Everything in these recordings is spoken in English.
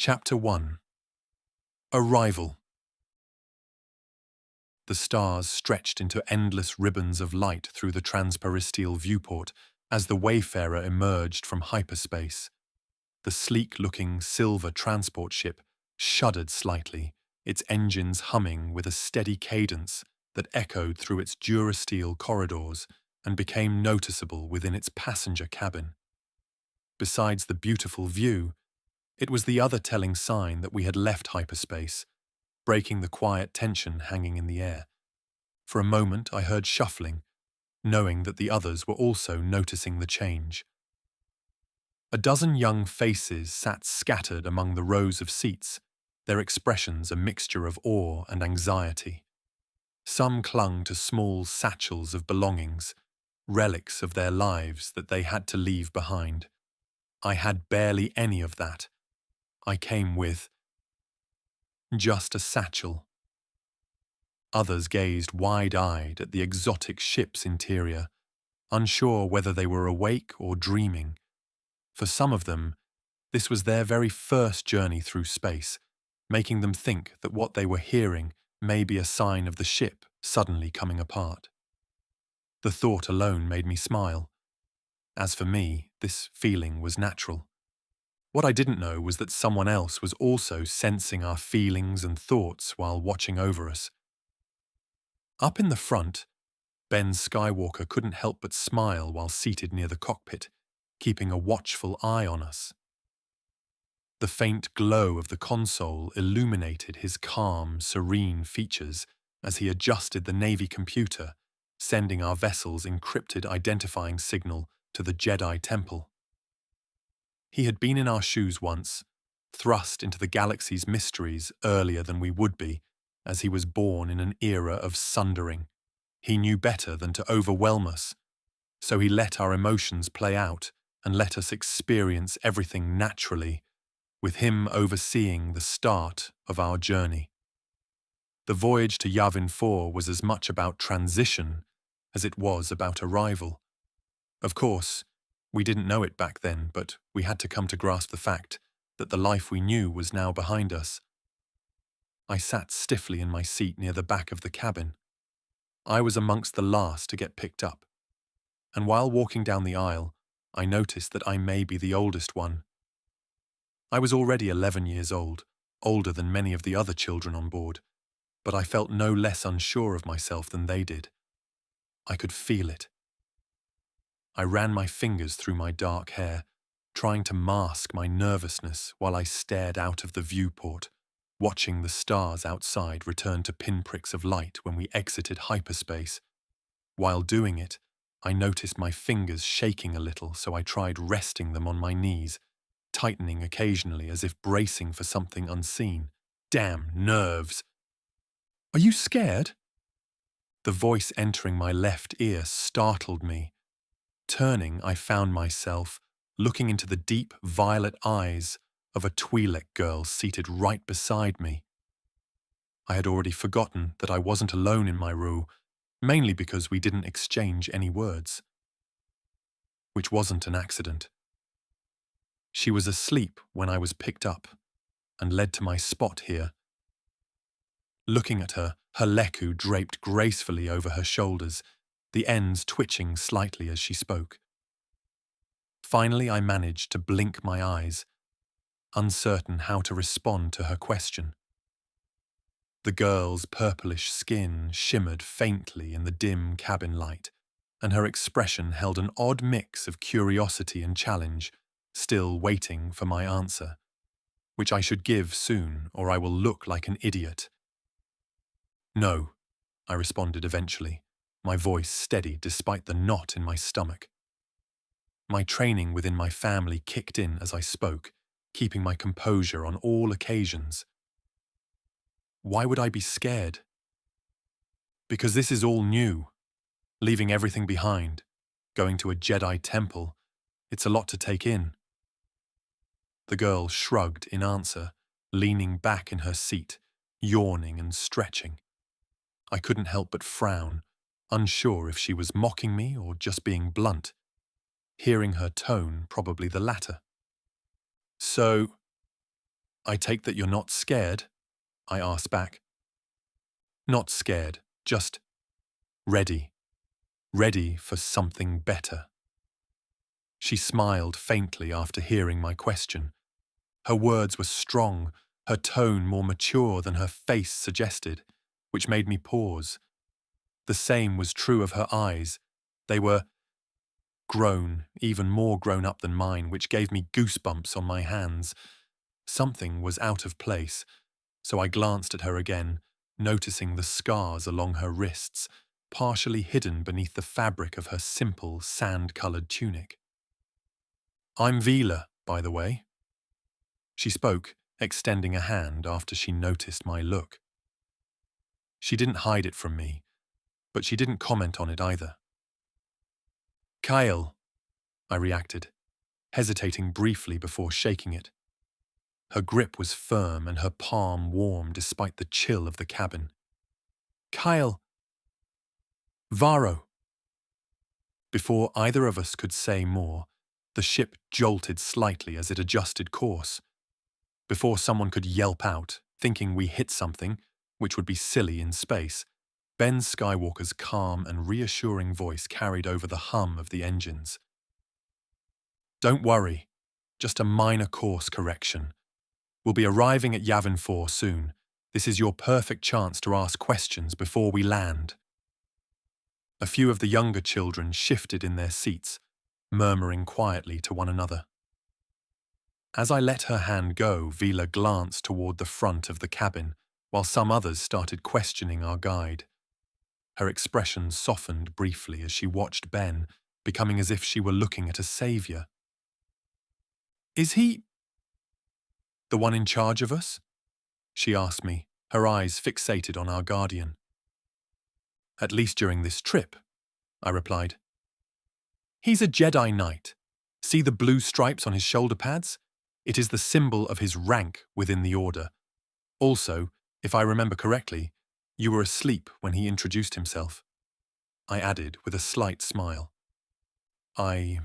Chapter 1. Arrival. The stars stretched into endless ribbons of light through the transparestial viewport as the wayfarer emerged from hyperspace. The sleek-looking silver transport ship shuddered slightly, its engines humming with a steady cadence that echoed through its durasteel corridors and became noticeable within its passenger cabin. Besides the beautiful view, it was the other telling sign that we had left hyperspace, breaking the quiet tension hanging in the air. For a moment I heard shuffling, knowing that the others were also noticing the change. A dozen young faces sat scattered among the rows of seats, their expressions a mixture of awe and anxiety. Some clung to small satchels of belongings, relics of their lives that they had to leave behind. I had barely any of that. I came with just a satchel. Others gazed wide-eyed at the exotic ship's interior, unsure whether they were awake or dreaming. For some of them, this was their very first journey through space, making them think that what they were hearing may be a sign of the ship suddenly coming apart. The thought alone made me smile. As for me, this feeling was natural. What I didn't know was that someone else was also sensing our feelings and thoughts while watching over us. Up in the front, Ben Skywalker couldn't help but smile while seated near the cockpit, keeping a watchful eye on us. The faint glow of the console illuminated his calm, serene features as he adjusted the Navy computer, sending our vessel's encrypted identifying signal to the Jedi Temple. He had been in our shoes once, thrust into the galaxy's mysteries earlier than we would be, as he was born in an era of sundering. He knew better than to overwhelm us, so he let our emotions play out and let us experience everything naturally, with him overseeing the start of our journey. The voyage to Yavin 4 was as much about transition as it was about arrival. Of course, we didn't know it back then, but we had to come to grasp the fact that the life we knew was now behind us. I sat stiffly in my seat near the back of the cabin. I was amongst the last to get picked up, and while walking down the aisle, I noticed that I may be the oldest one. I was already 11 years old, older than many of the other children on board, but I felt no less unsure of myself than they did. I could feel it. I ran my fingers through my dark hair, trying to mask my nervousness while I stared out of the viewport, watching the stars outside return to pinpricks of light when we exited hyperspace. While doing it, I noticed my fingers shaking a little, so I tried resting them on my knees, tightening occasionally as if bracing for something unseen. Damn nerves! "Are you scared?" The voice entering my left ear startled me. Turning, I found myself looking into the deep violet eyes of a twi'lek girl seated right beside me. I had already forgotten that I wasn't alone in my room, mainly because we didn't exchange any words. Which wasn't an accident. She was asleep when I was picked up and led to my spot here. Looking at her, her leku draped gracefully over her shoulders, the ends twitching slightly as she spoke. Finally, I managed to blink my eyes, uncertain how to respond to her question. The girl's purplish skin shimmered faintly in the dim cabin light, and her expression held an odd mix of curiosity and challenge, still waiting for my answer, which I should give soon, or I will look like an idiot. "No," I responded eventually, my voice steady despite the knot in my stomach. My training within my family kicked in as I spoke, keeping my composure on all occasions. Why would I be scared? Because this is all new. Leaving everything behind, going to a Jedi Temple, it's a lot to take in. The girl shrugged in answer, leaning back in her seat, yawning and stretching. I couldn't help but frown, unsure if she was mocking me or just being blunt. Hearing her tone, probably the latter. "So," I take that you're not scared? I asked back. Not scared, just ready. Ready for something better. She smiled faintly after hearing my question. Her words were strong, her tone more mature than her face suggested, which made me pause. The same was true of her eyes. They were grown, even more grown up than mine, which gave me goosebumps on my hands. Something was out of place, so I glanced at her again, noticing the scars along her wrists, partially hidden beneath the fabric of her simple, sand-coloured tunic. I'm Vila, by the way. She spoke, extending a hand after she noticed my look. She didn't hide it from me, but she didn't comment on it either. Kael, I reacted, hesitating briefly before shaking it. Her grip was firm and her palm warm despite the chill of the cabin. Kael Varo. Before either of us could say more, the ship jolted slightly as it adjusted course. Before someone could yelp out, thinking we hit something, which would be silly in space, Ben Skywalker's calm and reassuring voice carried over the hum of the engines. Don't worry, just a minor course correction. We'll be arriving at Yavin 4 soon. This is your perfect chance to ask questions before we land. A few of the younger children shifted in their seats, murmuring quietly to one another. As I let her hand go, Vila glanced toward the front of the cabin, while some others started questioning our guide. Her expression softened briefly as she watched Ben, becoming as if she were looking at a savior. Is he the one in charge of us? She asked me, her eyes fixated on our guardian. At least during this trip, I replied. He's a Jedi Knight. See the blue stripes on his shoulder pads? It is the symbol of his rank within the Order. Also, if I remember correctly, you were asleep when he introduced himself. I added with a slight smile. I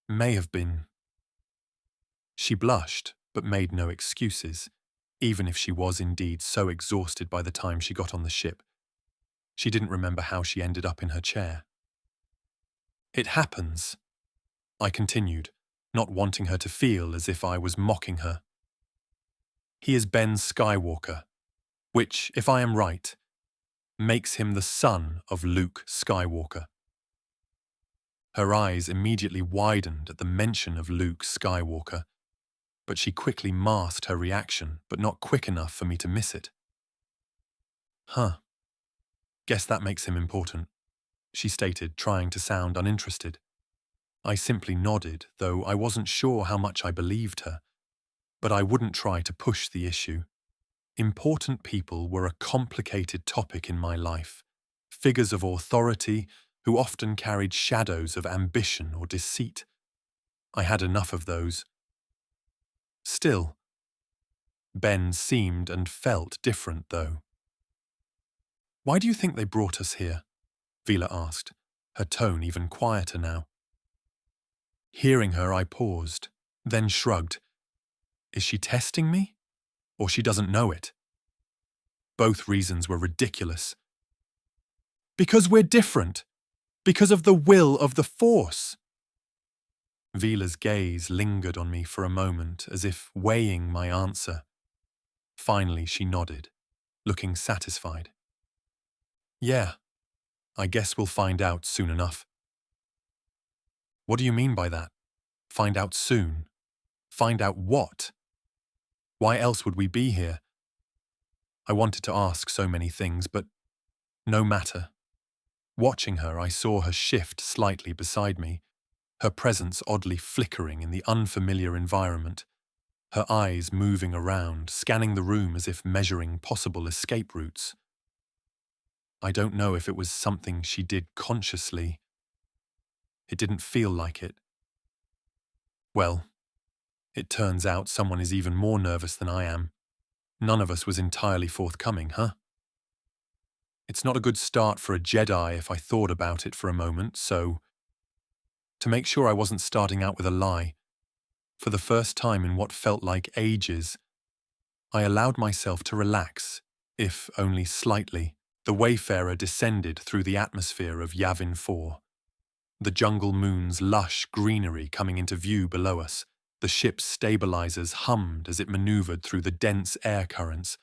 may have been. She blushed, but made no excuses, even if she was indeed so exhausted by the time she got on the ship. She didn't remember how she ended up in her chair. It happens, I continued, not wanting her to feel as if I was mocking her. He is Ben Skywalker, which, if I am right, makes him the son of Luke Skywalker. Her eyes immediately widened at the mention of Luke Skywalker, but she quickly masked her reaction, but not quick enough for me to miss it. Huh. Guess that makes him important, she stated, trying to sound uninterested. I simply nodded, though I wasn't sure how much I believed her, but I wouldn't try to push the issue. Important people were a complicated topic in my life, figures of authority who often carried shadows of ambition or deceit. I had enough of those. Still, Ben seemed and felt different, though. Why do you think they brought us here? Vila asked, her tone even quieter now. Hearing her, I paused, then shrugged. Is she testing me? Or she doesn't know it? Both reasons were ridiculous. Because we're different. Because of the will of the Force. Vila's gaze lingered on me for a moment, as if weighing my answer. Finally, she nodded, looking satisfied. Yeah, I guess we'll find out soon enough. What do you mean by that? Find out soon? Find out what? Why else would we be here? I wanted to ask so many things, but no matter. Watching her, I saw her shift slightly beside me, her presence oddly flickering in the unfamiliar environment, her eyes moving around, scanning the room as if measuring possible escape routes. I don't know if it was something she did consciously. It didn't feel like it. Well, it turns out someone is even more nervous than I am. None of us was entirely forthcoming, huh? It's not a good start for a Jedi if I thought about it for a moment, so to make sure I wasn't starting out with a lie, for the first time in what felt like ages, I allowed myself to relax, if only slightly. The Wayfarer descended through the atmosphere of Yavin 4. The jungle moon's lush greenery coming into view below us. The ship's stabilizers hummed as it maneuvered through the dense air currents,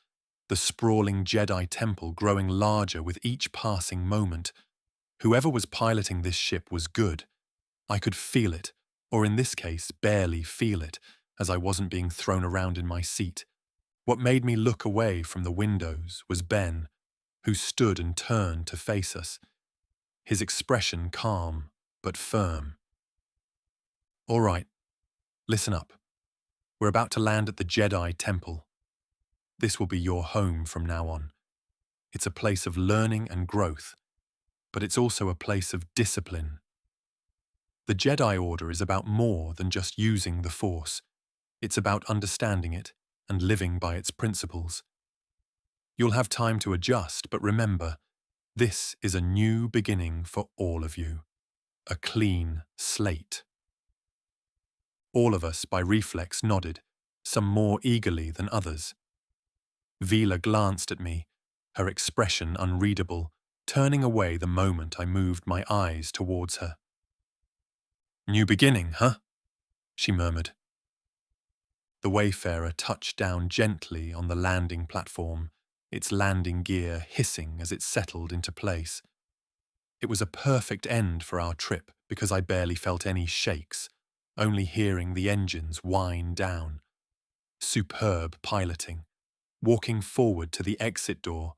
the sprawling Jedi Temple growing larger with each passing moment. Whoever was piloting this ship was good. I could feel it, or in this case, barely feel it, as I wasn't being thrown around in my seat. What made me look away from the windows was Ben, who stood and turned to face us, his expression calm but firm. "All right, listen up. We're about to land at the Jedi Temple. This will be your home from now on. It's a place of learning and growth, but it's also a place of discipline. The Jedi Order is about more than just using the Force. It's about understanding it and living by its principles. You'll have time to adjust, but remember, this is a new beginning for all of you. A clean slate." All of us, by reflex, nodded, some more eagerly than others. Vila glanced at me, her expression unreadable, turning away the moment I moved my eyes towards her. "New beginning, huh?" she murmured. The Wayfarer touched down gently on the landing platform, its landing gear hissing as it settled into place. It was a perfect end for our trip because I barely felt any shakes, only hearing the engines whine down. Superb piloting. Walking forward to the exit door,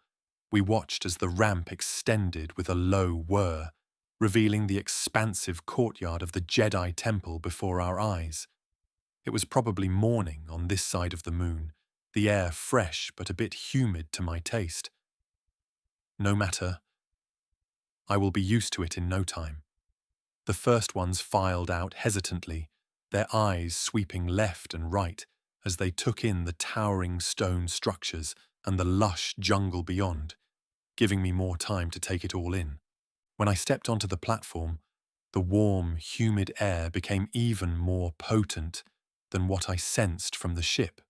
we watched as the ramp extended with a low whir, revealing the expansive courtyard of the Jedi Temple before our eyes. It was probably morning on this side of the moon, the air fresh but a bit humid to my taste. No matter, I will be used to it in no time. The first ones filed out hesitantly, their eyes sweeping left and right as they took in the towering stone structures and the lush jungle beyond, giving me more time to take it all in. When I stepped onto the platform, the warm, humid air became even more potent than what I sensed from the ship.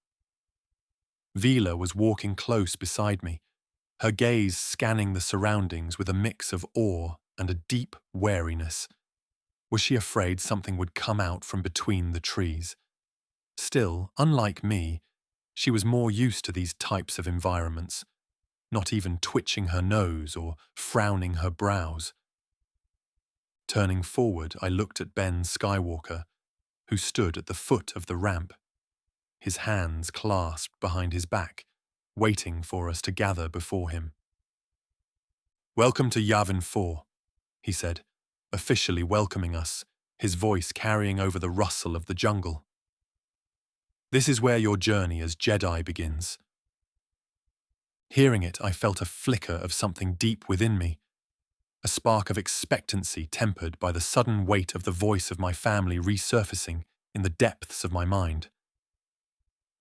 Vila was walking close beside me, her gaze scanning the surroundings with a mix of awe and a deep wariness. Was she afraid something would come out from between the trees? Still, unlike me, she was more used to these types of environments, not even twitching her nose or frowning her brows. Turning forward, I looked at Ben Skywalker, who stood at the foot of the ramp, his hands clasped behind his back, waiting for us to gather before him. "Welcome to Yavin 4, he said, officially welcoming us, his voice carrying over the rustle of the jungle. "This is where your journey as Jedi begins." Hearing it, I felt a flicker of something deep within me, a spark of expectancy tempered by the sudden weight of the voice of my family resurfacing in the depths of my mind.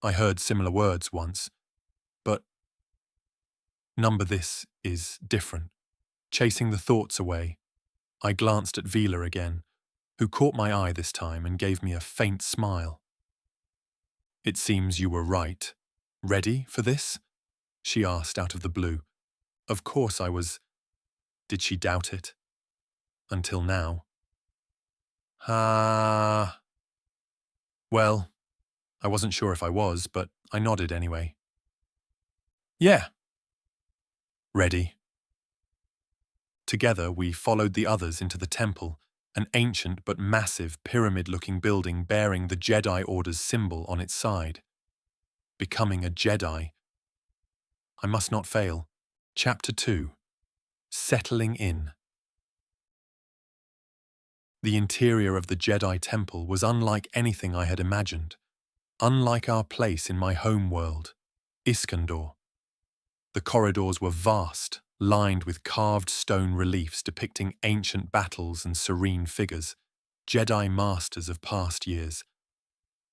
I heard similar words once, but this is different. Chasing the thoughts away, I glanced at Vila again, who caught my eye this time and gave me a faint smile. "It seems you were right. Ready for this?" she asked out of the blue. Of course I was. Did she doubt it? Until now. Well, I wasn't sure if I was, but I nodded anyway. "Yeah." "Ready." Together we followed the others into the temple, an ancient but massive pyramid-looking building bearing the Jedi Order's symbol on its side. Becoming a Jedi. I must not fail. Chapter 2. Settling in. The interior of the Jedi Temple was unlike anything I had imagined, unlike our place in my home world, Iskandar. The corridors were vast, lined with carved stone reliefs depicting ancient battles and serene figures, Jedi masters of past years.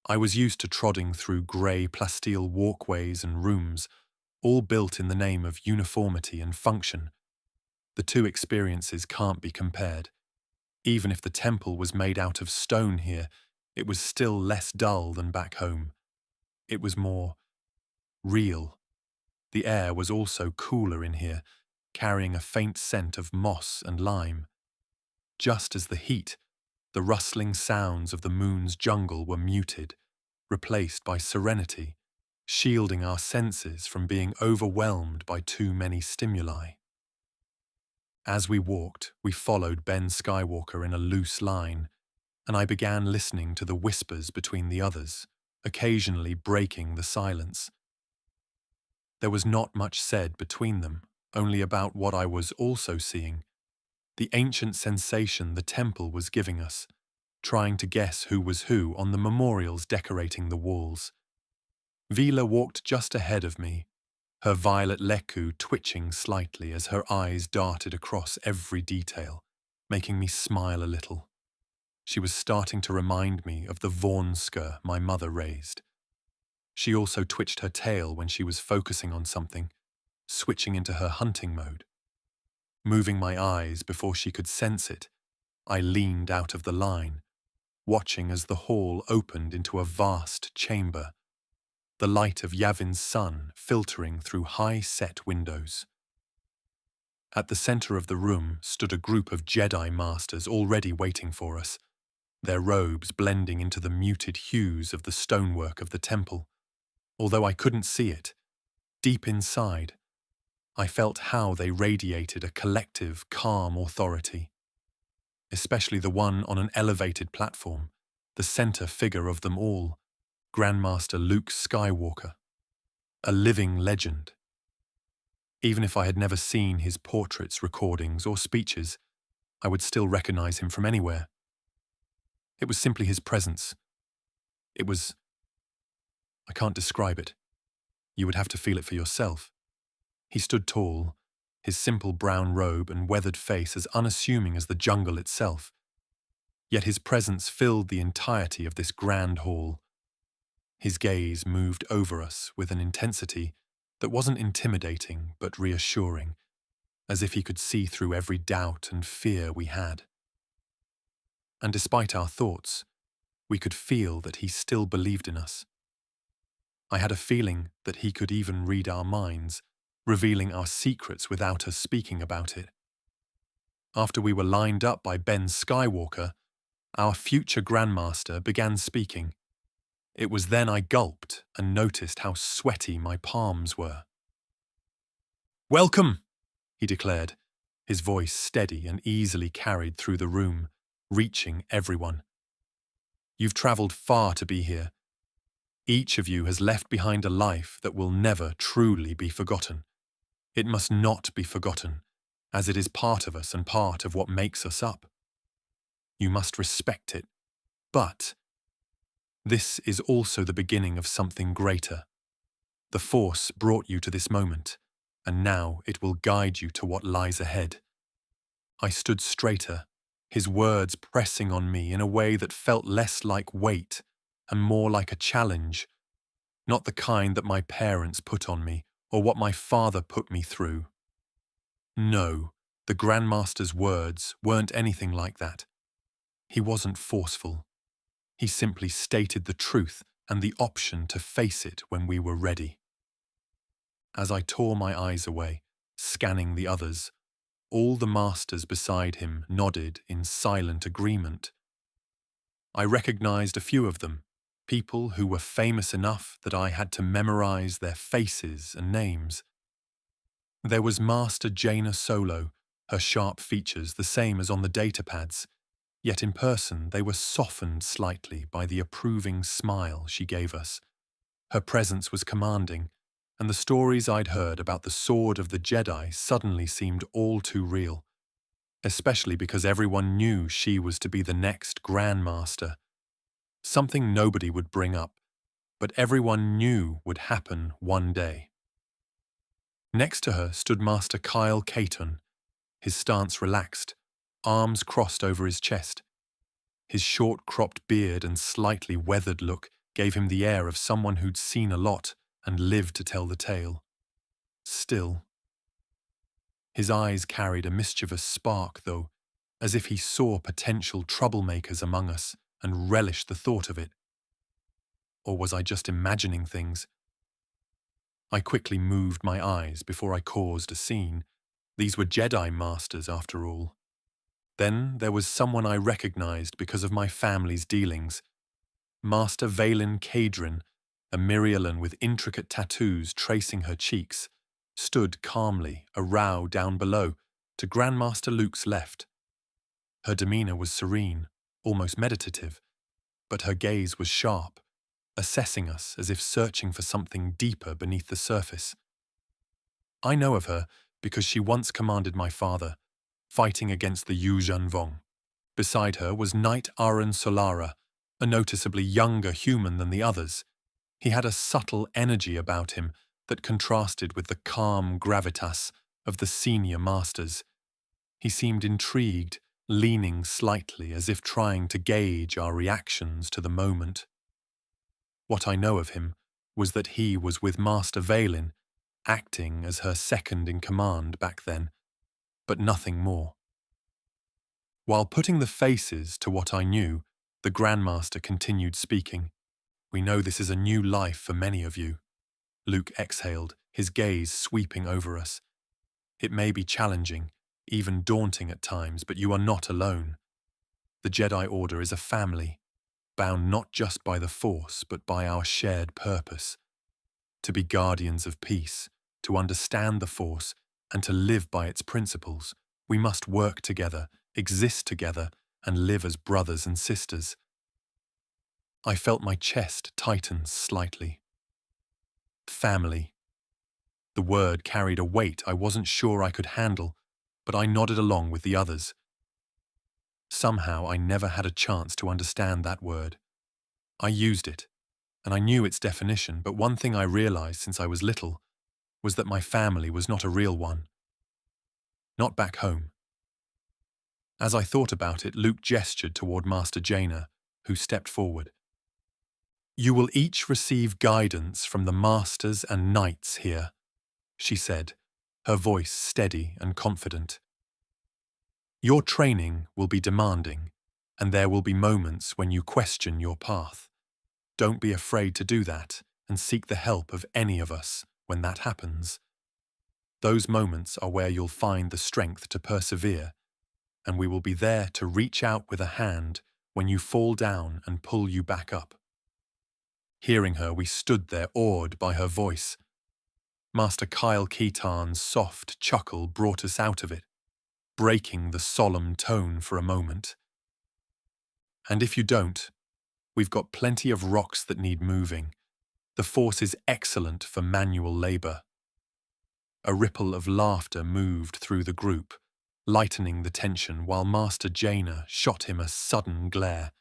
I was used to trotting through grey plasteel walkways and rooms, all built in the name of uniformity and function. The two experiences can't be compared. Even if the temple was made out of stone here, it was still less dull than back home. It was more real. The air was also cooler in here, carrying a faint scent of moss and lime. Just as the heat, the rustling sounds of the moon's jungle were muted, replaced by serenity, shielding our senses from being overwhelmed by too many stimuli. As we walked, we followed Ben Skywalker in a loose line, and I began listening to the whispers between the others, occasionally breaking the silence. There was not much said between them, only about what I was also seeing, the ancient sensation the temple was giving us, trying to guess who was who on the memorials decorating the walls. Vila walked just ahead of me, her violet leku twitching slightly as her eyes darted across every detail, making me smile a little. She was starting to remind me of the Vornsker my mother raised. She also twitched her tail when she was focusing on something, switching into her hunting mode. Moving my eyes before she could sense it, I leaned out of the line, watching as the hall opened into a vast chamber, the light of Yavin's sun filtering through high-set windows. At the center of the room stood a group of Jedi Masters already waiting for us, their robes blending into the muted hues of the stonework of the temple. Although I couldn't see it, deep inside, I felt how they radiated a collective, calm authority. Especially the one on an elevated platform, the center figure of them all, Grandmaster Luke Skywalker, a living legend. Even if I had never seen his portraits, recordings, or speeches, I would still recognize him from anywhere. It was simply his presence. I can't describe it. You would have to feel it for yourself. He stood tall, his simple brown robe and weathered face as unassuming as the jungle itself. Yet his presence filled the entirety of this grand hall. His gaze moved over us with an intensity that wasn't intimidating but reassuring, as if he could see through every doubt and fear we had. And despite our thoughts, we could feel that he still believed in us. I had a feeling that he could even read our minds, revealing our secrets without us speaking about it. After we were lined up by Ben Skywalker, our future Grandmaster began speaking. It was then I gulped and noticed how sweaty my palms were. "Welcome," he declared, his voice steady and easily carried through the room, reaching everyone. "You've traveled far to be here. Each of you has left behind a life that will never truly be forgotten. It must not be forgotten, as it is part of us and part of what makes us up. You must respect it, but this is also the beginning of something greater. The Force brought you to this moment, and now it will guide you to what lies ahead." I stood straighter, his words pressing on me in a way that felt less like weight and more like a challenge, not the kind that my parents put on me or what my father put me through. No, the Grandmaster's words weren't anything like that. He wasn't forceful. He simply stated the truth and the option to face it when we were ready. As I tore my eyes away, scanning the others, all the masters beside him nodded in silent agreement. I recognized a few of them, people who were famous enough that I had to memorize their faces and names. There was Master Jaina Solo, her sharp features the same as on the datapads, yet in person they were softened slightly by the approving smile she gave us. Her presence was commanding, and the stories I'd heard about the sword of the Jedi suddenly seemed all too real, especially because everyone knew she was to be the next Grandmaster. Something nobody would bring up, but everyone knew would happen one day. Next to her stood Master Kael Valtherion, his stance relaxed, arms crossed over his chest. His short-cropped beard and slightly weathered look gave him the air of someone who'd seen a lot and lived to tell the tale. Still, his eyes carried a mischievous spark, though, as if he saw potential troublemakers among us and relished the thought of it. Or was I just imagining things? I quickly moved my eyes before I caused a scene. These were Jedi Masters, after all. Then there was someone I recognized because of my family's dealings. Master Vaylin Cadrin, a Mirialan with intricate tattoos tracing her cheeks, stood calmly, a row down below, to Grandmaster Luke's left. Her demeanor was serene, almost meditative, but her gaze was sharp, assessing us as if searching for something deeper beneath the surface. I know of her because she once commanded my father, fighting against the Yuuzhan Vong. Beside her was Knight Aaron Solara, a noticeably younger human than the others. He had a subtle energy about him that contrasted with the calm gravitas of the senior masters. He seemed intrigued, leaning slightly as if trying to gauge our reactions to the moment. What I know of him was that he was with Master Vaylin, acting as her second-in-command back then, but nothing more. While putting the faces to what I knew, the Grandmaster continued speaking. "We know this is a new life for many of you." Luke exhaled, his gaze sweeping over us. "It may be challenging, even daunting at times, but you are not alone. The Jedi Order is a family, bound not just by the Force, but by our shared purpose. To be guardians of peace, to understand the Force, and to live by its principles, we must work together, exist together, and live as brothers and sisters." I felt my chest tighten slightly. Family. The word carried a weight I wasn't sure I could handle, but I nodded along with the others. Somehow I never had a chance to understand that word. I used it, and I knew its definition, but one thing I realized since I was little was that my family was not a real one. Not back home. As I thought about it, Luke gestured toward Master Jaina, who stepped forward. "You will each receive guidance from the Masters and Knights here," she said, her voice steady and confident. "Your training will be demanding, and there will be moments when you question your path. Don't be afraid to do that, and seek the help of any of us when that happens. Those moments are where you'll find the strength to persevere, and we will be there to reach out with a hand when you fall down and pull you back up." Hearing her, we stood there awed by her voice. Master Kyle Keatarn's soft chuckle brought us out of it, breaking the solemn tone for a moment. "And if you don't, we've got plenty of rocks that need moving. The Force is excellent for manual labor." A ripple of laughter moved through the group, lightening the tension while Master Jaina shot him a sudden glare.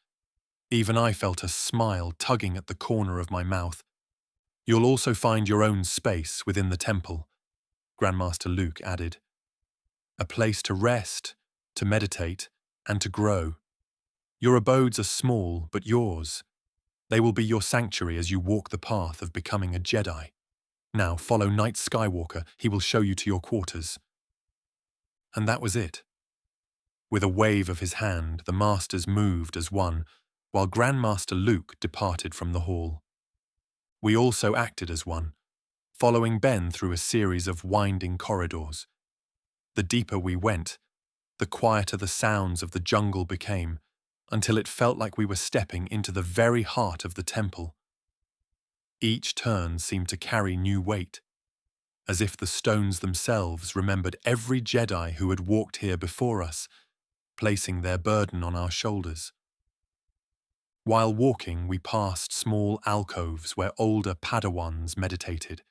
Even I felt a smile tugging at the corner of my mouth. "You'll also find your own space within the temple," Grandmaster Luke added. "A place to rest, to meditate, and to grow. Your abodes are small, but yours. They will be your sanctuary as you walk the path of becoming a Jedi. Now follow Knight Skywalker, he will show you to your quarters." And that was it. With a wave of his hand, the Masters moved as one, while Grandmaster Luke departed from the hall. We also acted as one, following Ben through a series of winding corridors. The deeper we went, the quieter the sounds of the jungle became, until it felt like we were stepping into the very heart of the temple. Each turn seemed to carry new weight, as if the stones themselves remembered every Jedi who had walked here before us, placing their burden on our shoulders. While walking, we passed small alcoves where older Padawans meditated,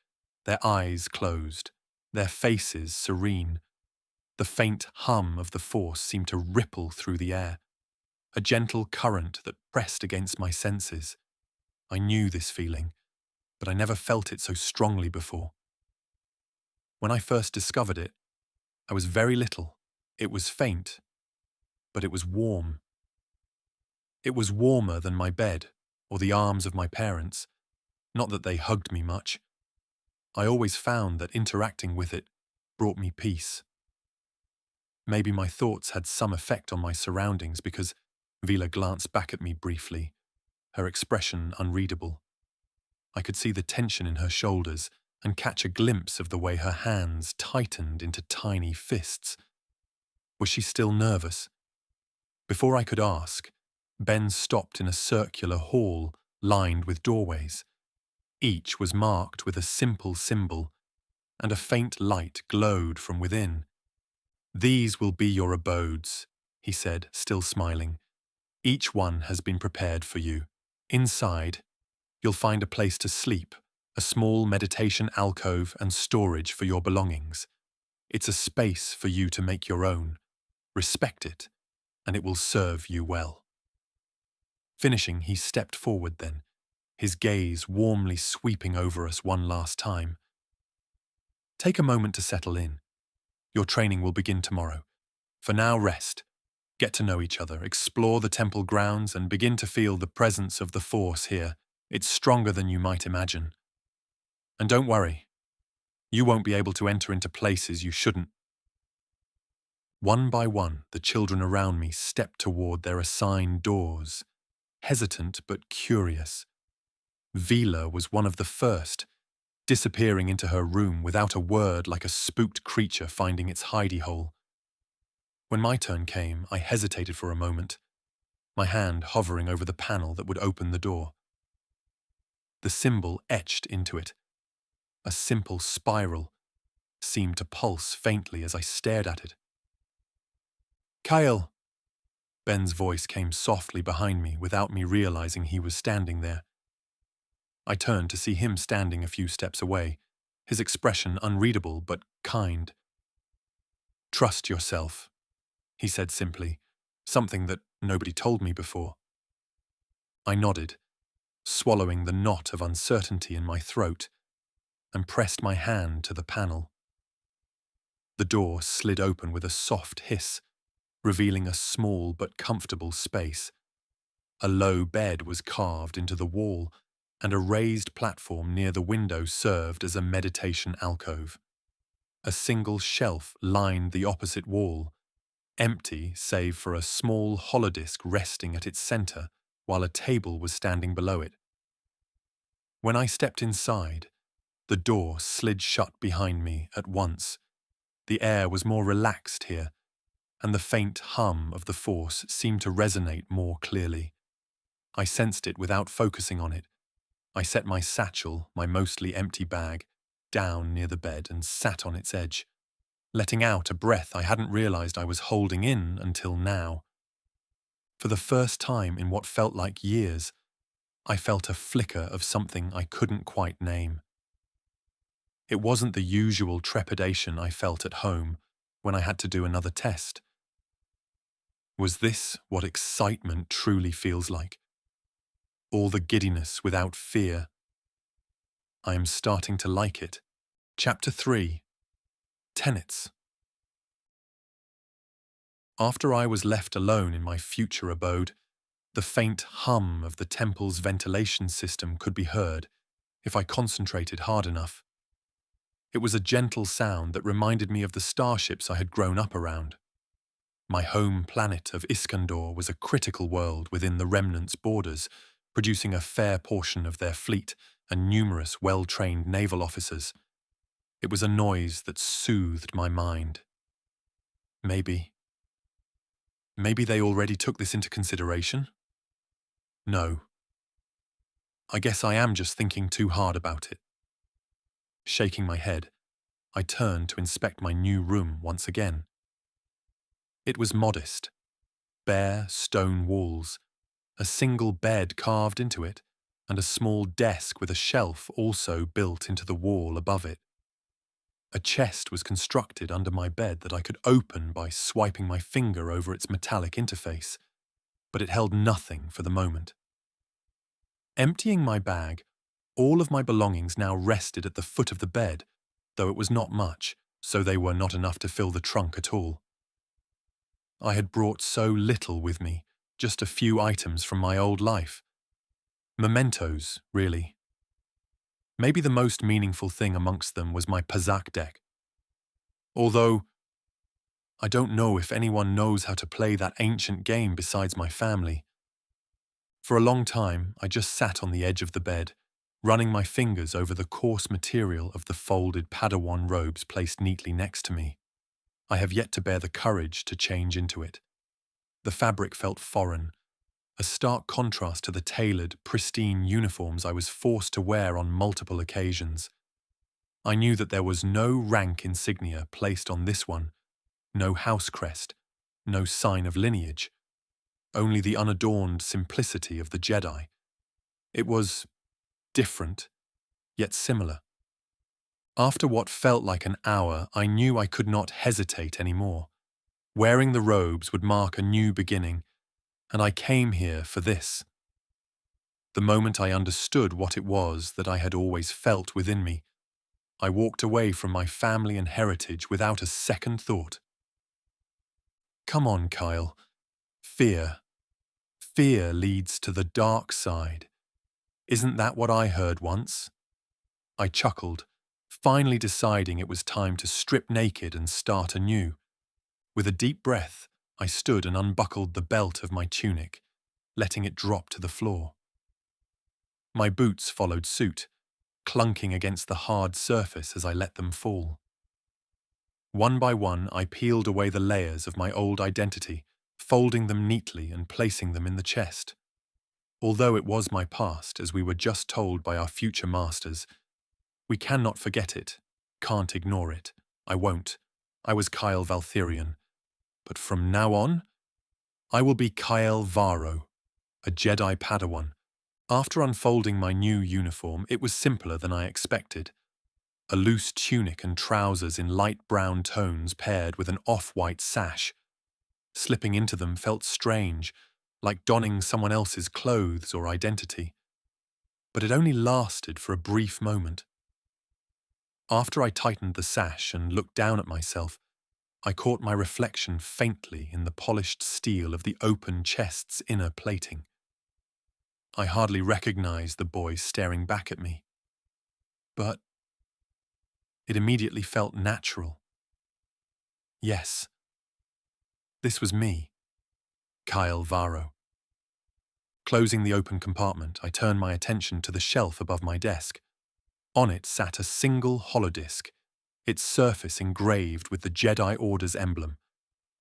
their eyes closed, their faces serene. The faint hum of the Force seemed to ripple through the air, a gentle current that pressed against my senses. I knew this feeling, but I never felt it so strongly before. When I first discovered it, I was very little. It was faint, but it was warm. It was warmer than my bed or the arms of my parents. Not that they hugged me much. I always found that interacting with it brought me peace. Maybe my thoughts had some effect on my surroundings because Vila glanced back at me briefly, her expression unreadable. I could see the tension in her shoulders, and catch a glimpse of the way her hands tightened into tiny fists. Was she still nervous? Before I could ask, Ben stopped in a circular hall lined with doorways. Each was marked with a simple symbol, and a faint light glowed from within. "These will be your abodes," he said, still smiling. "Each one has been prepared for you. Inside, you'll find a place to sleep, a small meditation alcove and storage for your belongings. It's a space for you to make your own. Respect it, and it will serve you well." Finishing, he stepped forward then, his gaze warmly sweeping over us one last time. "Take a moment to settle in. Your training will begin tomorrow. For now, rest. Get to know each other, explore the temple grounds, and begin to feel the presence of the Force here. It's stronger than you might imagine. And don't worry, you won't be able to enter into places you shouldn't." One by one, the children around me stepped toward their assigned doors, hesitant but curious. Vila was one of the first, disappearing into her room without a word like a spooked creature finding its hidey hole. When my turn came, I hesitated for a moment, my hand hovering over the panel that would open the door. The symbol etched into it, a simple spiral, seemed to pulse faintly as I stared at it. "Kael!" Ben's voice came softly behind me without me realizing he was standing there. I turned to see him standing a few steps away, his expression unreadable but kind. "Trust yourself," he said simply, something that nobody told me before. I nodded, swallowing the knot of uncertainty in my throat, and pressed my hand to the panel. The door slid open with a soft hiss, revealing a small but comfortable space. A low bed was carved into the wall, and a raised platform near the window served as a meditation alcove. A single shelf lined the opposite wall, empty save for a small holodisc resting at its center, while a table was standing below it. When I stepped inside, the door slid shut behind me at once. The air was more relaxed here, and the faint hum of the Force seemed to resonate more clearly. I sensed it without focusing on it. I set my satchel, my mostly empty bag, down near the bed and sat on its edge, letting out a breath I hadn't realized I was holding in until now. For the first time in what felt like years, I felt a flicker of something I couldn't quite name. It wasn't the usual trepidation I felt at home when I had to do another test. Was this what excitement truly feels like? All the giddiness without fear. I am starting to like it. Chapter 3. Tenets. After I was left alone in my future abode, the faint hum of the temple's ventilation system could be heard if I concentrated hard enough. It was a gentle sound that reminded me of the starships I had grown up around. My home planet of Iskandar was a critical world within the Remnants' borders, producing a fair portion of their fleet and numerous well-trained naval officers. It was a noise that soothed my mind. Maybe they already took this into consideration? No. I guess I am just thinking too hard about it. Shaking my head, I turned to inspect my new room once again. It was modest. Bare stone walls, a single bed carved into it, and a small desk with a shelf also built into the wall above it. A chest was constructed under my bed that I could open by swiping my finger over its metallic interface, but it held nothing for the moment. Emptying my bag, all of my belongings now rested at the foot of the bed, though it was not much, so they were not enough to fill the trunk at all. I had brought so little with me, just a few items from my old life. Mementos, really. Maybe the most meaningful thing amongst them was my Pazak deck. Although, I don't know if anyone knows how to play that ancient game besides my family. For a long time, I just sat on the edge of the bed, running my fingers over the coarse material of the folded Padawan robes placed neatly next to me. I have yet to bear the courage to change into it. The fabric felt foreign, a stark contrast to the tailored, pristine uniforms I was forced to wear on multiple occasions. I knew that there was no rank insignia placed on this one, no house crest, no sign of lineage, only the unadorned simplicity of the Jedi. It was different, yet similar. After what felt like an hour, I knew I could not hesitate anymore. Wearing the robes would mark a new beginning, and I came here for this. The moment I understood what it was that I had always felt within me, I walked away from my family and heritage without a second thought. Come on, Kael. Fear. Fear leads to the dark side. Isn't that what I heard once? I chuckled, finally deciding it was time to strip naked and start anew. With a deep breath, I stood and unbuckled the belt of my tunic, letting it drop to the floor. My boots followed suit, clunking against the hard surface as I let them fall. One by one, I peeled away the layers of my old identity, folding them neatly and placing them in the chest. Although it was my past, as we were just told by our future masters, we cannot forget it, can't ignore it. I won't. I was Kael Valtherion. But from now on, I will be Kael Varo, a Jedi Padawan. After unfolding my new uniform, it was simpler than I expected. A loose tunic and trousers in light brown tones paired with an off-white sash. Slipping into them felt strange, like donning someone else's clothes or identity. But it only lasted for a brief moment. After I tightened the sash and looked down at myself, I caught my reflection faintly in the polished steel of the open chest's inner plating. I hardly recognized the boy staring back at me. But it immediately felt natural. Yes, this was me, Kael Varo. Closing the open compartment, I turned my attention to the shelf above my desk. On it sat a single holodisc, its surface engraved with the Jedi Order's emblem,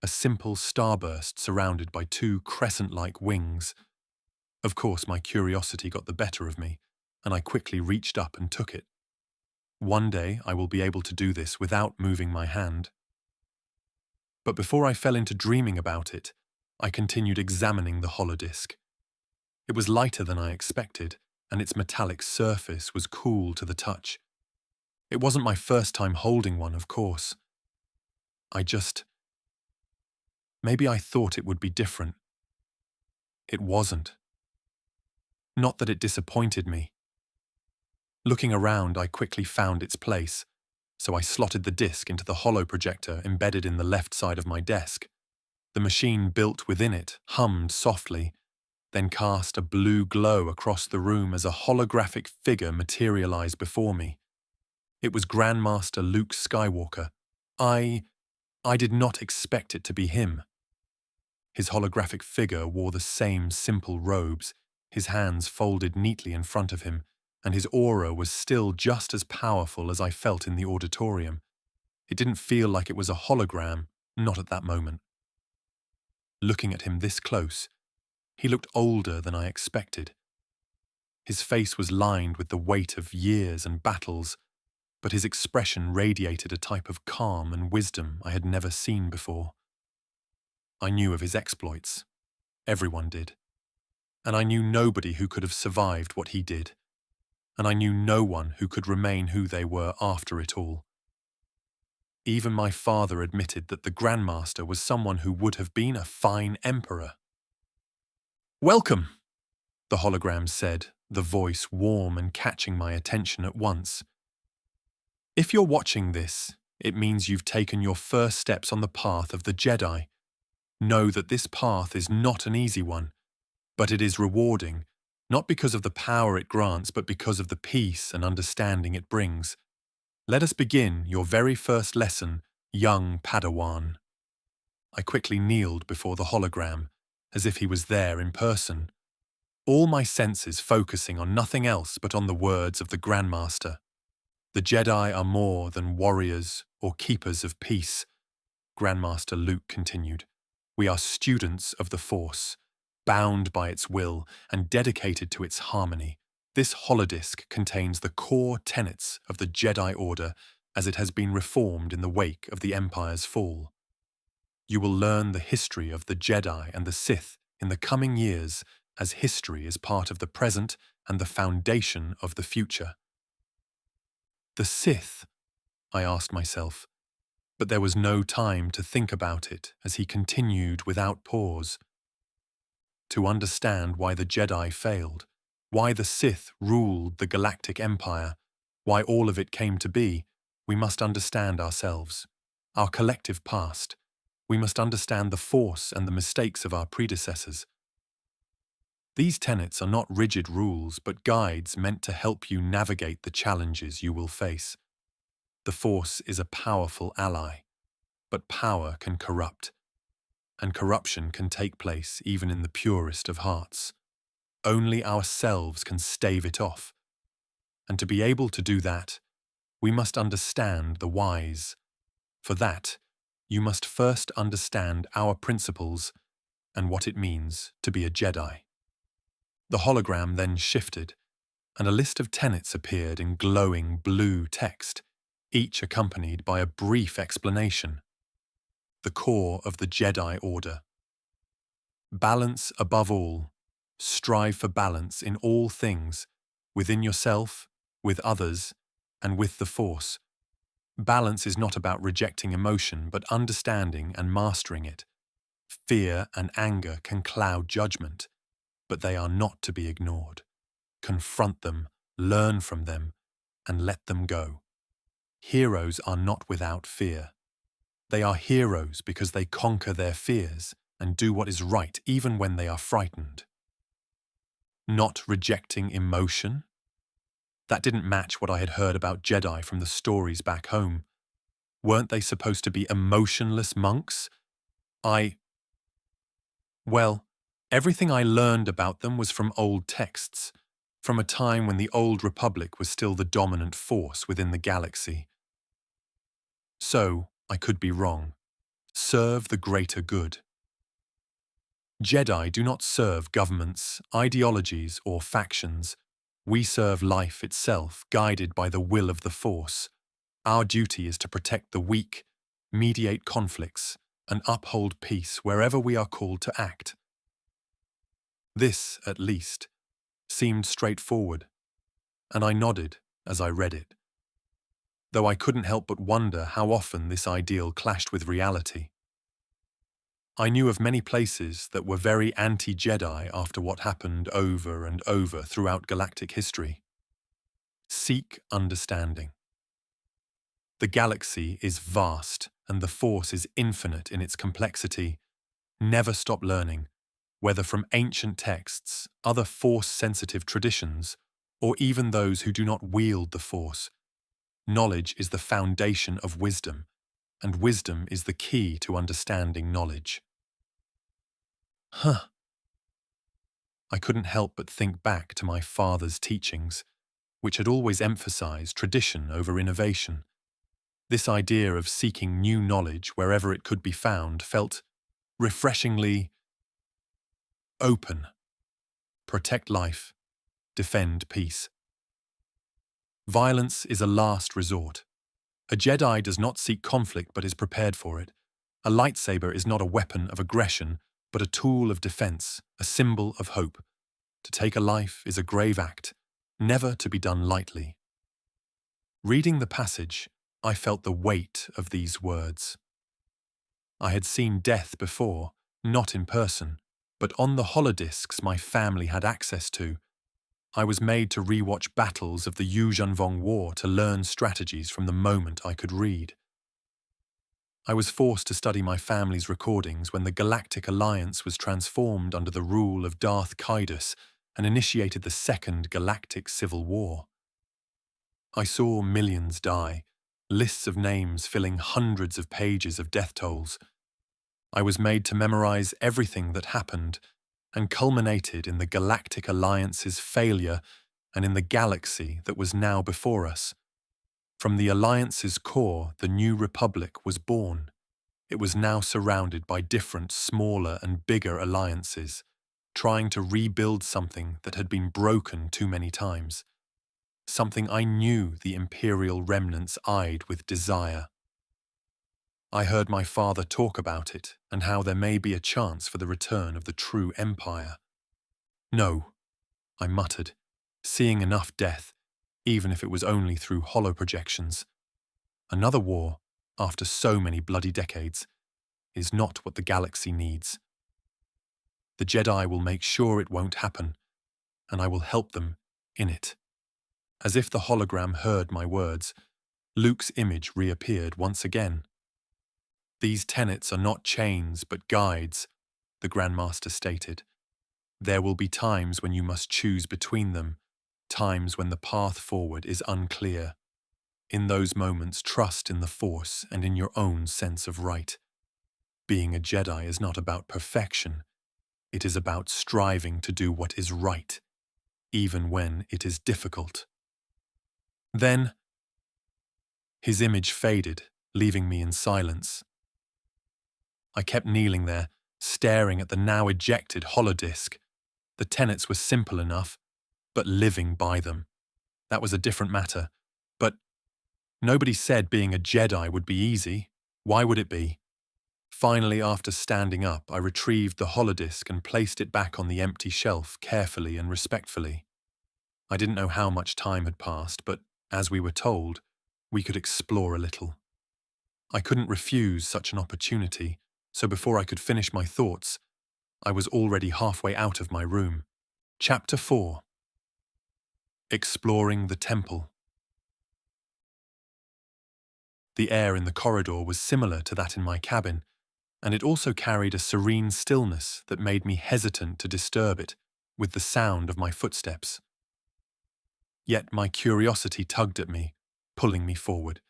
a simple starburst surrounded by two crescent-like wings. Of course, my curiosity got the better of me, and I quickly reached up and took it. One day I will be able to do this without moving my hand. But before I fell into dreaming about it, I continued examining the holodisc. It was lighter than I expected, and its metallic surface was cool to the touch. It wasn't my first time holding one, of course. Maybe I thought it would be different. It wasn't. Not that it disappointed me. Looking around, I quickly found its place, so I slotted the disc into the holo projector embedded in the left side of my desk. The machine built within it hummed softly, then cast a blue glow across the room as a holographic figure materialized before me. It was Grandmaster Luke Skywalker. I did not expect it to be him. His holographic figure wore the same simple robes, his hands folded neatly in front of him, and his aura was still just as powerful as I felt in the auditorium. It didn't feel like it was a hologram, not at that moment. Looking at him this close, he looked older than I expected. His face was lined with the weight of years and battles, but his expression radiated a type of calm and wisdom I had never seen before. I knew of his exploits. Everyone did. And I knew nobody who could have survived what he did. And I knew no one who could remain who they were after it all. Even my father admitted that the Grandmaster was someone who would have been a fine emperor. "Welcome," the hologram said, the voice warm and catching my attention at once. "If you're watching this, it means you've taken your first steps on the path of the Jedi. Know that this path is not an easy one, but it is rewarding, not because of the power it grants, but because of the peace and understanding it brings. Let us begin your very first lesson, young Padawan." I quickly kneeled before the hologram, as if he was there in person. all my senses focusing on nothing else but on the words of the Grandmaster. The Jedi are more than warriors or keepers of peace, Grandmaster Luke continued. We are students of the Force, bound by its will and dedicated to its harmony. This holodisc contains the core tenets of the Jedi Order as it has been reformed in the wake of the Empire's fall. You will learn the history of the Jedi and the Sith in the coming years, as history is part of the present and the foundation of the future. The Sith, I asked myself, but there was no time to think about it as he continued without pause. To understand why the Jedi failed, why the Sith ruled the Galactic Empire, why all of it came to be, we must understand ourselves, our collective past. We must understand the Force and the mistakes of our predecessors. These tenets are not rigid rules, but guides meant to help you navigate the challenges you will face. The Force is a powerful ally, but power can corrupt, and corruption can take place even in the purest of hearts. Only ourselves can stave it off, and to be able to do that, we must understand the whys. For that, you must first understand our principles and what it means to be a Jedi. The hologram then shifted, and a list of tenets appeared in glowing blue text, each accompanied by a brief explanation. The core of the Jedi Order. Balance above all. Strive for balance in all things, within yourself, with others, and with the Force. Balance is not about rejecting emotion, but understanding and mastering it. Fear and anger can cloud judgment, but they are not to be ignored. Confront them, learn from them, and let them go. Heroes are not without fear. They are heroes because they conquer their fears and do what is right even when they are frightened. Not rejecting emotion? That didn't match what I had heard about Jedi from the stories back home. Weren't they supposed to be emotionless monks? Well, everything I learned about them was from old texts, from a time when the Old Republic was still the dominant force within the galaxy. So, I could be wrong. Serve the greater good. Jedi do not serve governments, ideologies, or factions. We serve life itself, guided by the will of the Force. Our duty is to protect the weak, mediate conflicts, and uphold peace wherever we are called to act. This, at least, seemed straightforward, and I nodded as I read it, though I couldn't help but wonder how often this ideal clashed with reality. I knew of many places that were very anti-Jedi after what happened over and over throughout galactic history. Seek understanding. The galaxy is vast, and the Force is infinite in its complexity. Never stop learning, whether from ancient texts, other Force-sensitive traditions, or even those who do not wield the Force. Knowledge is the foundation of wisdom, and wisdom is the key to understanding knowledge. I couldn't help but think back to my father's teachings, which had always emphasized tradition over innovation. This idea of seeking new knowledge wherever it could be found felt refreshingly open. Protect life. Defend peace. Violence is a last resort. A Jedi does not seek conflict but is prepared for it. A lightsaber is not a weapon of aggression, but a tool of defense, a symbol of hope. To take a life is a grave act, never to be done lightly. Reading the passage, I felt the weight of these words. I had seen death before, not in person, but on the holodiscs my family had access to. I was made to rewatch battles of the Yuuzhan Vong War to learn strategies from the moment I could read. I was forced to study my family's recordings when the Galactic Alliance was transformed under the rule of Darth Caedus and initiated the Second Galactic Civil War. I saw millions die, lists of names filling hundreds of pages of death tolls. I was made to memorize everything that happened, and culminated in the Galactic Alliance's failure and in the galaxy that was now before us. From the Alliance's core, the New Republic was born. It was now surrounded by different, smaller and bigger alliances, trying to rebuild something that had been broken too many times. Something I knew the Imperial Remnants eyed with desire. I heard my father talk about it and how there may be a chance for the return of the true Empire. No, I muttered, seeing enough death, even if it was only through hollow projections. Another war, after so many bloody decades, is not what the galaxy needs. The Jedi will make sure it won't happen, and I will help them in it. As if the hologram heard my words, Luke's image reappeared once again. These tenets are not chains but guides, the Grandmaster stated. There will be times when you must choose between them, times when the path forward is unclear. In those moments, trust in the Force and in your own sense of right. Being a Jedi is not about perfection. It is about striving to do what is right, even when it is difficult. Then, his image faded, leaving me in silence. I kept kneeling there, staring at the now ejected holodisc. The tenets were simple enough, but living by them. That was a different matter. But nobody said being a Jedi would be easy. Why would it be? Finally, after standing up, I retrieved the holodisc and placed it back on the empty shelf carefully and respectfully. I didn't know how much time had passed, but as we were told, we could explore a little. I couldn't refuse such an opportunity, so before I could finish my thoughts, I was already halfway out of my room. Chapter 4. Exploring the Temple. The air in the corridor was similar to that in my cabin, and it also carried a serene stillness that made me hesitant to disturb it with the sound of my footsteps. Yet my curiosity tugged at me, pulling me forward.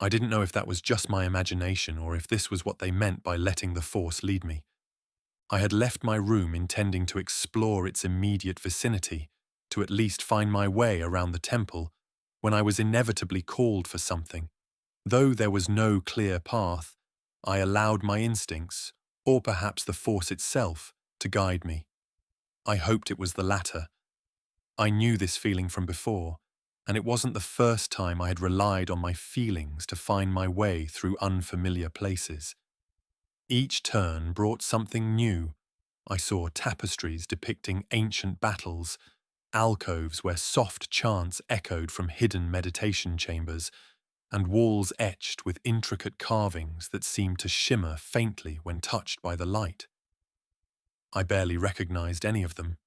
I didn't know if that was just my imagination or if this was what they meant by letting the Force lead me. I had left my room intending to explore its immediate vicinity, to at least find my way around the temple, when I was inevitably called for something. Though there was no clear path, I allowed my instincts, or perhaps the Force itself, to guide me. I hoped it was the latter. I knew this feeling from before, and it wasn't the first time I had relied on my feelings to find my way through unfamiliar places. Each turn brought something new. I saw tapestries depicting ancient battles, alcoves where soft chants echoed from hidden meditation chambers, and walls etched with intricate carvings that seemed to shimmer faintly when touched by the light. I barely recognized any of them.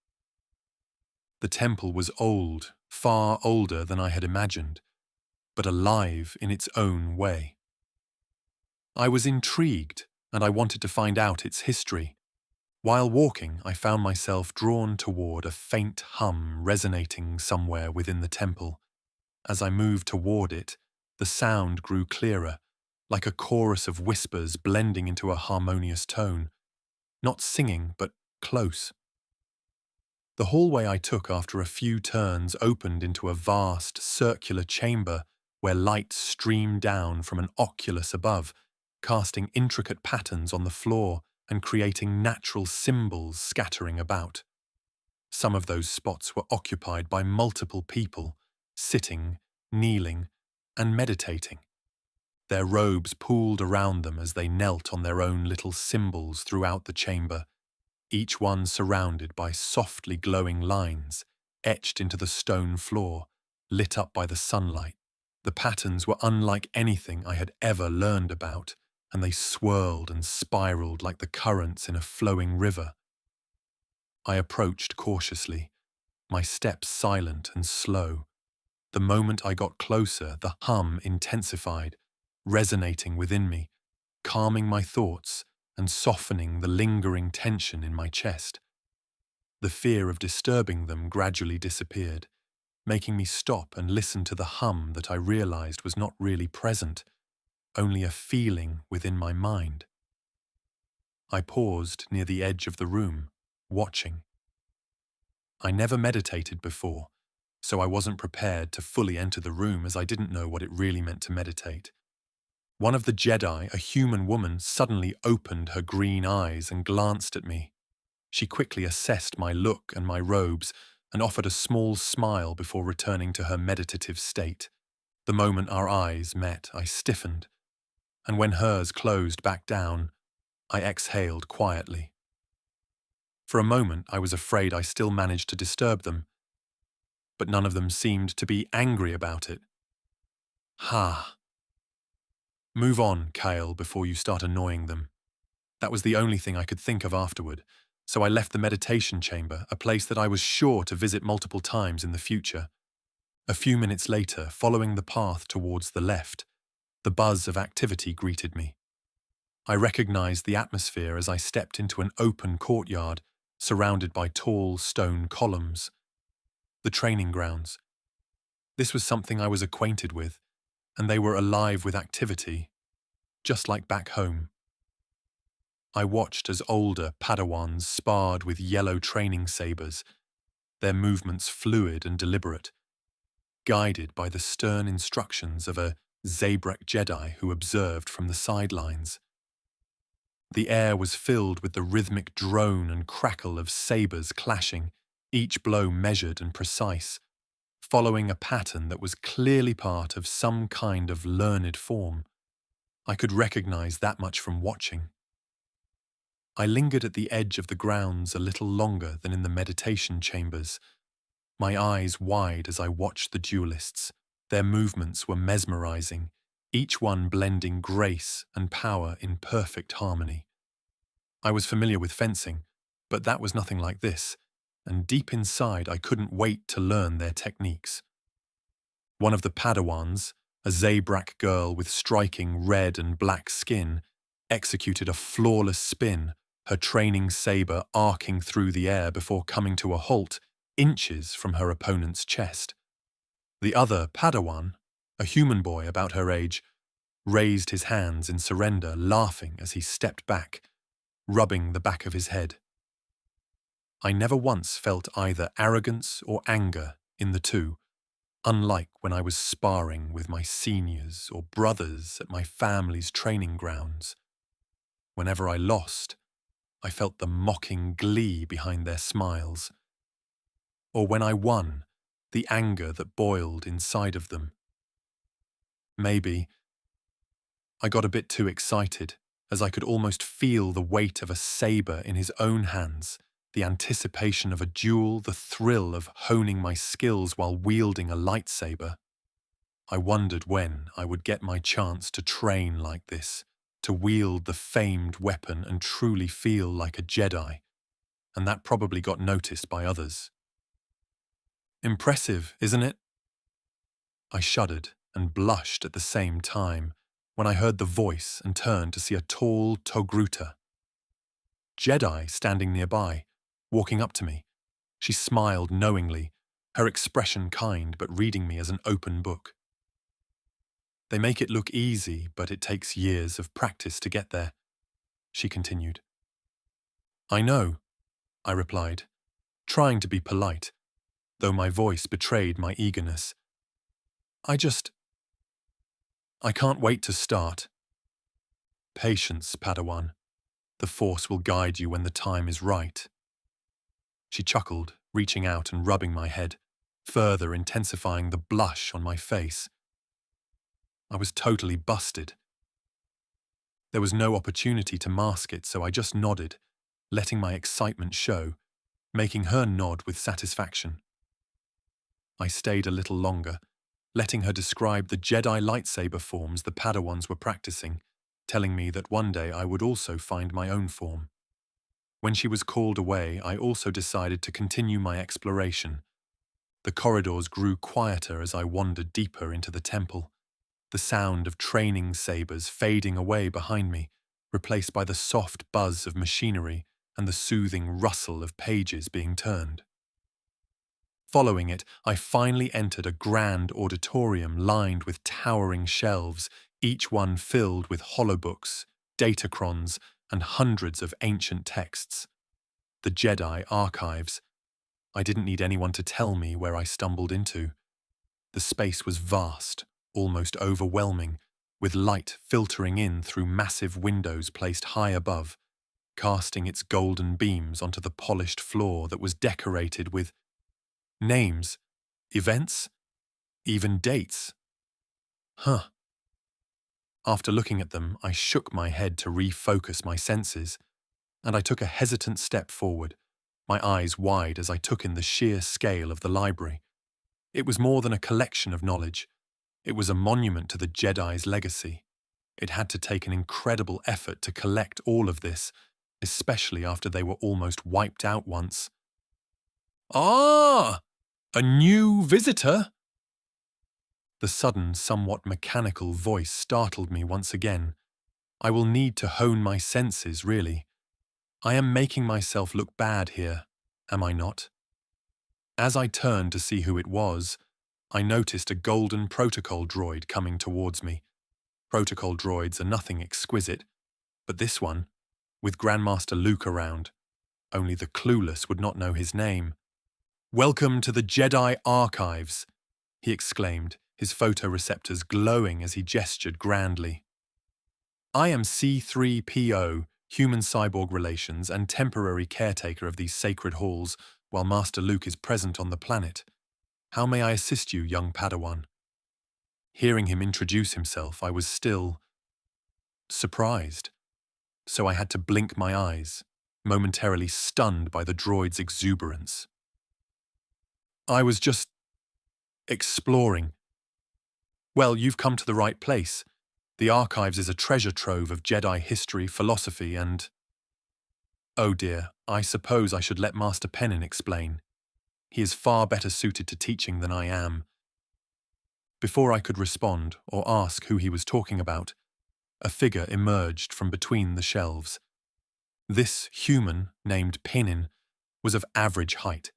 The temple was old, far older than I had imagined, but alive in its own way. I was intrigued, and I wanted to find out its history. While walking, I found myself drawn toward a faint hum resonating somewhere within the temple. As I moved toward it, the sound grew clearer, like a chorus of whispers blending into a harmonious tone. Not singing, but close. The hallway I took after a few turns opened into a vast, circular chamber where light streamed down from an oculus above, casting intricate patterns on the floor and creating natural symbols scattering about. Some of those spots were occupied by multiple people, sitting, kneeling, and meditating. Their robes pooled around them as they knelt on their own little symbols throughout the chamber, each one surrounded by softly glowing lines, etched into the stone floor, lit up by the sunlight. The patterns were unlike anything I had ever learned about, and they swirled and spiraled like the currents in a flowing river. I approached cautiously, my steps silent and slow. The moment I got closer, the hum intensified, resonating within me, calming my thoughts and softening the lingering tension in my chest. The fear of disturbing them gradually disappeared, making me stop and listen to the hum that I realized was not really present, only a feeling within my mind. I paused near the edge of the room, watching. I never meditated before, so I wasn't prepared to fully enter the room as I didn't know what it really meant to meditate. One of the Jedi, a human woman, suddenly opened her green eyes and glanced at me. She quickly assessed my look and my robes and offered a small smile before returning to her meditative state. The moment our eyes met, I stiffened, and when hers closed back down, I exhaled quietly. For a moment, I was afraid I still managed to disturb them, but none of them seemed to be angry about it. Ha! Move on, Kael, before you start annoying them. That was the only thing I could think of afterward, so I left the meditation chamber, a place that I was sure to visit multiple times in the future. A few minutes later, following the path towards the left, the buzz of activity greeted me. I recognized the atmosphere as I stepped into an open courtyard surrounded by tall stone columns. The training grounds. This was something I was acquainted with, and they were alive with activity, just like back home. I watched as older Padawans sparred with yellow training sabers, their movements fluid and deliberate, guided by the stern instructions of a Zabrak Jedi who observed from the sidelines. The air was filled with the rhythmic drone and crackle of sabers clashing, each blow measured and precise, following a pattern that was clearly part of some kind of learned form. I could recognize that much from watching. I lingered at the edge of the grounds a little longer than in the meditation chambers, my eyes wide as I watched the duelists. Their movements were mesmerizing, each one blending grace and power in perfect harmony. I was familiar with fencing, but that was nothing like this, and deep inside I couldn't wait to learn their techniques. One of the Padawans, a Zabrak girl with striking red and black skin, executed a flawless spin, her training saber arcing through the air before coming to a halt, inches from her opponent's chest. The other Padawan, a human boy about her age, raised his hands in surrender, laughing as he stepped back, rubbing the back of his head. I never once felt either arrogance or anger in the two, unlike when I was sparring with my seniors or brothers at my family's training grounds. Whenever I lost, I felt the mocking glee behind their smiles. Or when I won, the anger that boiled inside of them. Maybe I got a bit too excited, as I could almost feel the weight of a saber in his own hands, the anticipation of a duel, the thrill of honing my skills while wielding a lightsaber. I wondered when I would get my chance to train like this, to wield the famed weapon and truly feel like a Jedi, and that probably got noticed by others. Impressive, isn't it? I shuddered and blushed at the same time when I heard the voice and turned to see a tall Togruta Jedi standing nearby, walking up to me. She smiled knowingly, her expression kind but reading me as an open book. They make it look easy, but it takes years of practice to get there, she continued. I know, I replied, trying to be polite, though my voice betrayed my eagerness. I can't wait to start. Patience, Padawan. The Force will guide you when the time is right. She chuckled, reaching out and rubbing my head, further intensifying the blush on my face. I was totally busted. There was no opportunity to mask it, so I just nodded, letting my excitement show, making her nod with satisfaction. I stayed a little longer, letting her describe the Jedi lightsaber forms the Padawans were practicing, telling me that one day I would also find my own form. When she was called away, I also decided to continue my exploration. The corridors grew quieter as I wandered deeper into the temple, the sound of training sabers fading away behind me, replaced by the soft buzz of machinery and the soothing rustle of pages being turned. Following it, I finally entered a grand auditorium lined with towering shelves, each one filled with holobooks, datacrons, and hundreds of ancient texts. The Jedi archives. I didn't need anyone to tell me where I stumbled into. The space was vast, almost overwhelming, with light filtering in through massive windows placed high above, casting its golden beams onto the polished floor that was decorated with names, events, even dates. Huh. After looking at them, I shook my head to refocus my senses, and I took a hesitant step forward, my eyes wide as I took in the sheer scale of the library. It was more than a collection of knowledge. It was a monument to the Jedi's legacy. It had to take an incredible effort to collect all of this, especially after they were almost wiped out once. Ah! A new visitor? The sudden, somewhat mechanical voice startled me once again. I will need to hone my senses, really. I am making myself look bad here, am I not? As I turned to see who it was, I noticed a golden protocol droid coming towards me. Protocol droids are nothing exquisite, but this one, with Grandmaster Luke around, only the clueless would not know his name. "Welcome to the Jedi Archives," he exclaimed, his photoreceptors glowing as he gestured grandly. "I am C-3PO, human-cyborg relations and temporary caretaker of these sacred halls while Master Luke is present on the planet. How may I assist you, young Padawan?" Hearing him introduce himself, I was still surprised, so I had to blink my eyes, momentarily stunned by the droid's exuberance. "I was just exploring." "Well, you've come to the right place. The Archives is a treasure trove of Jedi history, philosophy, and—" "Oh dear, I suppose I should let Master Pennin explain. He is far better suited to teaching than I am." Before I could respond or ask who he was talking about, a figure emerged from between the shelves. This human, named Pennin, was of average height.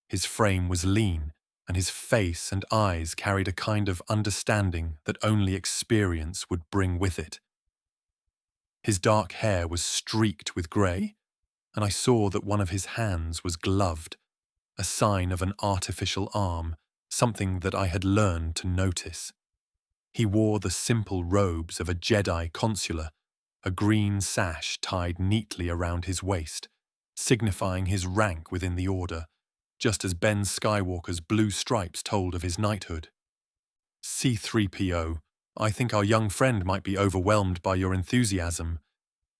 His frame was lean, and his face and eyes carried a kind of understanding that only experience would bring with it. His dark hair was streaked with grey, and I saw that one of his hands was gloved, a sign of an artificial arm, something that I had learned to notice. He wore the simple robes of a Jedi consular, a green sash tied neatly around his waist, signifying his rank within the Order, just as Ben Skywalker's blue stripes told of his knighthood. "C-3PO, I think our young friend might be overwhelmed by your enthusiasm."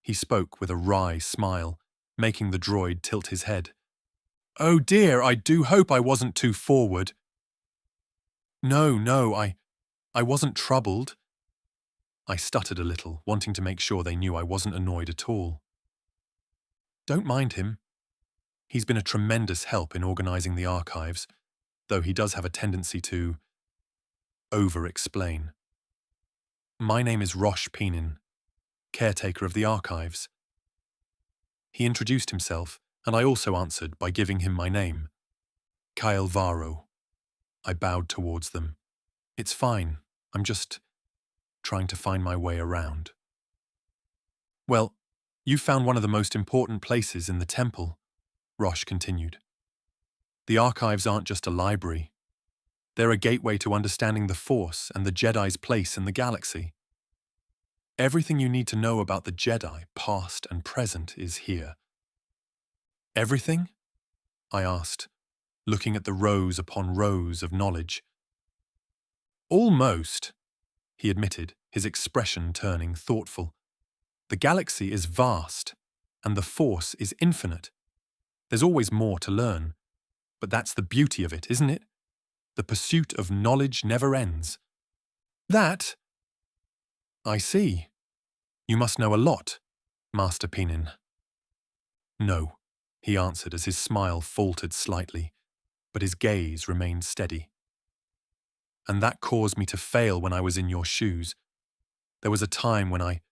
He spoke with a wry smile, making the droid tilt his head. "Oh dear, I do hope I wasn't too forward." No, I wasn't troubled." I stuttered a little, wanting to make sure they knew I wasn't annoyed at all. "Don't mind him. He's been a tremendous help in organizing the archives, though he does have a tendency to over-explain. My name is Rosh Pennin, caretaker of the archives." He introduced himself, and I also answered by giving him my name. "Kael Varo." I bowed towards them. "It's fine. I'm just trying to find my way around." "Well, you found one of the most important places in the temple," Rosh continued. "The archives aren't just a library. They're a gateway to understanding the Force and the Jedi's place in the galaxy. Everything you need to know about the Jedi, past and present, is here." "Everything?" I asked, looking at the rows upon rows of knowledge. "Almost," he admitted, his expression turning thoughtful. "The galaxy is vast, and the Force is infinite. There's always more to learn. But that's the beauty of it, isn't it? The pursuit of knowledge never ends." "That? I see. You must know a lot, Master Pennin." "No," he answered as his smile faltered slightly, but his gaze remained steady. "And that caused me to fail when I was in your shoes. There was a time when I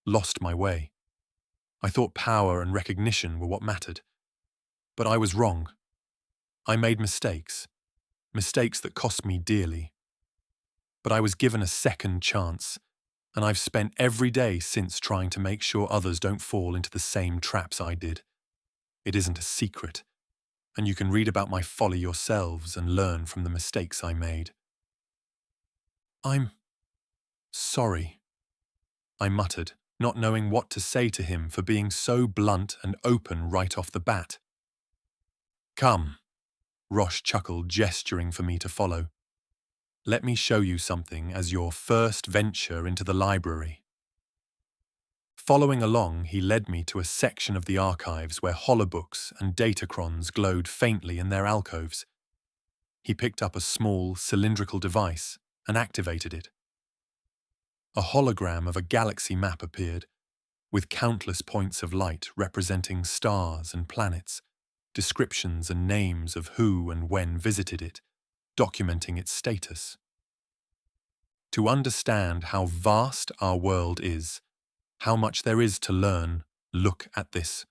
lost my way. I thought power and recognition were what mattered. But I was wrong. I made mistakes that cost me dearly. But I was given a second chance, and I've spent every day since trying to make sure others don't fall into the same traps I did. It isn't a secret, and you can read about my folly yourselves and learn from the mistakes I made. I'm sorry, I muttered, not knowing what to say to him for being so blunt and open right off the bat. Come, Rosh chuckled, gesturing for me to follow. Let me show you something as your first venture into the library. Following along, he led me to a section of the archives where holobooks and datacrons glowed faintly in their alcoves. He picked up a small, cylindrical device and activated it. A hologram of a galaxy map appeared, with countless points of light representing stars and planets, descriptions and names of who and when visited it, documenting its status. To understand how vast our world is, how much there is to learn, look at this,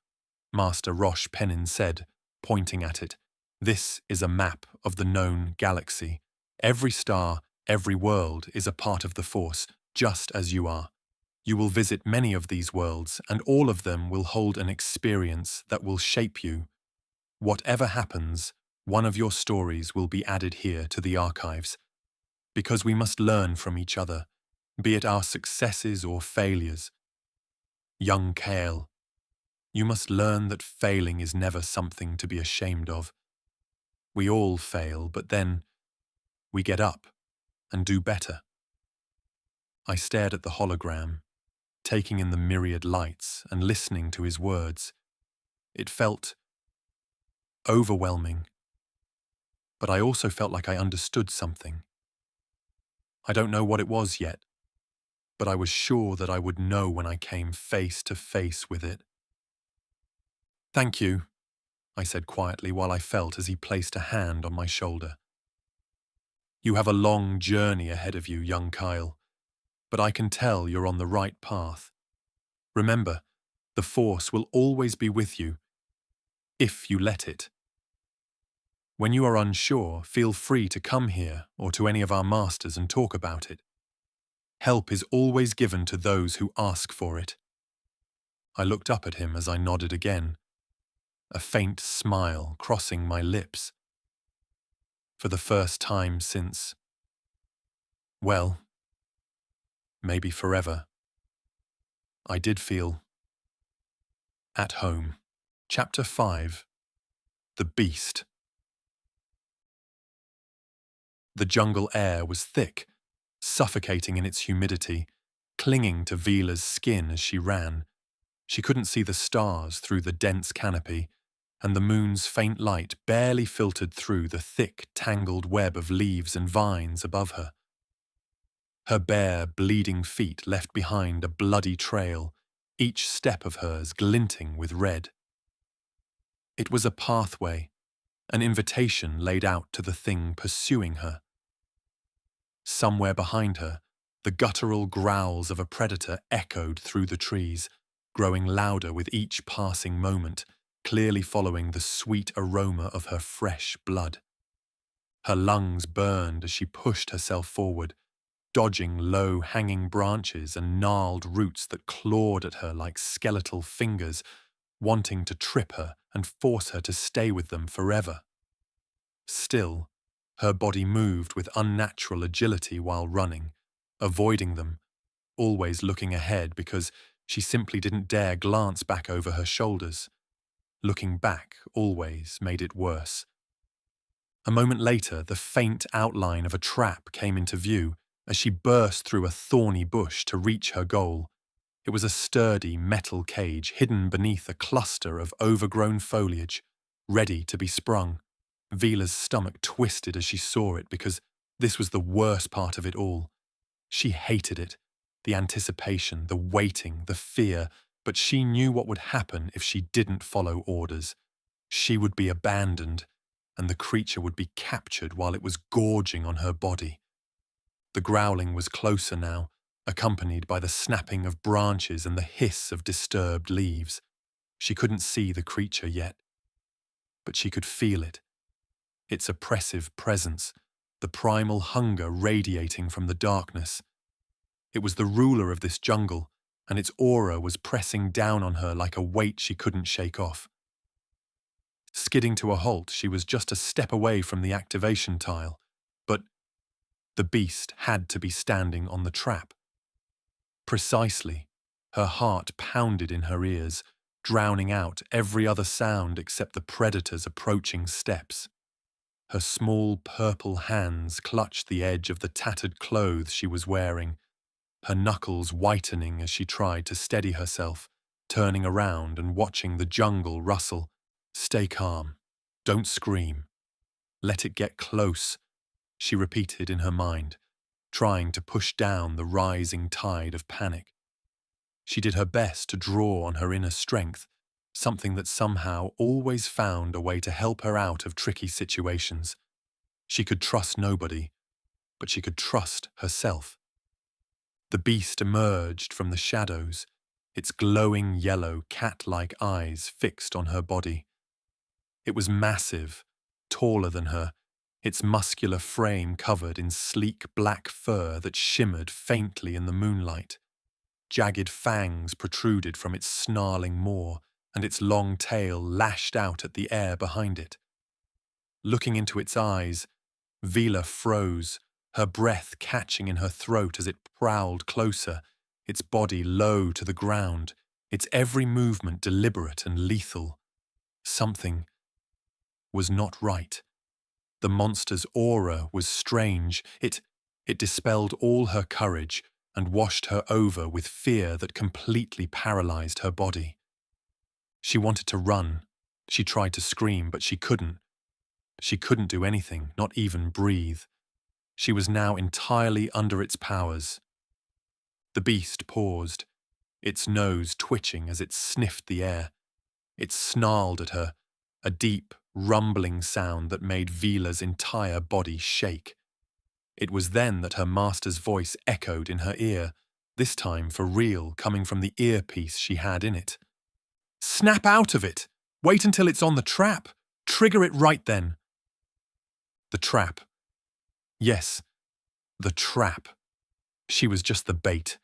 Master Rosh Penin said, pointing at it. This is a map of the known galaxy. Every star, every world is a part of the Force, just as you are. You will visit many of these worlds, and all of them will hold an experience that will shape you. Whatever happens, one of your stories will be added here to the archives. Because we must learn from each other, be it our successes or failures. Young Kael, you must learn that failing is never something to be ashamed of. We all fail, but then we get up and do better. I stared at the hologram, taking in the myriad lights and listening to his words. It felt overwhelming, but I also felt like I understood something. I don't know what it was yet, but I was sure that I would know when I came face to face with it. Thank you, I said quietly while I felt as he placed a hand on my shoulder. You have a long journey ahead of you, young Kael, but I can tell you're on the right path. Remember, the Force will always be with you, if you let it. When you are unsure, feel free to come here or to any of our masters and talk about it. Help is always given to those who ask for it. I looked up at him as I nodded again, a faint smile crossing my lips. For the first time since, well, maybe forever, I did feel at home. Chapter 5. The Beast. The jungle air was thick, suffocating in its humidity, clinging to Vila's skin as she ran. She couldn't see the stars through the dense canopy, and the moon's faint light barely filtered through the thick, tangled web of leaves and vines above her. Her bare, bleeding feet left behind a bloody trail, each step of hers glinting with red. It was a pathway, an invitation laid out to the thing pursuing her. Somewhere behind her, the guttural growls of a predator echoed through the trees, growing louder with each passing moment, clearly following the sweet aroma of her fresh blood. Her lungs burned as she pushed herself forward, dodging low-hanging branches and gnarled roots that clawed at her like skeletal fingers, wanting to trip her and force her to stay with them forever. Still, her body moved with unnatural agility while running, avoiding them, always looking ahead because she simply didn't dare glance back over her shoulders. Looking back always made it worse. A moment later, the faint outline of a trap came into view as she burst through a thorny bush to reach her goal. It was a sturdy metal cage hidden beneath a cluster of overgrown foliage, ready to be sprung. Vila's stomach twisted as she saw it because this was the worst part of it all. She hated it, the anticipation, the waiting, the fear, but she knew what would happen if she didn't follow orders. She would be abandoned, and the creature would be captured while it was gorging on her body. The growling was closer now, accompanied by the snapping of branches and the hiss of disturbed leaves. She couldn't see the creature yet, but she could feel it. Its oppressive presence, the primal hunger radiating from the darkness. It was the ruler of this jungle, and its aura was pressing down on her like a weight she couldn't shake off. Skidding to a halt, she was just a step away from the activation tile, but the beast had to be standing on the trap. Precisely, her heart pounded in her ears, drowning out every other sound except the predator's approaching steps. Her small purple hands clutched the edge of the tattered clothes she was wearing, her knuckles whitening as she tried to steady herself, turning around and watching the jungle rustle. "Stay calm. Don't scream. Let it get close," she repeated in her mind, trying to push down the rising tide of panic. She did her best to draw on her inner strength, something that somehow always found a way to help her out of tricky situations. She could trust nobody, but she could trust herself. The beast emerged from the shadows, its glowing yellow cat-like eyes fixed on her body. It was massive, taller than her, its muscular frame covered in sleek black fur that shimmered faintly in the moonlight. Jagged fangs protruded from its snarling maw, and its long tail lashed out at the air behind it. Looking into its eyes, Vila froze, her breath catching in her throat as it prowled closer, its body low to the ground, its every movement deliberate and lethal. Something was not right. The monster's aura was strange. It dispelled all her courage and washed her over with fear that completely paralyzed her body. She wanted to run. She tried to scream, but she couldn't. She couldn't do anything, not even breathe. She was now entirely under its powers. The beast paused, its nose twitching as it sniffed the air. It snarled at her, a deep, rumbling sound that made Vila's entire body shake. It was then that her master's voice echoed in her ear, this time for real, coming from the earpiece she had in it. "Snap out of it! Wait until it's on the trap! Trigger it right then!" The trap. Yes, the trap. She was just the bait,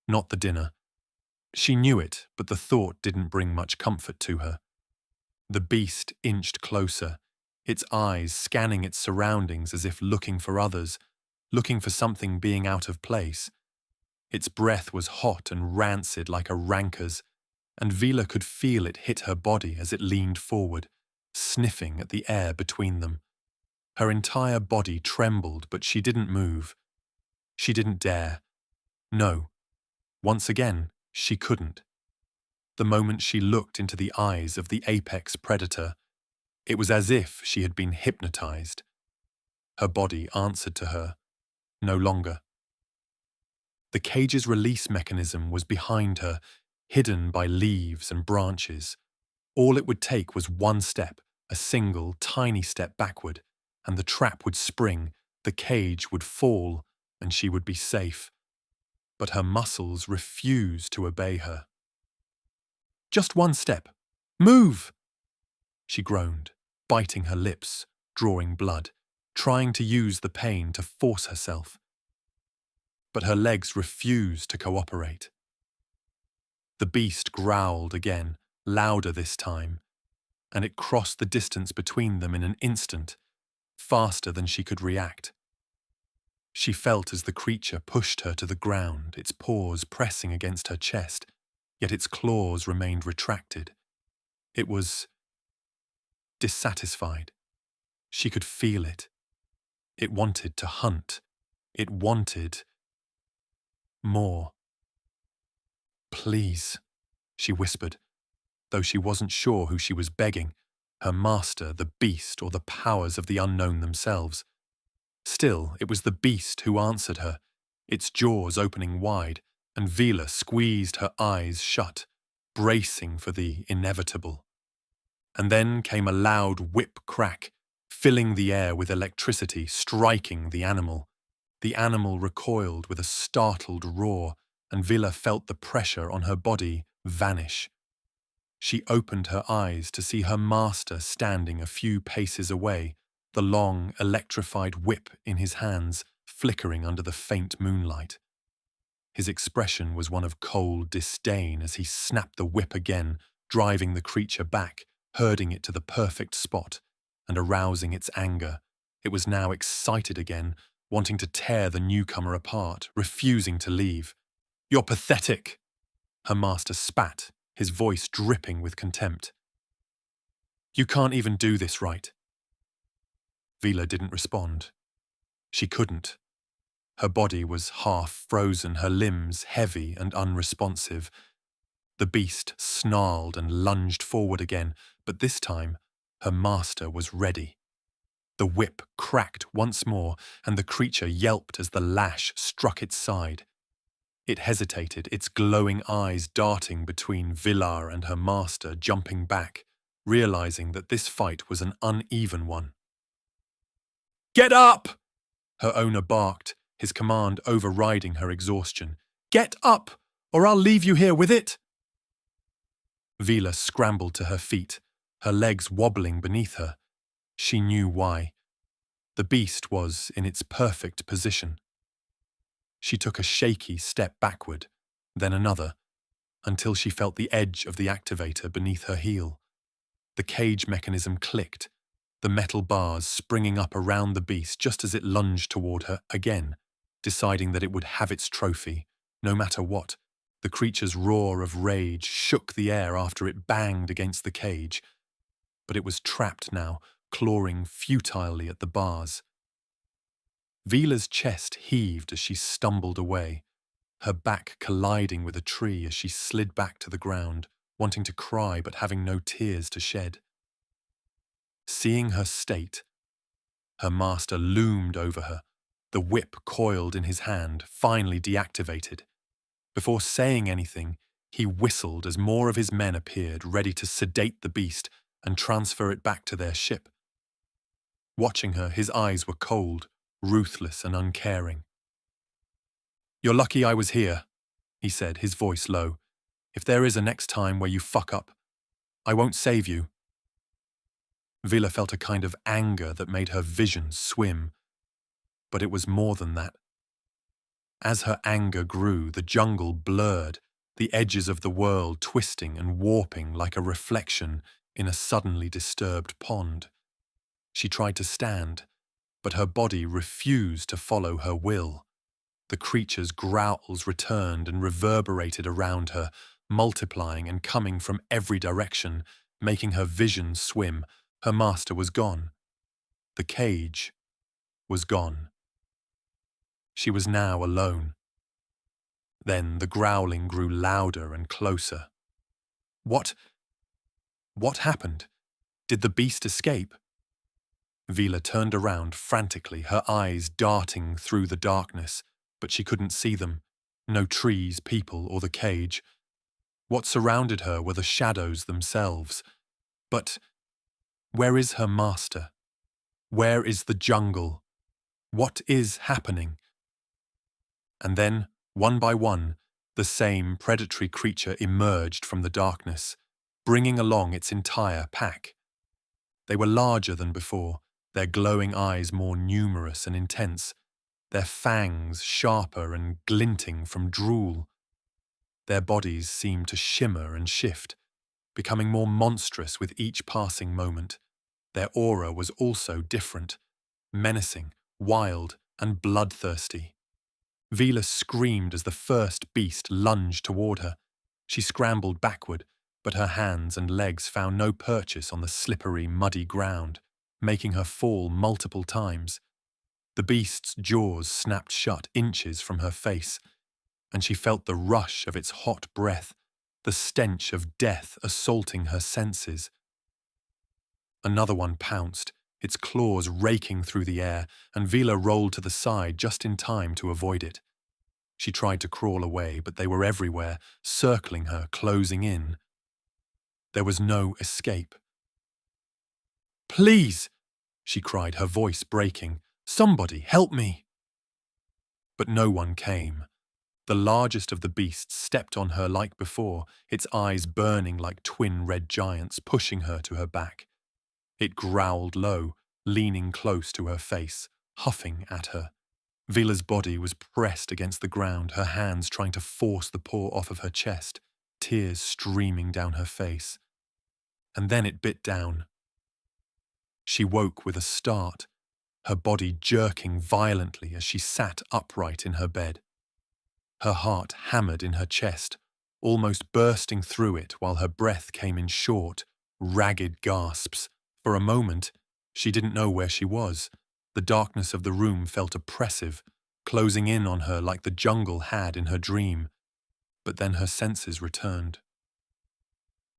not the dinner. She knew it, but the thought didn't bring much comfort to her. The beast inched closer, its eyes scanning its surroundings as if looking for others, looking for something being out of place. Its breath was hot and rancid like a rancor's, and Vila could feel it hit her body as it leaned forward, sniffing at the air between them. Her entire body trembled, but she didn't move. She didn't dare. No. Once again, she couldn't. The moment she looked into the eyes of the apex predator, it was as if she had been hypnotized. Her body answered to her. No longer. The cage's release mechanism was behind her, hidden by leaves and branches. All it would take was one step, a single, tiny step backward, and the trap would spring, the cage would fall, and she would be safe. But her muscles refused to obey her. "Just one step. Move!" She groaned, biting her lips, drawing blood, trying to use the pain to force herself. But her legs refused to cooperate. The beast growled again, louder this time, and it crossed the distance between them in an instant, faster than she could react. She felt as the creature pushed her to the ground, its paws pressing against her chest, yet its claws remained retracted. It was dissatisfied. She could feel it. It wanted to hunt. It wanted more. "Please," she whispered, though she wasn't sure who she was begging, her master, the beast, or the powers of the unknown themselves. Still, it was the beast who answered her, its jaws opening wide, and Vila squeezed her eyes shut, bracing for the inevitable. And then came a loud whip crack, filling the air with electricity, striking the animal. The animal recoiled with a startled roar, and Vila felt the pressure on her body vanish. She opened her eyes to see her master standing a few paces away, the long, electrified whip in his hands, flickering under the faint moonlight. His expression was one of cold disdain as he snapped the whip again, driving the creature back, herding it to the perfect spot, and arousing its anger. It was now excited again, wanting to tear the newcomer apart, refusing to leave. "You're pathetic!" Her master spat, his voice dripping with contempt. "You can't even do this right." Vila didn't respond. She couldn't. Her body was half frozen, her limbs heavy and unresponsive. The beast snarled and lunged forward again, but this time her master was ready. The whip cracked once more, and the creature yelped as the lash struck its side. It hesitated, its glowing eyes darting between Vila and her master, jumping back, realizing that this fight was an uneven one. "Get up!" her owner barked, his command overriding her exhaustion. "Get up, or I'll leave you here with it!" Vila scrambled to her feet, her legs wobbling beneath her. She knew why. The beast was in its perfect position. She took a shaky step backward, then another, until she felt the edge of the activator beneath her heel. The cage mechanism clicked, the metal bars springing up around the beast just as it lunged toward her again, deciding that it would have its trophy, no matter what. The creature's roar of rage shook the air after it banged against the cage, but it was trapped now, clawing futilely at the bars. Vila's chest heaved as she stumbled away, her back colliding with a tree as she slid back to the ground, wanting to cry but having no tears to shed. Seeing her state, her master loomed over her, the whip coiled in his hand, finally deactivated. Before saying anything, he whistled as more of his men appeared, ready to sedate the beast and transfer it back to their ship. Watching her, his eyes were cold, ruthless and uncaring. "You're lucky I was here," he said, his voice low. "If there is a next time where you fuck up, I won't save you." Vila felt a kind of anger that made her vision swim. But it was more than that. As her anger grew, the jungle blurred, the edges of the world twisting and warping like a reflection in a suddenly disturbed pond. She tried to stand, but her body refused to follow her will. The creature's growls returned and reverberated around her, multiplying and coming from every direction, making her vision swim. Her master was gone. The cage was gone. She was now alone. Then the growling grew louder and closer. What happened? Did the beast escape? Vila turned around frantically, her eyes darting through the darkness, but she couldn't see them. No trees, people, or the cage. What surrounded her were the shadows themselves. But where is her master? Where is the jungle? What is happening? And then, one by one, the same predatory creature emerged from the darkness, bringing along its entire pack. They were larger than before, their glowing eyes more numerous and intense, their fangs sharper and glinting from drool. Their bodies seemed to shimmer and shift, becoming more monstrous with each passing moment. Their aura was also different, menacing, wild, and bloodthirsty. Vila screamed as the first beast lunged toward her. She scrambled backward, but her hands and legs found no purchase on the slippery, muddy ground, making her fall multiple times. The beast's jaws snapped shut inches from her face, and she felt the rush of its hot breath, the stench of death assaulting her senses. Another one pounced, its claws raking through the air, and Vila rolled to the side just in time to avoid it. She tried to crawl away, but they were everywhere, circling her, closing in. There was no escape. "Please!" she cried, her voice breaking. "Somebody, help me!" But no one came. The largest of the beasts stepped on her like before, its eyes burning like twin red giants, pushing her to her back. It growled low, leaning close to her face, huffing at her. Vila's body was pressed against the ground, her hands trying to force the paw off of her chest, tears streaming down her face. And then it bit down. She woke with a start, her body jerking violently as she sat upright in her bed. Her heart hammered in her chest, almost bursting through it while her breath came in short, ragged gasps. For a moment, she didn't know where she was. The darkness of the room felt oppressive, closing in on her like the jungle had in her dream. But then her senses returned.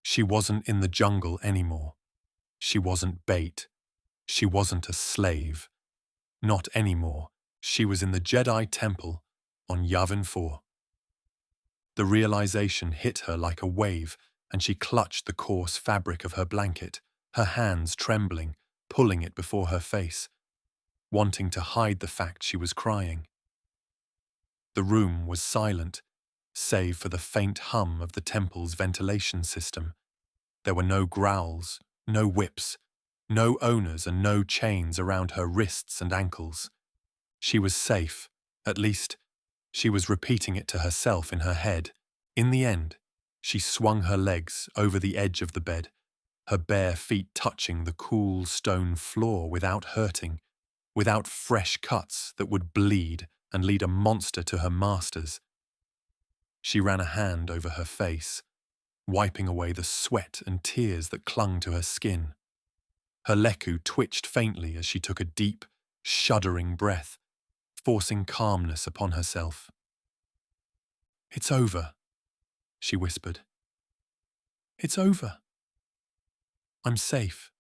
She wasn't in the jungle anymore. She wasn't bait. She wasn't a slave. Not anymore. She was in the Jedi Temple on Yavin 4. The realization hit her like a wave, and she clutched the coarse fabric of her blanket, her hands trembling, pulling it before her face, wanting to hide the fact she was crying. The room was silent, save for the faint hum of the temple's ventilation system. There were no growls, no whips, no owners and no chains around her wrists and ankles. She was safe, at least, she was repeating it to herself in her head. In the end, she swung her legs over the edge of the bed, her bare feet touching the cool stone floor without hurting, without fresh cuts that would bleed and lead a monster to her masters. She ran a hand over her face, wiping away the sweat and tears that clung to her skin. Her leku twitched faintly as she took a deep, shuddering breath, forcing calmness upon herself. "It's over," she whispered. "It's over. I'm safe.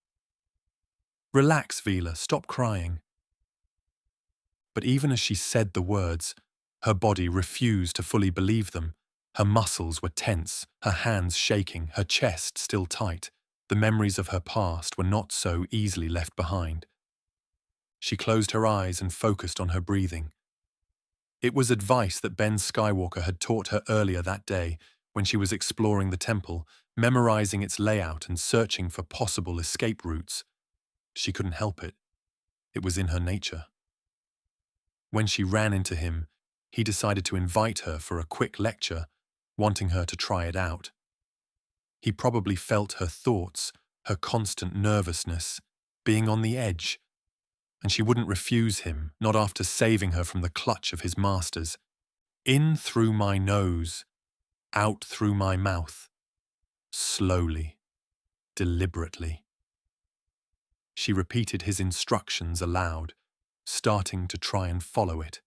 Relax, Vila, stop crying." But even as she said the words, her body refused to fully believe them. Her muscles were tense, her hands shaking, her chest still tight. The memories of her past were not so easily left behind. She closed her eyes and focused on her breathing. It was advice that Ben Skywalker had taught her earlier that day when she was exploring the temple, memorizing its layout and searching for possible escape routes. She couldn't help it. It was in her nature. When she ran into him, he decided to invite her for a quick lecture, wanting her to try it out. He probably felt her thoughts, her constant nervousness, being on the edge, and she wouldn't refuse him, not after saving her from the clutch of his masters. "In through my nose, out through my mouth, slowly, deliberately." She repeated his instructions aloud, starting to try and follow it.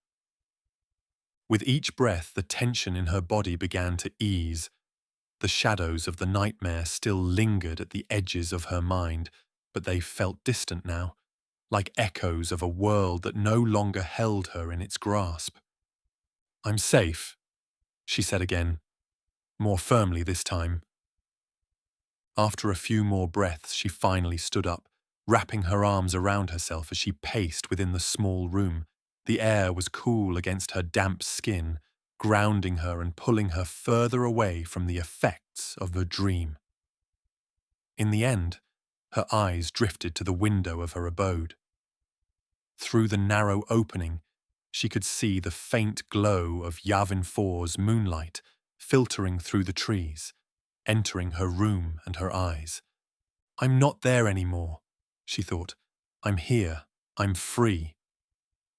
With each breath, the tension in her body began to ease. The shadows of the nightmare still lingered at the edges of her mind, but they felt distant now, like echoes of a world that no longer held her in its grasp. "I'm safe," she said again, more firmly this time. After a few more breaths, she finally stood up, wrapping her arms around herself as she paced within the small room. The air was cool against her damp skin, grounding her and pulling her further away from the effects of her dream. In the end, her eyes drifted to the window of her abode. Through the narrow opening, she could see the faint glow of Yavin 4's moonlight filtering through the trees, entering her room and her eyes. "I'm not there anymore," she thought. "I'm here. I'm free."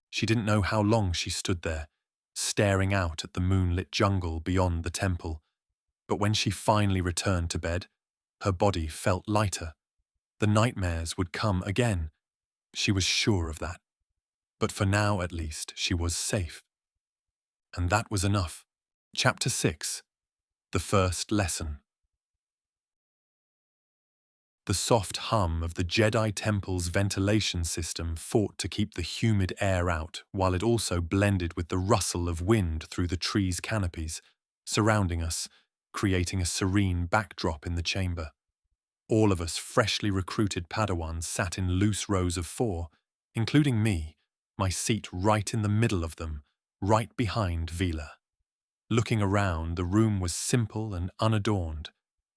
She didn't know how long she stood there, staring out at the moonlit jungle beyond the temple. But when she finally returned to bed, her body felt lighter. The nightmares would come again. She was sure of that. But for now, at least, she was safe. And that was enough. Chapter 6. The First Lesson. The soft hum of the Jedi Temple's ventilation system fought to keep the humid air out, while it also blended with the rustle of wind through the trees' canopies, surrounding us, creating a serene backdrop in the chamber. All of us freshly recruited Padawans sat in loose rows of 4, including me, my seat right in the middle of them, right behind Vila. Looking around, the room was simple and unadorned.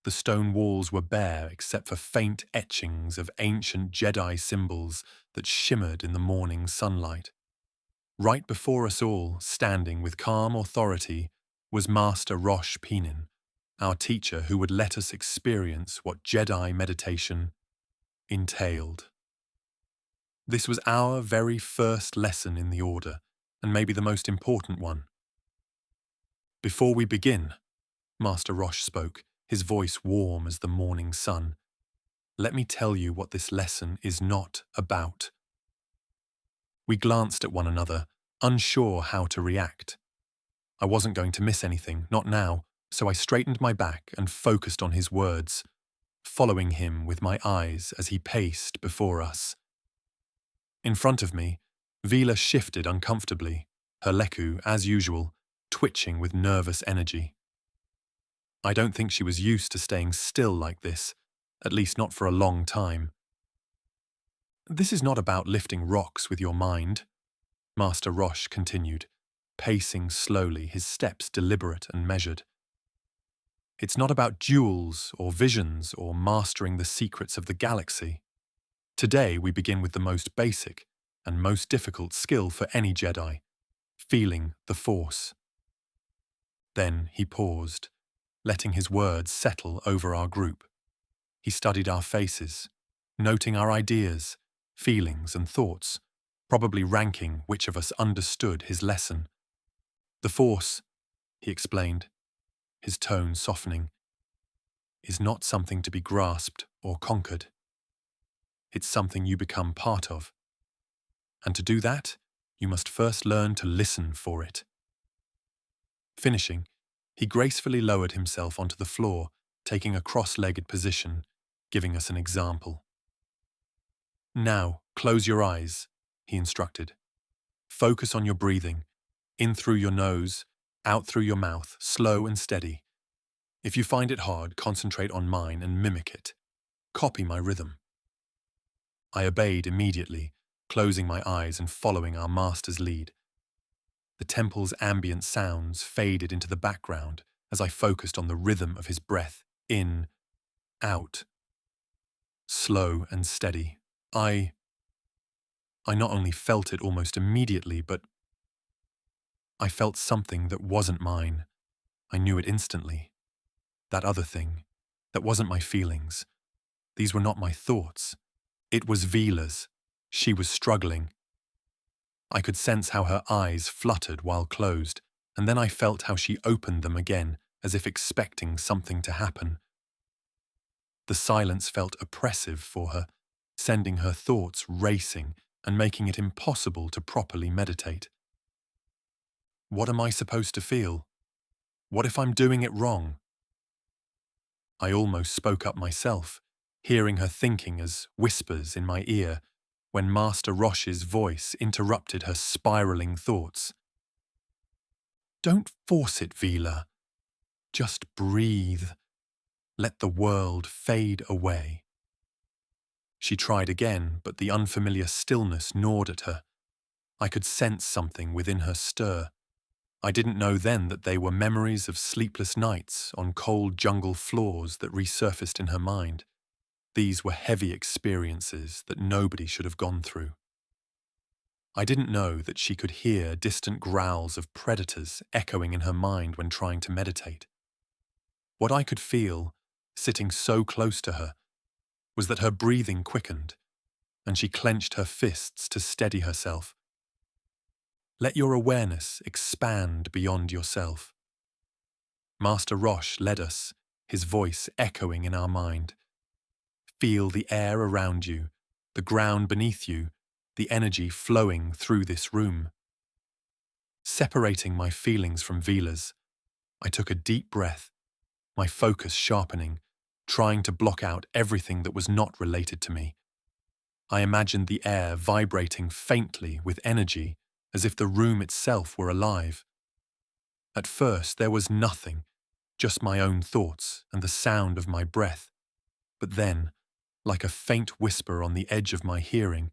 The stone walls were bare except for faint etchings of ancient Jedi symbols that shimmered in the morning sunlight. Right before us all, standing with calm authority, was Master Rosh Pinin, our teacher who would let us experience what Jedi meditation entailed. This was our very first lesson in the Order, and maybe the most important one. Before we begin, Master Rosh spoke, his voice warm as the morning sun, let me tell you what this lesson is not about. We glanced at one another, unsure how to react. I wasn't going to miss anything, not now, so I straightened my back and focused on his words, following him with my eyes as he paced before us. In front of me, Vila shifted uncomfortably, her leku, as usual, twitching with nervous energy. I don't think she was used to staying still like this, at least not for a long time. This is not about lifting rocks with your mind, Master Rosh continued, pacing slowly, his steps deliberate and measured. It's not about duels or visions or mastering the secrets of the galaxy. Today we begin with the most basic and most difficult skill for any Jedi, feeling the Force. Then he paused, letting his words settle over our group. He studied our faces, noting our ideas, feelings and thoughts, probably ranking which of us understood his lesson. The Force, he explained, his tone softening, is not something to be grasped or conquered. It's something you become part of. And to do that, you must first learn to listen for it. Finishing, he gracefully lowered himself onto the floor, taking a cross-legged position, giving us an example. Now, close your eyes, he instructed. Focus on your breathing, in through your nose, out through your mouth, slow and steady. If you find it hard, concentrate on mine and mimic it. Copy my rhythm. I obeyed immediately, closing my eyes and following our master's lead. The temple's ambient sounds faded into the background as I focused on the rhythm of his breath, in, out. Slow and steady. I not only felt it almost immediately, but I felt something that wasn't mine. I knew it instantly. That other thing, that wasn't my feelings. These were not my thoughts. It was Vila's. She was struggling. I could sense how her eyes fluttered while closed, and then I felt how she opened them again, as if expecting something to happen. The silence felt oppressive for her, sending her thoughts racing and making it impossible to properly meditate. What am I supposed to feel? What if I'm doing it wrong? I almost spoke up myself, hearing her thinking as whispers in my ear, when Master Rosh's voice interrupted her spiraling thoughts. Don't force it, Vila. Just breathe. Let the world fade away. She tried again, but the unfamiliar stillness gnawed at her. I could sense something within her stir. I didn't know then that they were memories of sleepless nights on cold jungle floors that resurfaced in her mind. These were heavy experiences that nobody should have gone through. I didn't know that she could hear distant growls of predators echoing in her mind when trying to meditate. What I could feel, sitting so close to her, was that her breathing quickened, and she clenched her fists to steady herself. Let your awareness expand beyond yourself. Master Rosh led us, his voice echoing in our mind. Feel the air around you, the ground beneath you, the energy flowing through this room. Separating my feelings from Vila's, I took a deep breath, my focus sharpening, trying to block out everything that was not related to me. I imagined the air vibrating faintly with energy, as if the room itself were alive. At first there was nothing, just my own thoughts and the sound of my breath. But then, like a faint whisper on the edge of my hearing,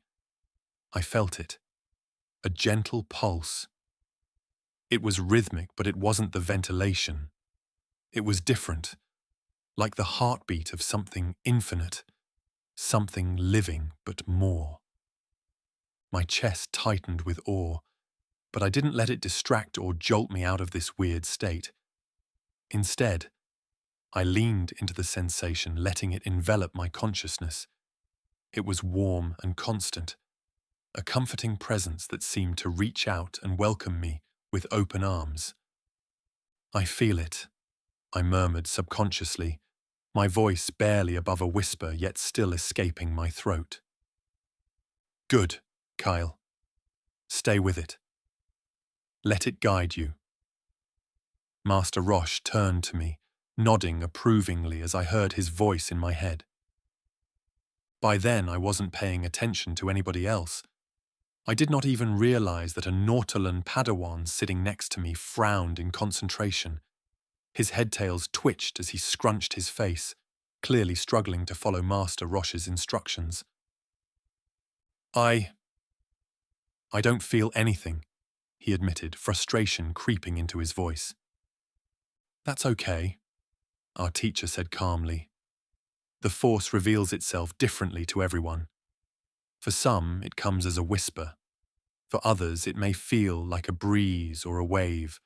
I felt it. A gentle pulse. It was rhythmic, but it wasn't the ventilation. It was different, like the heartbeat of something infinite, something living but more. My chest tightened with awe. But I didn't let it distract or jolt me out of this weird state. Instead, I leaned into the sensation, letting it envelop my consciousness. It was warm and constant, a comforting presence that seemed to reach out and welcome me with open arms. "I feel it," I murmured subconsciously, my voice barely above a whisper yet still escaping my throat. "Good, Kael. Stay with it. Let it guide you." Master Rosh turned to me, nodding approvingly as I heard his voice in my head. By then I wasn't paying attention to anybody else. I did not even realize that a Nautolan Padawan sitting next to me frowned in concentration. His headtails twitched as he scrunched his face, clearly struggling to follow Master Rosh's instructions. I don't feel anything," he admitted, frustration creeping into his voice. "That's okay," our teacher said calmly. "The Force reveals itself differently to everyone. For some, it comes as a whisper. For others, it may feel like a breeze or a wave,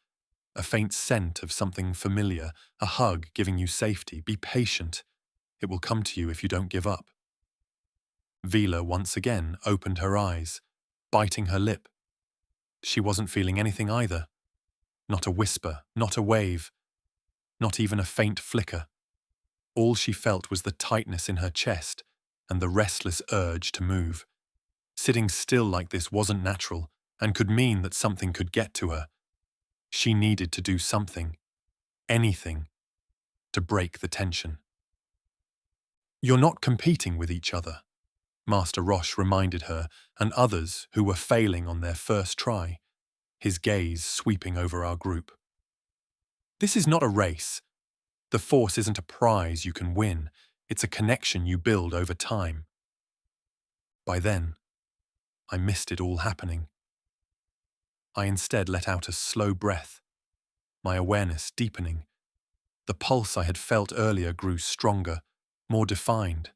a faint scent of something familiar, a hug giving you safety. Be patient. It will come to you if you don't give up." Vila once again opened her eyes, biting her lip. She wasn't feeling anything either. Not a whisper, not a wave, not even a faint flicker. All she felt was the tightness in her chest and the restless urge to move. Sitting still like this wasn't natural and could mean that something could get to her. She needed to do something, anything, to break the tension. "You're not competing with each other," Master Rosh reminded her and others who were failing on their first try, his gaze sweeping over our group. "This is not a race. The Force isn't a prize you can win. It's a connection you build over time." By then, I missed it all happening. I instead let out a slow breath, my awareness deepening. The pulse I had felt earlier grew stronger, more defined.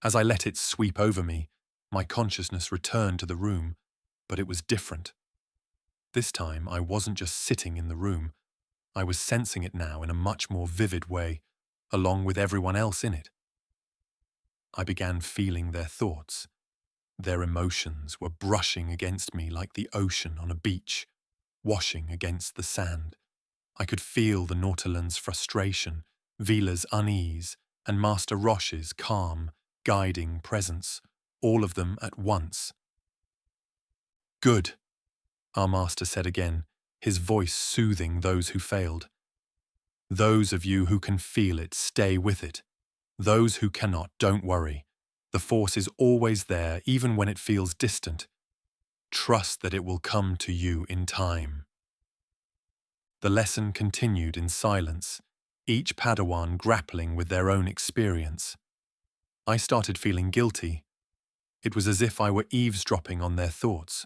As I let it sweep over me, my consciousness returned to the room, but it was different. This time, I wasn't just sitting in the room. I was sensing it now in a much more vivid way, along with everyone else in it. I began feeling their thoughts. Their emotions were brushing against me like the ocean on a beach, washing against the sand. I could feel the Nautolan's frustration, Vila's unease, and Master Rosh's calm, guiding presence, all of them at once. "Good," our master said again, his voice soothing those who failed. "Those of you who can feel it, stay with it. Those who cannot, don't worry. The Force is always there, even when it feels distant. Trust that it will come to you in time." The lesson continued in silence, each Padawan grappling with their own experience. I started feeling guilty. It was as if I were eavesdropping on their thoughts.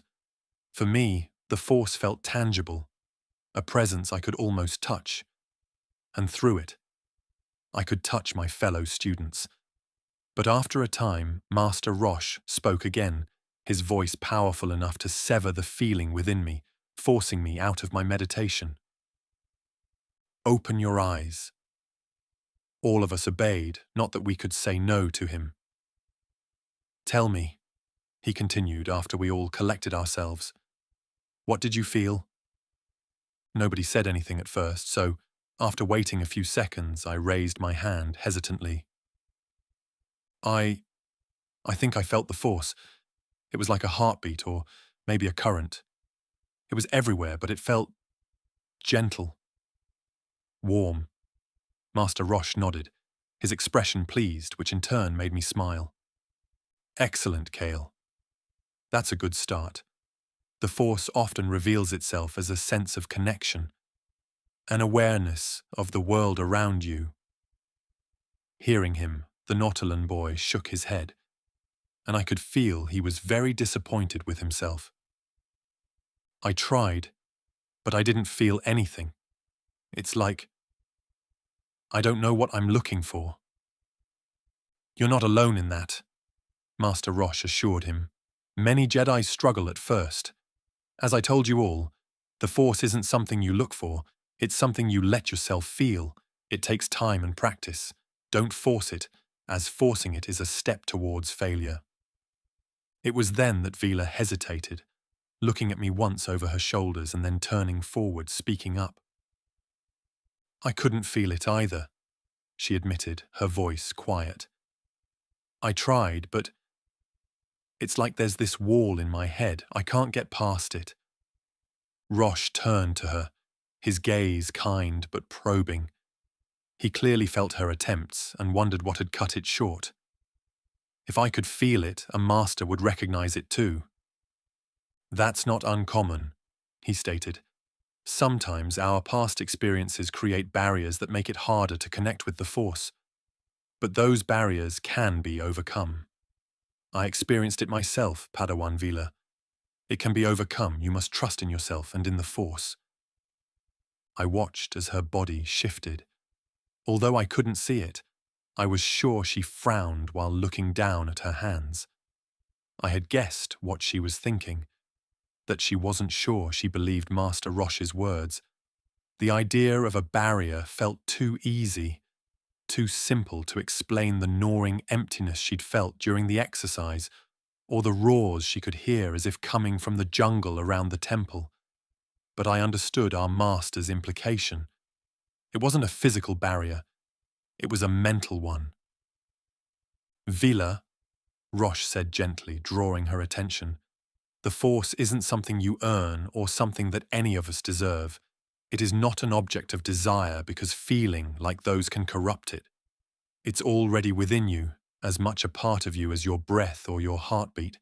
For me, the Force felt tangible, a presence I could almost touch. And through it, I could touch my fellow students. But after a time, Master Rosh spoke again, his voice powerful enough to sever the feeling within me, forcing me out of my meditation. "Open your eyes." All of us obeyed, not that we could say no to him. "Tell me," he continued after we all collected ourselves, "what did you feel?" Nobody said anything at first, so after waiting a few seconds, I raised my hand hesitantly. I think I felt the Force. It was like a heartbeat or maybe a current. It was everywhere, but it felt gentle, warm." Master Rosh nodded, his expression pleased, which in turn made me smile. "Excellent, Kael. That's a good start. The Force often reveals itself as a sense of connection, an awareness of the world around you." Hearing him, the Nautolan boy shook his head, and I could feel he was very disappointed with himself. "I tried, but I didn't feel anything. It's like I don't know what I'm looking for." "You're not alone in that," Master Rosh assured him. "Many Jedi struggle at first. As I told you all, the Force isn't something you look for, it's something you let yourself feel. It takes time and practice. Don't force it, as forcing it is a step towards failure. It was then that Vila hesitated, looking at me once over her shoulders and then turning forward, speaking up. I couldn't feel it either, she admitted, her voice quiet. I tried, but it's like there's this wall in my head. I can't get past it. Rosh turned to her, his gaze kind but probing. He clearly felt her attempts and wondered what had cut it short. If I could feel it, a master would recognize it too. That's not uncommon, he stated. Sometimes our past experiences create barriers that make it harder to connect with the Force. But those barriers can be overcome. I experienced it myself, Padawan Vila. It can be overcome. You must trust in yourself and in the Force. I watched as her body shifted. Although I couldn't see it, I was sure she frowned while looking down at her hands. I had guessed what she was thinking, that she wasn't sure she believed Master Rosh's words. The idea of a barrier felt too easy, too simple to explain the gnawing emptiness she'd felt during the exercise, or the roars she could hear as if coming from the jungle around the temple. But I understood our master's implication. It wasn't a physical barrier, it was a mental one. Vila, Rosh said gently, drawing her attention. The Force isn't something you earn or something that any of us deserve. It is not an object of desire because feeling like those can corrupt it. It's already within you, as much a part of you as your breath or your heartbeat.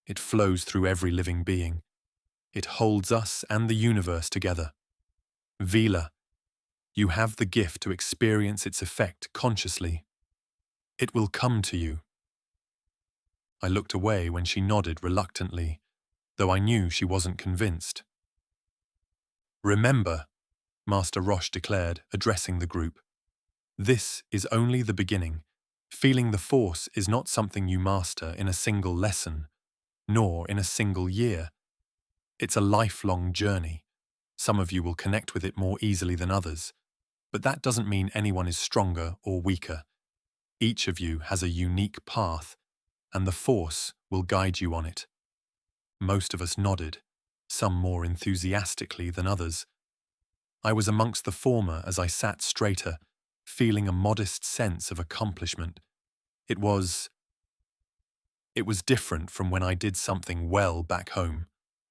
It flows through every living being. It holds us and the universe together. Vila, you have the gift to experience its effect consciously. It will come to you. I looked away when she nodded reluctantly, though I knew she wasn't convinced. Remember, Master Rosh declared, addressing the group, this is only the beginning. Feeling the Force is not something you master in a single lesson, nor in a single year. It's a lifelong journey. Some of you will connect with it more easily than others, but that doesn't mean anyone is stronger or weaker. Each of you has a unique path, and the Force will guide you on it. Most of us nodded, some more enthusiastically than others. I was amongst the former as I sat straighter, feeling a modest sense of accomplishment. It was different from when I did something well back home.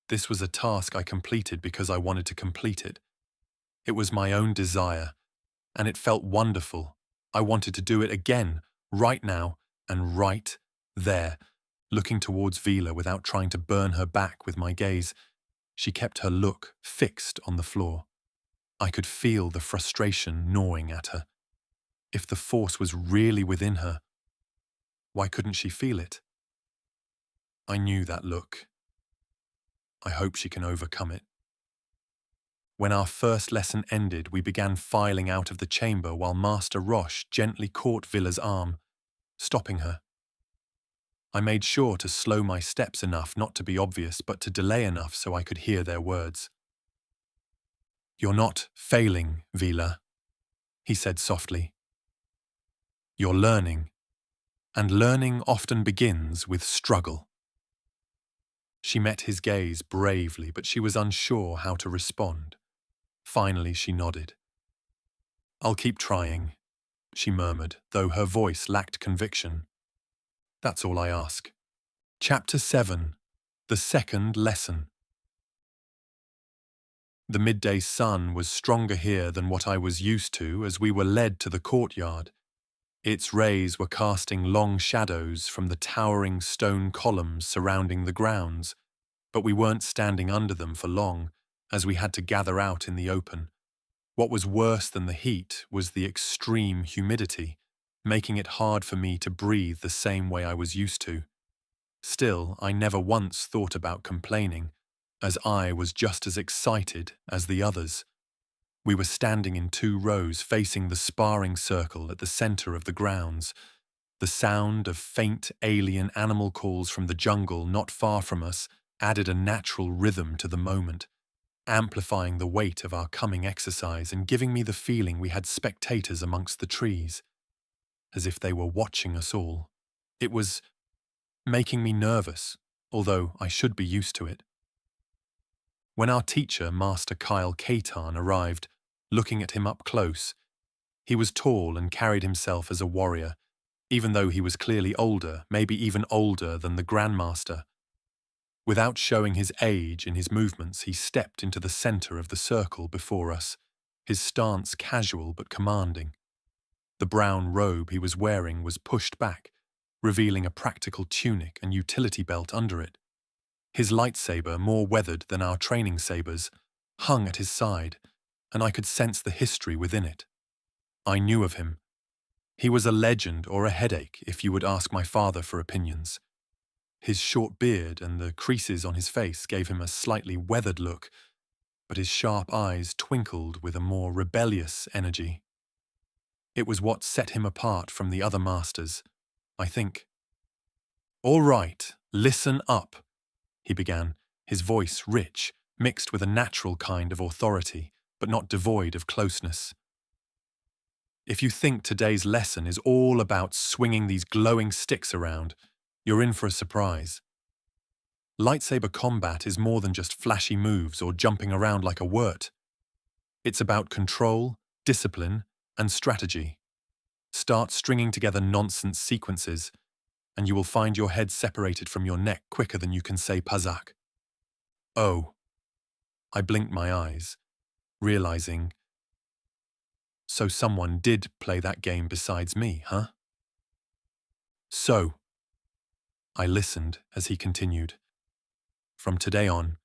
This was a task I completed because I wanted to complete it. It was my own desire, and it felt wonderful. I wanted to do it again, right now, and right there, looking towards Vila without trying to burn her back with my gaze. She kept her look fixed on the floor. I could feel the frustration gnawing at her. If the Force was really within her, why couldn't she feel it? I knew that look. I hope she can overcome it. When our first lesson ended, we began filing out of the chamber while Master Rosh gently caught Vila's arm, stopping her. I made sure to slow my steps enough not to be obvious, but to delay enough so I could hear their words. You're not failing, Vila, he said softly. You're learning, and learning often begins with struggle. She met his gaze bravely, but she was unsure how to respond. Finally, she nodded. I'll keep trying, she murmured, though her voice lacked conviction. That's all I ask. Chapter 7. The Second Lesson. The midday sun was stronger here than what I was used to as we were led to the courtyard. Its rays were casting long shadows from the towering stone columns surrounding the grounds, but we weren't standing under them for long, as we had to gather out in the open. What was worse than the heat was the extreme humidity, making it hard for me to breathe the same way I was used to. Still, I never once thought about complaining, as I was just as excited as the others. We were standing in 2 rows facing the sparring circle at the center of the grounds. The sound of faint alien animal calls from the jungle not far from us added a natural rhythm to the moment, amplifying the weight of our coming exercise and giving me the feeling we had spectators amongst the trees, as if they were watching us all. It was making me nervous, although I should be used to it. When our teacher, Master Kael Valtherion, arrived, looking at him up close, he was tall and carried himself as a warrior, even though he was clearly older, maybe even older than the Grandmaster. Without showing his age in his movements, he stepped into the center of the circle before us, his stance casual but commanding. The brown robe he was wearing was pushed back, revealing a practical tunic and utility belt under it. His lightsaber, more weathered than our training sabers, hung at his side, and I could sense the history within it. I knew of him. He was a legend or a headache, if you would ask my father for opinions. His short beard and the creases on his face gave him a slightly weathered look, but his sharp eyes twinkled with a more rebellious energy. It was what set him apart from the other masters, I think. "All right, listen up," he began, his voice rich, mixed with a natural kind of authority, but not devoid of closeness. "If you think today's lesson is all about swinging these glowing sticks around, you're in for a surprise. Lightsaber combat is more than just flashy moves or jumping around like a wort. It's about control, discipline, and strategy. Start stringing together nonsense sequences, and you will find your head separated from your neck quicker than you can say Pazak." Oh. I blinked my eyes, realizing, so someone did play that game besides me, huh? "So," I listened as he continued, "from today on,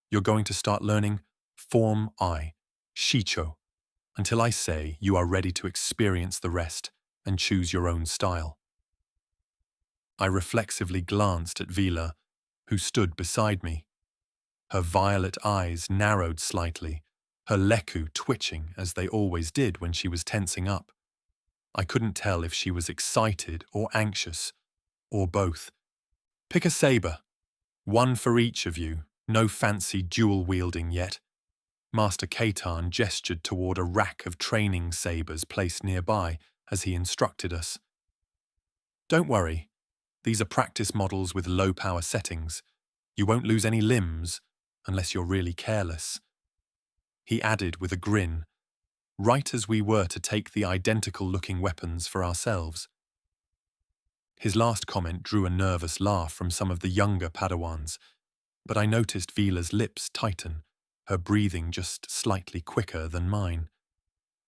you're going to start learning Form I, Shicho, until I say you are ready to experience the rest and choose your own style." I reflexively glanced at Vila, who stood beside me. Her violet eyes narrowed slightly, her leku twitching as they always did when she was tensing up. I couldn't tell if she was excited or anxious, or both. "Pick a saber. One for each of you. No fancy dual-wielding yet." Master Valtherion gestured toward a rack of training sabers placed nearby as he instructed us. "Don't worry. These are practice models with low-power settings. You won't lose any limbs, unless you're really careless." He added with a grin, right as we were to take the identical-looking weapons for ourselves. His last comment drew a nervous laugh from some of the younger Padawans, but I noticed Vila's lips tighten, her breathing just slightly quicker than mine.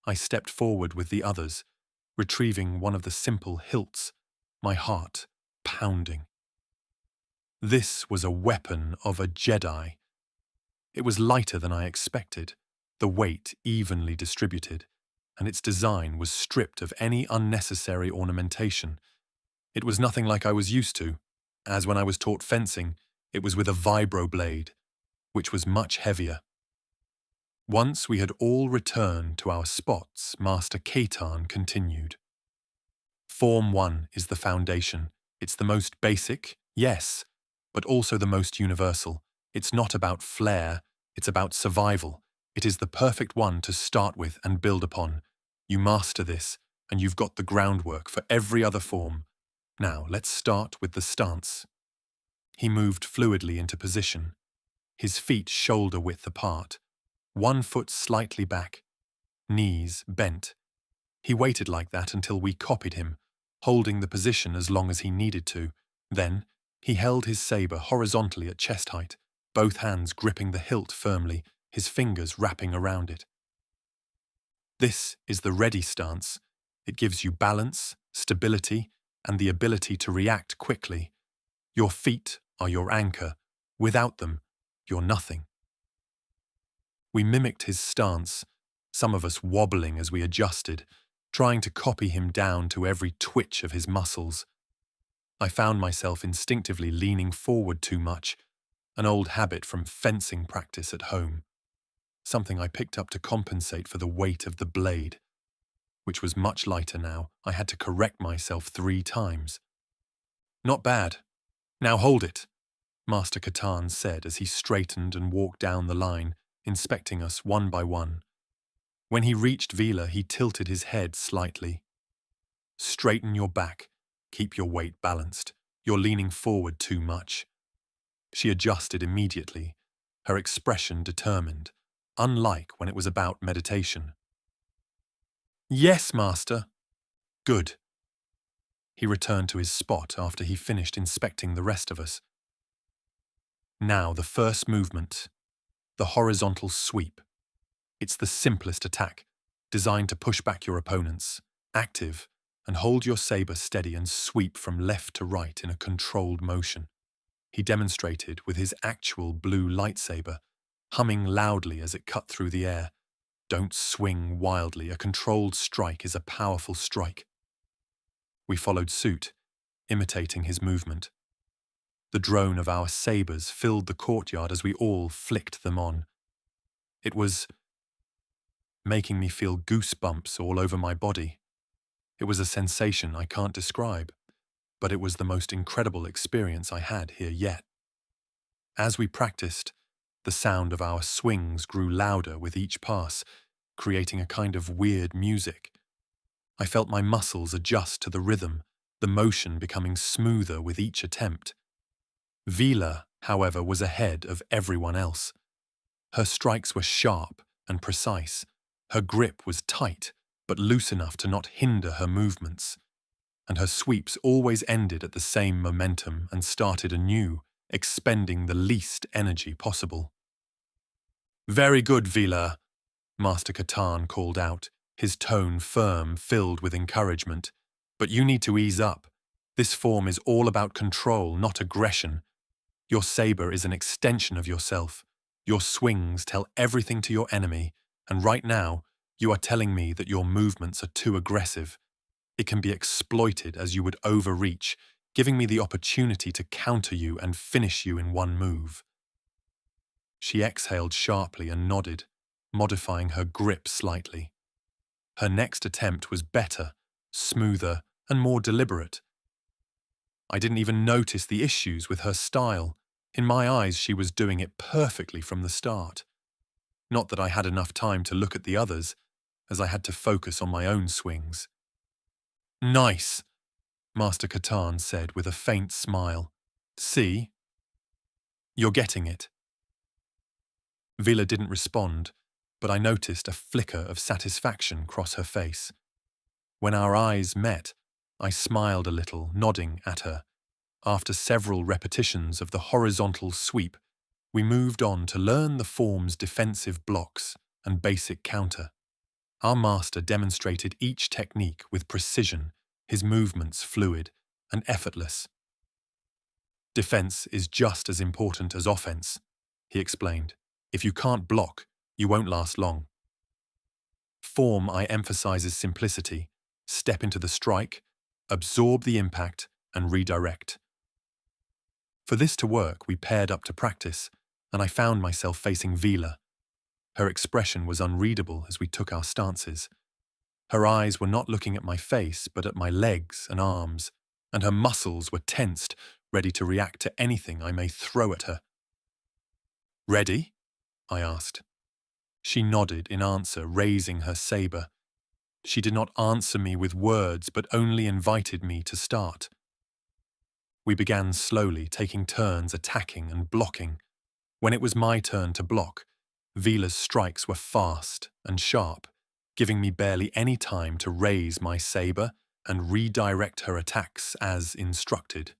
I stepped forward with the others, retrieving one of the simple hilts, my heart pounding. This was a weapon of a Jedi. It was lighter than I expected, the weight evenly distributed, and its design was stripped of any unnecessary ornamentation. It was nothing like I was used to, as when I was taught fencing, it was with a vibro blade, which was much heavier. Once we had all returned to our spots, Master Valtherion continued. "Form 1 is the foundation. It's the most basic, yes, but also the most universal. It's not about flair, it's about survival. It is the perfect one to start with and build upon. You master this, and you've got the groundwork for every other form. Now, let's start with the stance." He moved fluidly into position, his feet shoulder-width apart, one foot slightly back, knees bent. He waited like that until we copied him, holding the position as long as he needed to. Then, he held his saber horizontally at chest height, both hands gripping the hilt firmly, his fingers wrapping around it. This is the ready stance. It gives you balance, stability, and the ability to react quickly. Your feet are your anchor. Without them, you're nothing. We mimicked his stance, some of us wobbling as we adjusted, trying to copy him down to every twitch of his muscles. I found myself instinctively leaning forward too much, an old habit from fencing practice at home, something I picked up to compensate for the weight of the blade, which was much lighter now. I had to correct myself 3 times. "Not bad. Now hold it." Master Catan said as he straightened and walked down the line, inspecting us one by one. When he reached Vila, he tilted his head slightly. Straighten your back. Keep your weight balanced. You're leaning forward too much. She adjusted immediately, her expression determined, unlike when it was about meditation. Yes, Master. Good. He returned to his spot after he finished inspecting the rest of us. Now the first movement, the horizontal sweep. It's the simplest attack, designed to push back your opponents. Active, and hold your saber steady and sweep from left to right in a controlled motion. He demonstrated with his actual blue lightsaber, humming loudly as it cut through the air. Don't swing wildly. A controlled strike is a powerful strike. We followed suit, imitating his movement. The drone of our sabers filled the courtyard as we all flicked them on. It was making me feel goosebumps all over my body. It was a sensation I can't describe, but it was the most incredible experience I had here yet. As we practiced, the sound of our swings grew louder with each pass, creating a kind of weird music. I felt my muscles adjust to the rhythm, the motion becoming smoother with each attempt. Vila, however, was ahead of everyone else. Her strikes were sharp and precise. Her grip was tight, but loose enough to not hinder her movements. And her sweeps always ended at the same momentum and started anew, expending the least energy possible. Very good, Vila, Master Catan called out, his tone firm, filled with encouragement. But you need to ease up. This form is all about control, not aggression. Your saber is an extension of yourself. Your swings tell everything to your enemy, and right now, you are telling me that your movements are too aggressive. It can be exploited as you would overreach, giving me the opportunity to counter you and finish you in one move. She exhaled sharply and nodded, modifying her grip slightly. Her next attempt was better, smoother, and more deliberate. I didn't even notice the issues with her style. In my eyes, she was doing it perfectly from the start. Not that I had enough time to look at the others, as I had to focus on my own swings. Nice, Master Catan said with a faint smile. See? You're getting it. Vila didn't respond, but I noticed a flicker of satisfaction cross her face. When our eyes met, I smiled a little, nodding at her. After several repetitions of the horizontal sweep, we moved on to learn the form's defensive blocks and basic counter. Our master demonstrated each technique with precision, his movements fluid and effortless. Defense is just as important as offense, he explained. If you can't block, you won't last long. Form I emphasizes simplicity. Step into the strike, absorb the impact, and redirect. For this to work, we paired up to practice, and I found myself facing Vila. Her expression was unreadable as we took our stances. Her eyes were not looking at my face, but at my legs and arms, and her muscles were tensed, ready to react to anything I may throw at her. Ready? I asked. She nodded in answer, raising her saber. She did not answer me with words, but only invited me to start. We began slowly, taking turns attacking and blocking. When it was my turn to block, Vila's strikes were fast and sharp, giving me barely any time to raise my saber and redirect her attacks as instructed.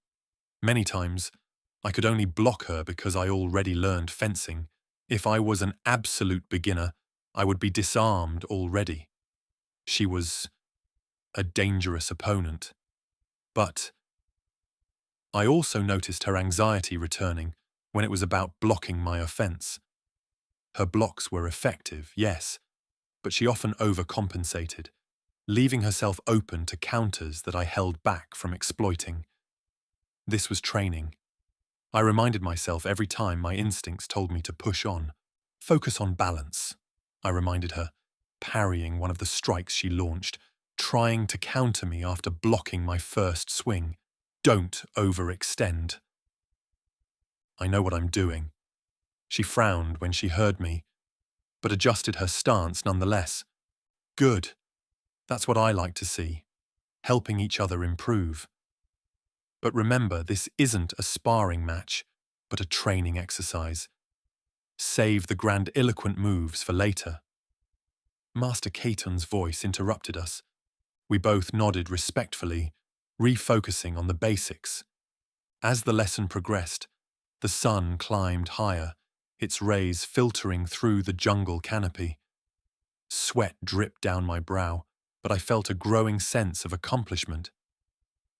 Many times, I could only block her because I already learned fencing. If I was an absolute beginner, I would be disarmed already. She was a dangerous opponent. But I also noticed her anxiety returning when it was about blocking my offense. Her blocks were effective, yes, but she often overcompensated, leaving herself open to counters that I held back from exploiting. This was training. I reminded myself every time my instincts told me to push on. Focus on balance, I reminded her, parrying one of the strikes she launched, trying to counter me after blocking my first swing. Don't overextend. I know what I'm doing. She frowned when she heard me, but adjusted her stance nonetheless. Good. That's what I like to see. Helping each other improve. But remember, this isn't a sparring match, but a training exercise. Save the grandiloquent moves for later. Master Caeton's voice interrupted us. We both nodded respectfully, refocusing on the basics. As the lesson progressed, the sun climbed higher, its rays filtering through the jungle canopy. Sweat dripped down my brow, but I felt a growing sense of accomplishment.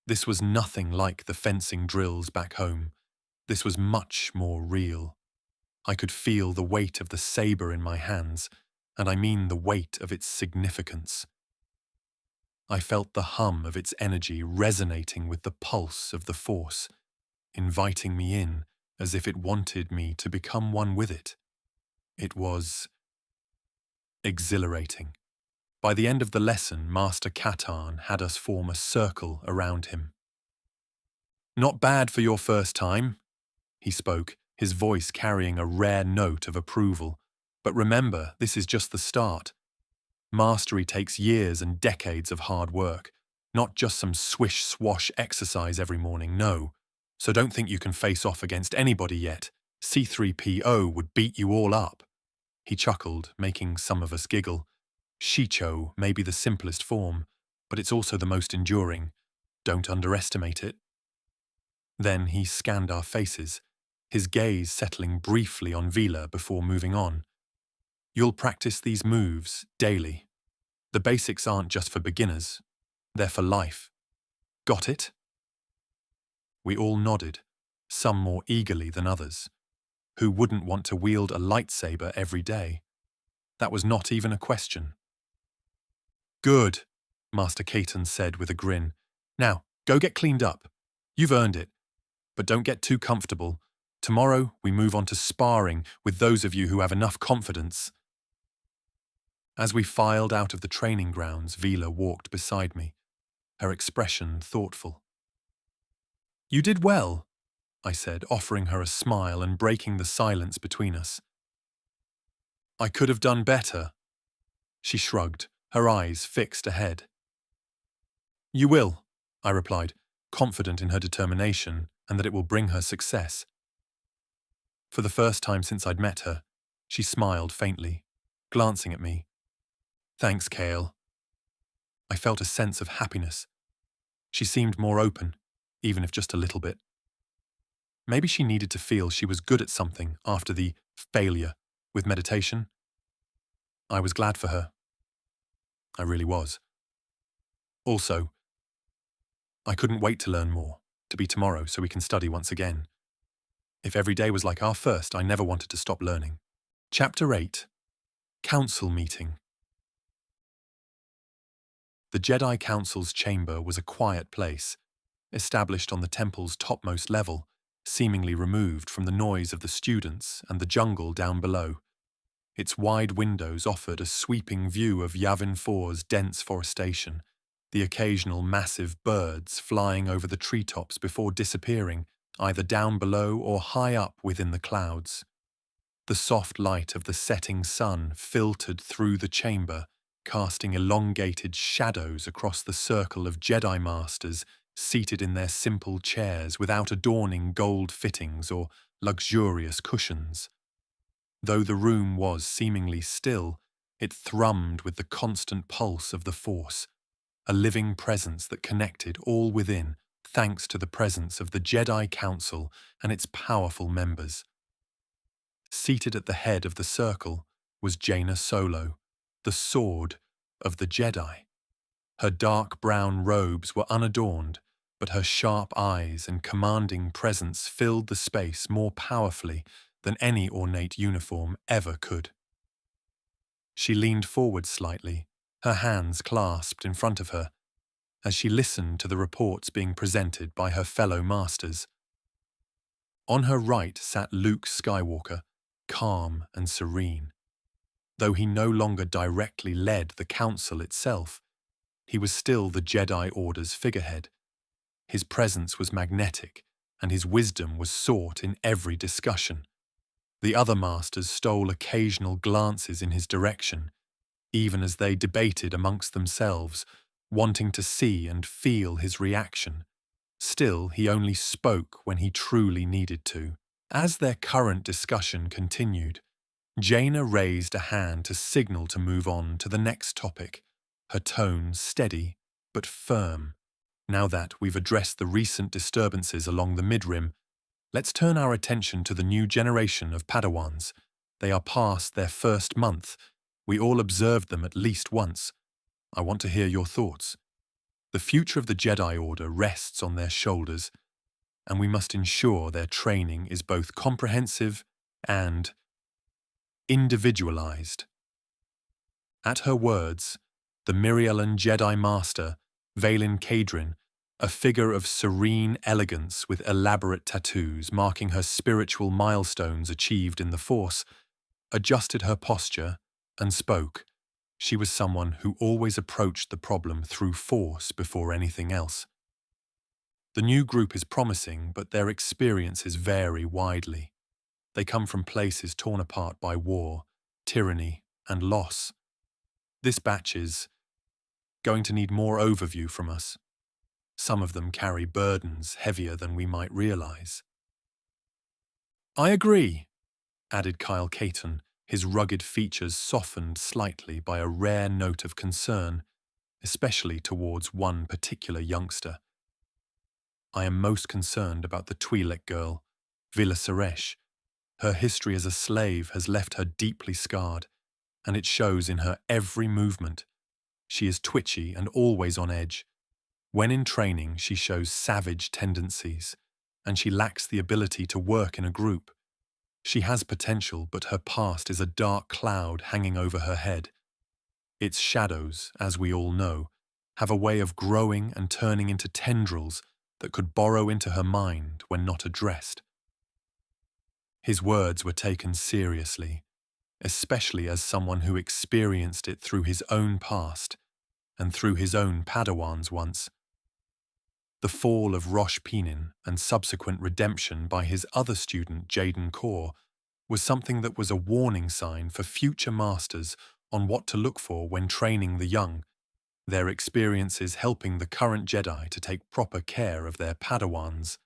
This was nothing like the fencing drills back home. This was much more real. I could feel the weight of the saber in my hands, and I mean the weight of its significance. I felt the hum of its energy resonating with the pulse of the Force, inviting me in as if it wanted me to become one with it. It was exhilarating. By the end of the lesson, Master Katarn had us form a circle around him. "Not bad for your first time," he spoke, his voice carrying a rare note of approval. "But remember, this is just the start. Mastery takes years and decades of hard work, not just some swish-swash exercise every morning, no. So don't think you can face off against anybody yet. C-3PO would beat you all up." He chuckled, making some of us giggle. Shicho may be the simplest form, but it's also the most enduring. Don't underestimate it. Then he scanned our faces, his gaze settling briefly on Vila before moving on. "You'll practice these moves daily. The basics aren't just for beginners. They're for life. Got it?" We all nodded, some more eagerly than others. Who wouldn't want to wield a lightsaber every day? That was not even a question. "Good," Master Caeton said with a grin. "Now, go get cleaned up. You've earned it. But don't get too comfortable. Tomorrow, we move on to sparring with those of you who have enough confidence." As we filed out of the training grounds, Vila walked beside me, her expression thoughtful. "You did well," I said, offering her a smile and breaking the silence between us. "I could have done better." She shrugged, her eyes fixed ahead. "You will," I replied, confident in her determination and that it will bring her success. For the first time since I'd met her, she smiled faintly, glancing at me. "Thanks, Kael." I felt a sense of happiness. She seemed more open, even if just a little bit. Maybe she needed to feel she was good at something after the failure with meditation. I was glad for her. I really was. Also, I couldn't wait to learn more, to be tomorrow so we can study once again. If every day was like our first, I never wanted to stop learning. Chapter 8. Council Meeting. The Jedi Council's chamber was a quiet place, established on the temple's topmost level, seemingly removed from the noise of the students and the jungle down below. Its wide windows offered a sweeping view of Yavin 4's dense forestation, the occasional massive birds flying over the treetops before disappearing, either down below or high up within the clouds. The soft light of the setting sun filtered through the chamber, casting elongated shadows across the circle of Jedi Masters seated in their simple chairs without adorning gold fittings or luxurious cushions. Though the room was seemingly still, it thrummed with the constant pulse of the Force, a living presence that connected all within thanks to the presence of the Jedi Council and its powerful members. Seated at the head of the circle was Jaina Solo, the Sword of the Jedi. Her dark brown robes were unadorned, but her sharp eyes and commanding presence filled the space more powerfully than any ornate uniform ever could. She leaned forward slightly, her hands clasped in front of her, as she listened to the reports being presented by her fellow masters. On her right sat Luke Skywalker, calm and serene. Though he no longer directly led the council itself, he was still the Jedi Order's figurehead. His presence was magnetic, and his wisdom was sought in every discussion. The other masters stole occasional glances in his direction, even as they debated amongst themselves, wanting to see and feel his reaction. Still, he only spoke when he truly needed to. As their current discussion continued, Jaina raised a hand to signal to move on to the next topic, her tone steady but firm. Now that we've addressed the recent disturbances along the mid-rim, let's turn our attention to the new generation of Padawans. They are past their first month. We all observed them at least once. I want to hear your thoughts. The future of the Jedi Order rests on their shoulders, and we must ensure their training is both comprehensive and individualized. At her words, the Mirialan Jedi Master, Valin Kadrin, a figure of serene elegance with elaborate tattoos marking her spiritual milestones achieved in the Force, adjusted her posture and spoke. She was someone who always approached the problem through force before anything else. The new group is promising, but their experiences vary widely. They come from places torn apart by war, tyranny, and loss. This batch is going to need more overview from us. Some of them carry burdens heavier than we might realize. I agree, added Kael Katon, his rugged features softened slightly by a rare note of concern, especially towards one particular youngster. I am most concerned about the twi'lek girl, Vila Saresh. Her history as a slave has left her deeply scarred, and it shows in her every movement. She is twitchy and always on edge. When in training, she shows savage tendencies, and she lacks the ability to work in a group. She has potential, but her past is a dark cloud hanging over her head. Its shadows, as we all know, have a way of growing and turning into tendrils that could burrow into her mind when not addressed. His words were taken seriously, especially as someone who experienced it through his own past and through his own Padawans once. The fall of Rosh Pinin and subsequent redemption by his other student Jaden Kaur was something that was a warning sign for future masters on what to look for when training the young, their experiences helping the current Jedi to take proper care of their Padawans.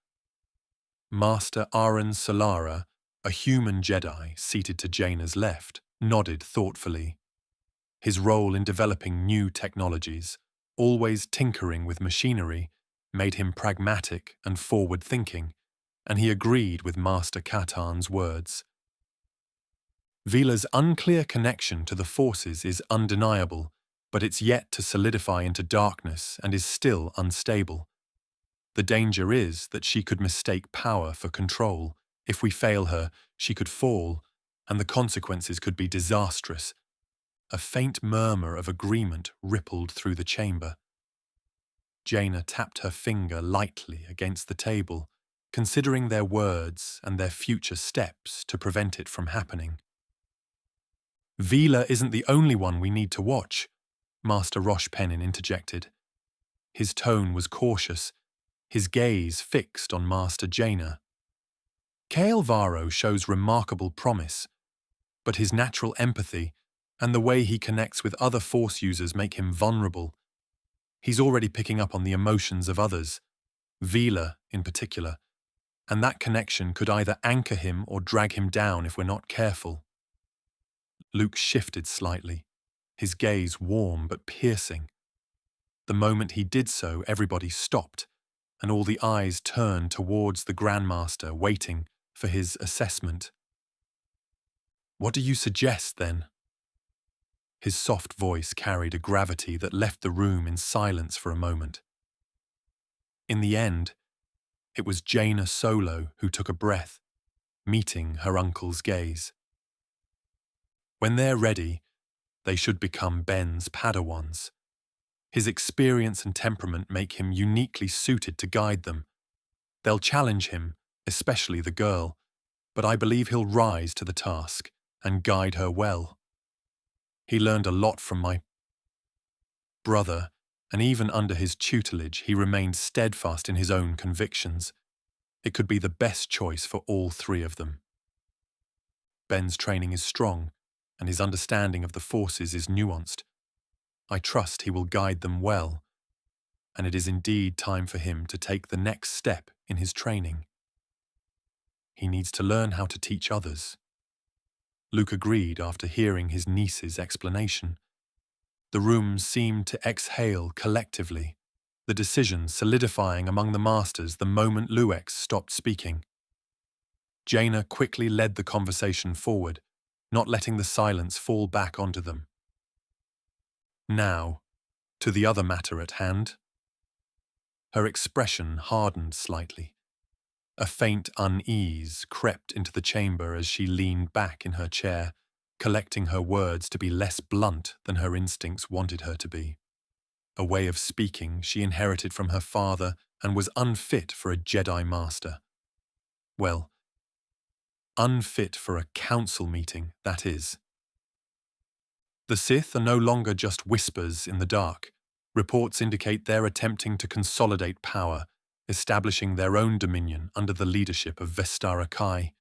Master Aaron Solara, a human Jedi seated to Jaina's left, nodded thoughtfully. His role in developing new technologies, always tinkering with machinery, made him pragmatic and forward-thinking, and he agreed with Master Katan's words. Vila's unclear connection to the forces is undeniable, but it's yet to solidify into darkness and is still unstable. The danger is that she could mistake power for control. If we fail her, she could fall, and the consequences could be disastrous. A faint murmur of agreement rippled through the chamber. Jaina tapped her finger lightly against the table, considering their words and their future steps to prevent it from happening. Vila isn't the only one we need to watch, Master Rosh Penin interjected. His tone was cautious, his gaze fixed on Master Jaina. Kael Varo shows remarkable promise, but his natural empathy and the way he connects with other Force users make him vulnerable. He's already picking up on the emotions of others, Vila in particular, and that connection could either anchor him or drag him down if we're not careful. Luke shifted slightly, his gaze warm but piercing. The moment he did so, everybody stopped, and all the eyes turned towards the Grandmaster, waiting for his assessment. What do you suggest, then? His soft voice carried a gravity that left the room in silence for a moment. In the end, it was Jaina solo who took a breath, meeting her uncle's gaze. When they're ready, they should become Ben's Padawans. His experience and temperament make him uniquely suited to guide them. They'll challenge him, especially the girl, but I believe he'll rise to the task and guide her well. He learned a lot from my brother, and even under his tutelage he remained steadfast in his own convictions. It could be the best choice for all three of them. Ben's training is strong, and his understanding of the forces is nuanced. I trust he will guide them well, and it is indeed time for him to take the next step in his training. He needs to learn how to teach others. Luke agreed after hearing his niece's explanation. The room seemed to exhale collectively, the decision solidifying among the masters the moment Luex stopped speaking. Jaina quickly led the conversation forward, not letting the silence fall back onto them. Now, to the other matter at hand. Her expression hardened slightly. A faint unease crept into the chamber as she leaned back in her chair, collecting her words to be less blunt than her instincts wanted her to be. A way of speaking she inherited from her father and was unfit for a Jedi Master. Well, unfit for a council meeting, that is. The Sith are no longer just whispers in the dark. Reports indicate they're attempting to consolidate power, establishing their own dominion under the leadership of Vestara Kai.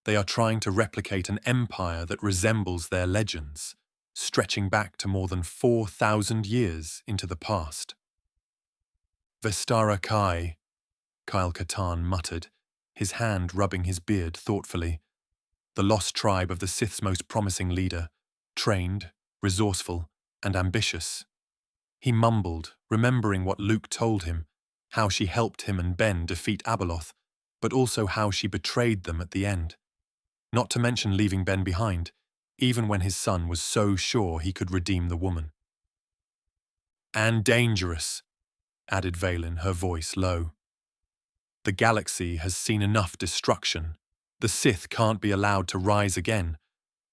They are trying to replicate an empire that resembles their legends, stretching back to more than 4,000 years into the past. Vestara Kai, Kyle Katarn muttered, his hand rubbing his beard thoughtfully. The lost tribe of the Sith's most promising leader, trained, resourceful, and ambitious. He mumbled, remembering what Luke told him, how she helped him and Ben defeat Abeloth, but also how she betrayed them at the end. Not to mention leaving Ben behind, even when his son was so sure he could redeem the woman. And dangerous, added Valen, her voice low. The galaxy has seen enough destruction. The Sith can't be allowed to rise again.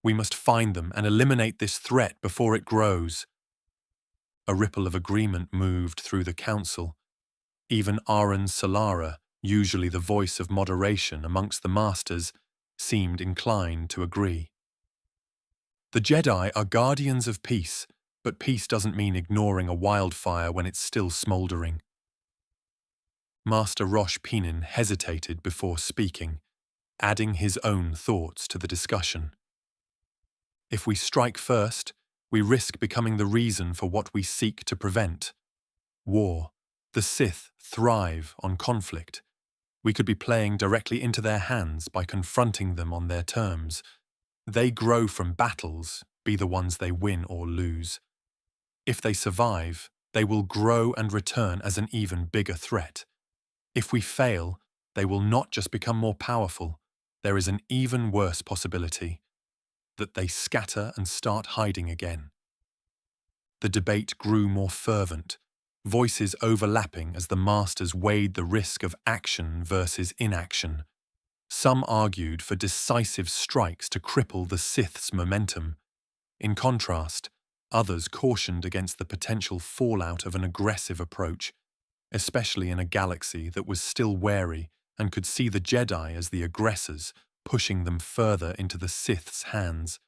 We must find them and eliminate this threat before it grows. A ripple of agreement moved through the council. Even Aaron Solara, usually the voice of moderation amongst the masters, seemed inclined to agree. The Jedi are guardians of peace, but peace doesn't mean ignoring a wildfire when it's still smouldering. Master Rosh Pinin hesitated before speaking, adding his own thoughts to the discussion. If we strike first, we risk becoming the reason for what we seek to prevent. War. The Sith thrive on conflict. We could be playing directly into their hands by confronting them on their terms. They grow from battles, be the ones they win or lose. If they survive, they will grow and return as an even bigger threat. If we fail, they will not just become more powerful. There is an even worse possibility, that they scatter and start hiding again. The debate grew more fervent, voices overlapping as the masters weighed the risk of action versus inaction. Some argued for decisive strikes to cripple the Sith's momentum. In contrast, others cautioned against the potential fallout of an aggressive approach, especially in a galaxy that was still wary and could see the Jedi as the aggressors, pushing them further into the Sith's hands.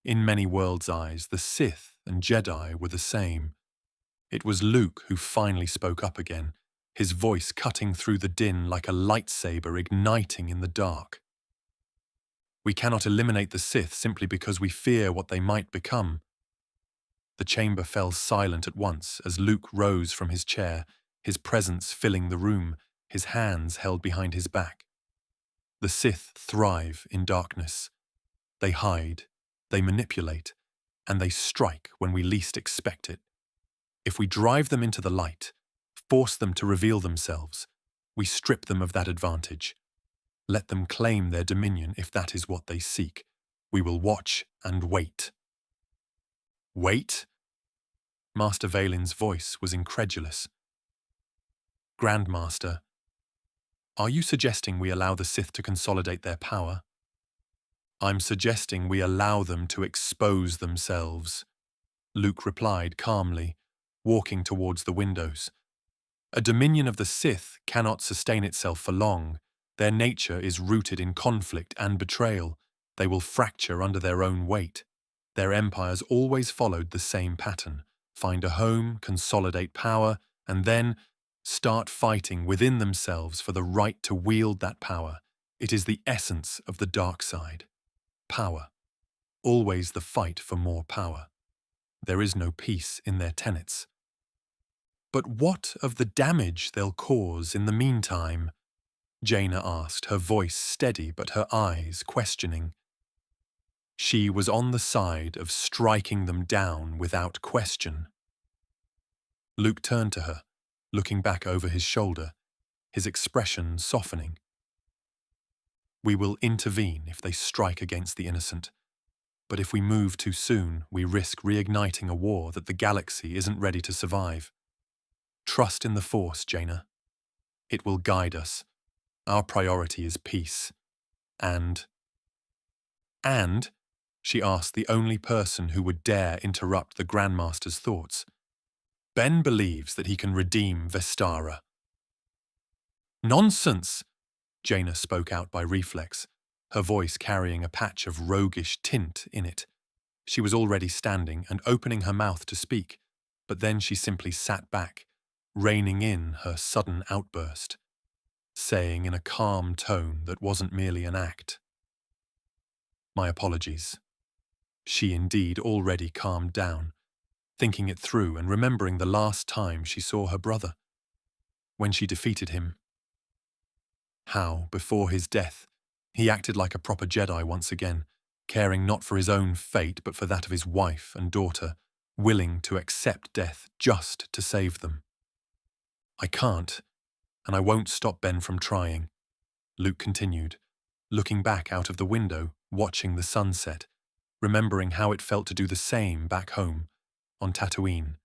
In many worlds' eyes, the Sith and Jedi were the same. It was Luke who finally spoke up again, his voice cutting through the din like a lightsaber igniting in the dark. We cannot eliminate the Sith simply because we fear what they might become. The chamber fell silent at once as Luke rose from his chair, his presence filling the room, his hands held behind his back. The Sith thrive in darkness. They hide, they manipulate, and they strike when we least expect it. If we drive them into the light, force them to reveal themselves, we strip them of that advantage. Let them claim their dominion if that is what they seek. We will watch and wait. Wait? Master Valen's voice was incredulous. Grandmaster, are you suggesting we allow the Sith to consolidate their power? I'm suggesting we allow them to expose themselves, Luke replied calmly, walking towards the windows. A dominion of the Sith cannot sustain itself for long. Their nature is rooted in conflict and betrayal. They will fracture under their own weight. Their empires always followed the same pattern. Find a home, consolidate power, and then, start fighting within themselves for the right to wield that power. It is the essence of the dark side. Power. Always the fight for more power. There is no peace in their tenets. But what of the damage they'll cause in the meantime? Jaina asked, her voice steady but her eyes questioning. She was on the side of striking them down without question. Luke turned to her, looking back over his shoulder, his expression softening. We will intervene if they strike against the innocent, but if we move too soon, we risk reigniting a war that the galaxy isn't ready to survive. Trust in the Force, Jaina. It will guide us. Our priority is peace. And, she asked the only person who would dare interrupt the Grandmaster's thoughts. Ben believes that he can redeem Vestara. Nonsense! Jaina spoke out by reflex, her voice carrying a patch of roguish tint in it. She was already standing and opening her mouth to speak, but then she simply sat back, reining in her sudden outburst, saying in a calm tone that wasn't merely an act. My apologies. She indeed already calmed down, thinking it through and remembering the last time she saw her brother, when she defeated him. How, before his death, he acted like a proper Jedi once again, caring not for his own fate but for that of his wife and daughter, willing to accept death just to save them. I can't, and I won't stop Ben from trying, Luke continued, looking back out of the window, watching the sunset, remembering how it felt to do the same back home, on Tatooine.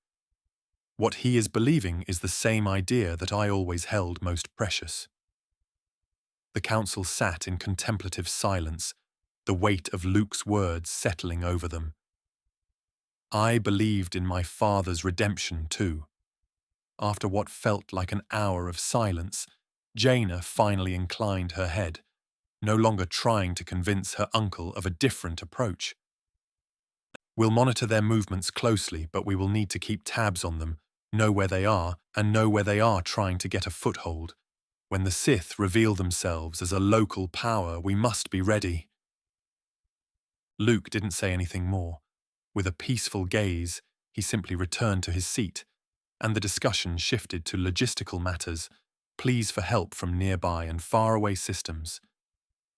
What he is believing is the same idea that I always held most precious. The council sat in contemplative silence, the weight of Luke's words settling over them. I believed in my father's redemption too. After what felt like an hour of silence, Jaina finally inclined her head, no longer trying to convince her uncle of a different approach. We'll monitor their movements closely, but we will need to keep tabs on them, know where they are, and know where they are trying to get a foothold. When the Sith reveal themselves as a local power, we must be ready. Luke didn't say anything more. With a peaceful gaze, he simply returned to his seat, and the discussion shifted to logistical matters, pleas for help from nearby and faraway systems.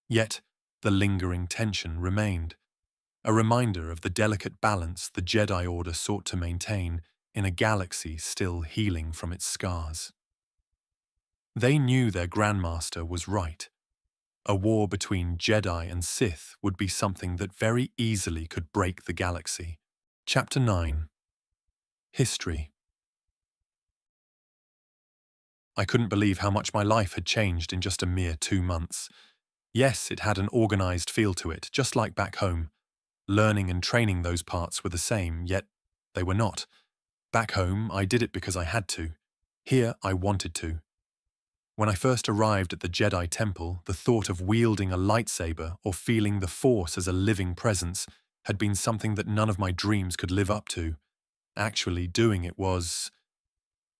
Yet, the lingering tension remained, a reminder of the delicate balance the Jedi Order sought to maintain in a galaxy still healing from its scars. They knew their Grandmaster was right. A war between Jedi and Sith would be something that very easily could break the galaxy. Chapter 9. History. I couldn't believe how much my life had changed in just a mere 2 months. Yes, it had an organized feel to it, just like back home. Learning and training those parts were the same, yet they were not. Back home, I did it because I had to. Here, I wanted to. When I first arrived at the Jedi Temple, the thought of wielding a lightsaber or feeling the Force as a living presence had been something that none of my dreams could live up to. Actually doing it was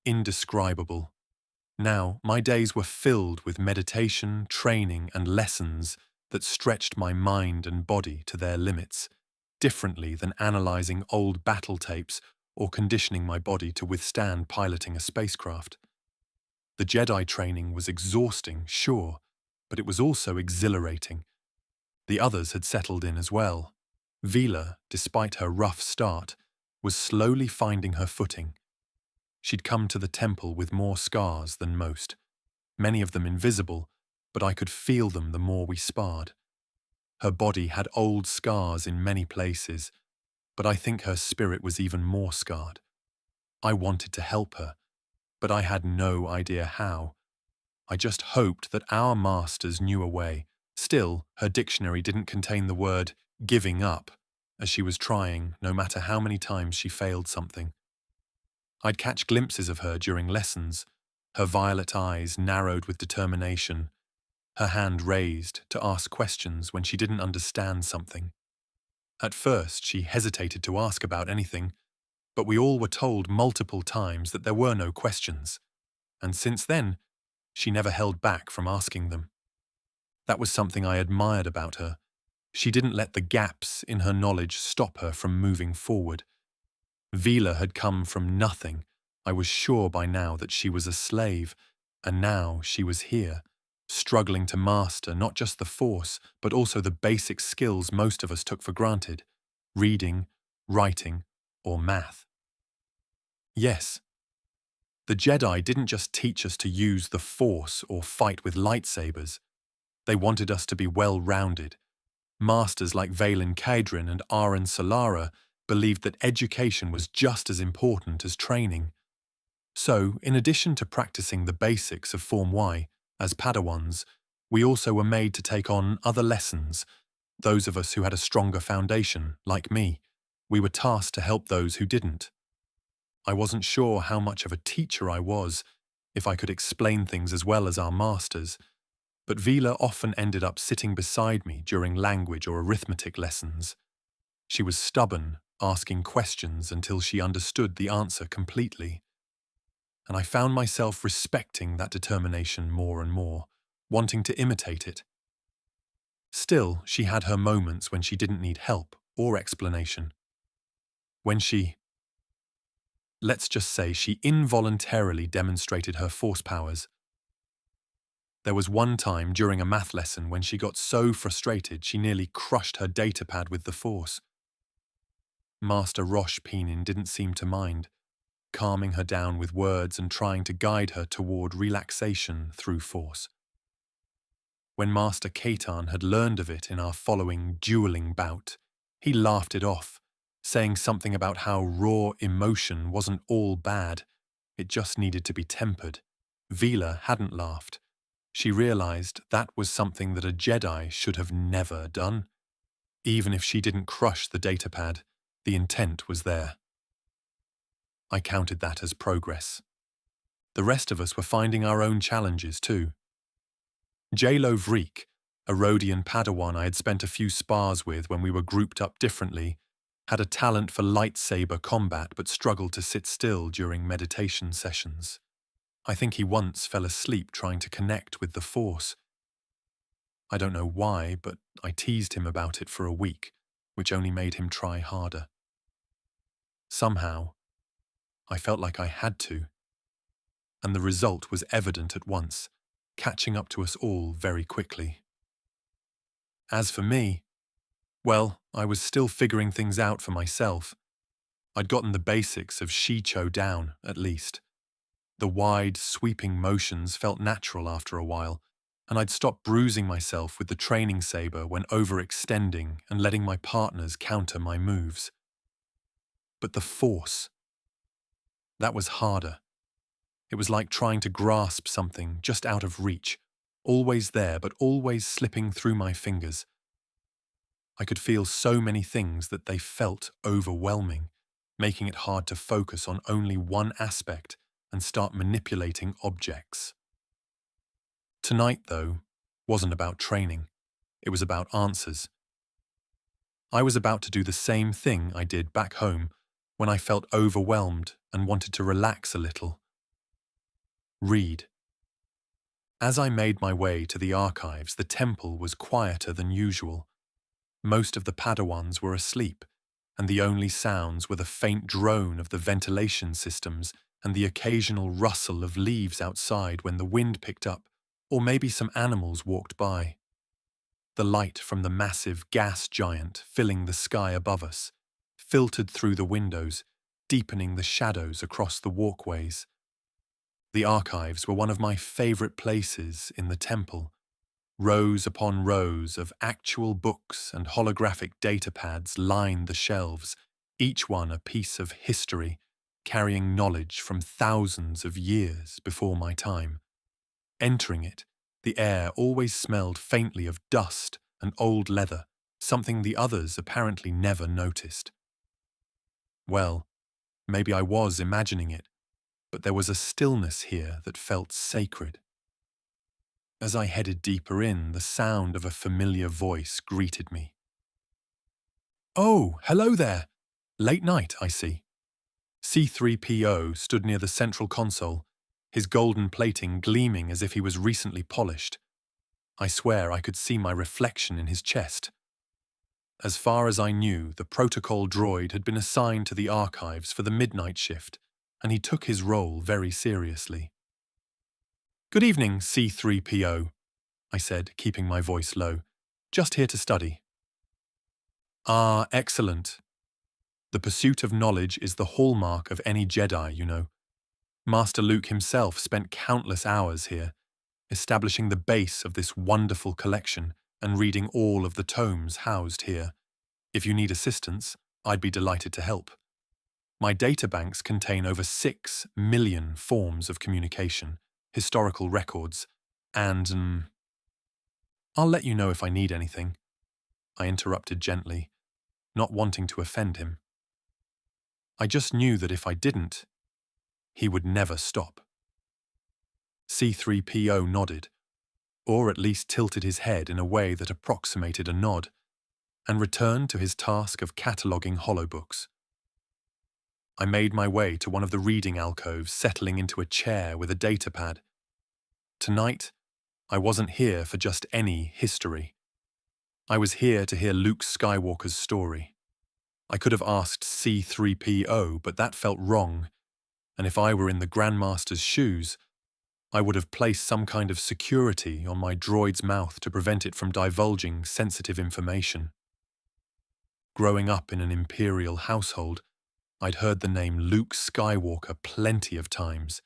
indescribable. Now, my days were filled with meditation, training, and lessons that stretched my mind and body to their limits, differently than analyzing old battle tapes or conditioning my body to withstand piloting a spacecraft. The Jedi training was exhausting, sure, but it was also exhilarating. The others had settled in as well. Vila, despite her rough start, was slowly finding her footing. She'd come to the temple with more scars than most, many of them invisible, but I could feel them the more we sparred. Her body had old scars in many places, but I think her spirit was even more scarred. I wanted to help her, but I had no idea how. I just hoped that our masters knew a way. Still, her dictionary didn't contain the word giving up, as she was trying, no matter how many times she failed something. I'd catch glimpses of her during lessons, her violet eyes narrowed with determination, her hand raised to ask questions when she didn't understand something. At first, she hesitated to ask about anything, but we all were told multiple times that there were no questions. and since then, she never held back from asking them. That was something I admired about her. She didn't let the gaps in her knowledge stop her from moving forward. Vila had come from nothing. I was sure by now that she was a slave, and now she was here, struggling to master not just the Force, but also the basic skills most of us took for granted: reading, writing, or math. Yes, the Jedi didn't just teach us to use the Force or fight with lightsabers. They wanted us to be well-rounded. Masters like Valen Kaedrin and Aren Solara believed that education was just as important as training. So, in addition to practicing the basics of Form Y as Padawans, we also were made to take on other lessons. Those of us who had a stronger foundation, like me, we were tasked to help those who didn't. I wasn't sure how much of a teacher I was, if I could explain things as well as our masters, but Vila often ended up sitting beside me during language or arithmetic lessons. She was stubborn, asking questions until she understood the answer completely. And I found myself respecting that determination more and more, wanting to imitate it. Still, she had her moments when she didn't need help or explanation. Let's just say she involuntarily demonstrated her Force powers. There was one time during a math lesson when she got so frustrated she nearly crushed her datapad with the Force. Master Rosh Peenin didn't seem to mind, calming her down with words and trying to guide her toward relaxation through Force. When Master Katan had learned of it in our following dueling bout, he laughed it off, saying something about how raw emotion wasn't all bad, it just needed to be tempered. Vila hadn't laughed. She realized that was something that a Jedi should have never done. Even if she didn't crush the datapad, the intent was there. I counted that as progress. The rest of us were finding our own challenges too. Jalo Vreek, a Rhodian Padawan I had spent a few spars with when we were grouped up differently, had a talent for lightsaber combat but struggled to sit still during meditation sessions. I think he once fell asleep trying to connect with the Force. I don't know why, but I teased him about it for a week, which only made him try harder. Somehow, I felt like I had to, and the result was evident at once, catching up to us all very quickly. As for me, well, I was still figuring things out for myself. I'd gotten the basics of Shicho down, at least. The wide, sweeping motions felt natural after a while, and I'd stopped bruising myself with the training saber when overextending and letting my partners counter my moves. But the Force, that was harder. It was like trying to grasp something just out of reach, always there but always slipping through my fingers. I could feel so many things that they felt overwhelming, making it hard to focus on only one aspect and start manipulating objects. Tonight, though, wasn't about training. It was about answers. I was about to do the same thing I did back home when I felt overwhelmed and wanted to relax a little. Read. As I made my way to the archives, the temple was quieter than usual. Most of the Padawans were asleep, and the only sounds were the faint drone of the ventilation systems and the occasional rustle of leaves outside when the wind picked up, or maybe some animals walked by. The light from the massive gas giant filling the sky above us filtered through the windows, deepening the shadows across the walkways. The archives were one of my favorite places in the temple. Rows upon rows of actual books and holographic datapads lined the shelves, each one a piece of history, carrying knowledge from thousands of years before my time. Entering it, the air always smelled faintly of dust and old leather, something the others apparently never noticed. Well, maybe I was imagining it, but there was a stillness here that felt sacred. As I headed deeper in, the sound of a familiar voice greeted me. "Oh, hello there! Late night, I see." C3PO stood near the central console, his golden plating gleaming as if he was recently polished. I swear I could see my reflection in his chest. As far as I knew, the protocol droid had been assigned to the archives for the midnight shift, and he took his role very seriously. "Good evening, C-3PO," I said, keeping my voice low. "Just here to study." "Ah, excellent. The pursuit of knowledge is the hallmark of any Jedi, you know. Master Luke himself spent countless hours here, establishing the base of this wonderful collection and reading all of the tomes housed here. If you need assistance, I'd be delighted to help. My databanks contain over 6 million forms of communication, historical records, and I'll let you know if I need anything," I interrupted gently, not wanting to offend him. I just knew that if I didn't, he would never stop. C-3PO nodded, or at least tilted his head in a way that approximated a nod, and returned to his task of cataloguing holobooks. I made my way to one of the reading alcoves, settling into a chair with a datapad. Tonight, I wasn't here for just any history. I was here to hear Luke Skywalker's story. I could have asked C-3PO, but that felt wrong, and if I were in the Grandmaster's shoes, I would have placed some kind of security on my droid's mouth to prevent it from divulging sensitive information. Growing up in an Imperial household, I'd heard the name Luke Skywalker plenty of times,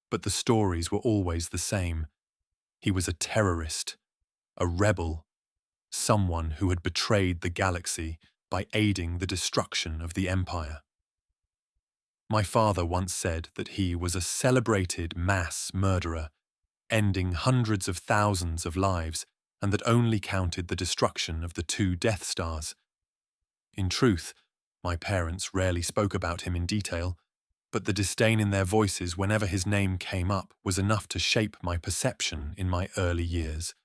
but the stories were always the same. He was a terrorist, a rebel, someone who had betrayed the galaxy by aiding the destruction of the Empire. My father once said that he was a celebrated mass murderer, ending hundreds of thousands of lives, and that only counted the destruction of the 2 Death Stars. In truth, my parents rarely spoke about him in detail, but the disdain in their voices whenever his name came up was enough to shape my perception in my early years.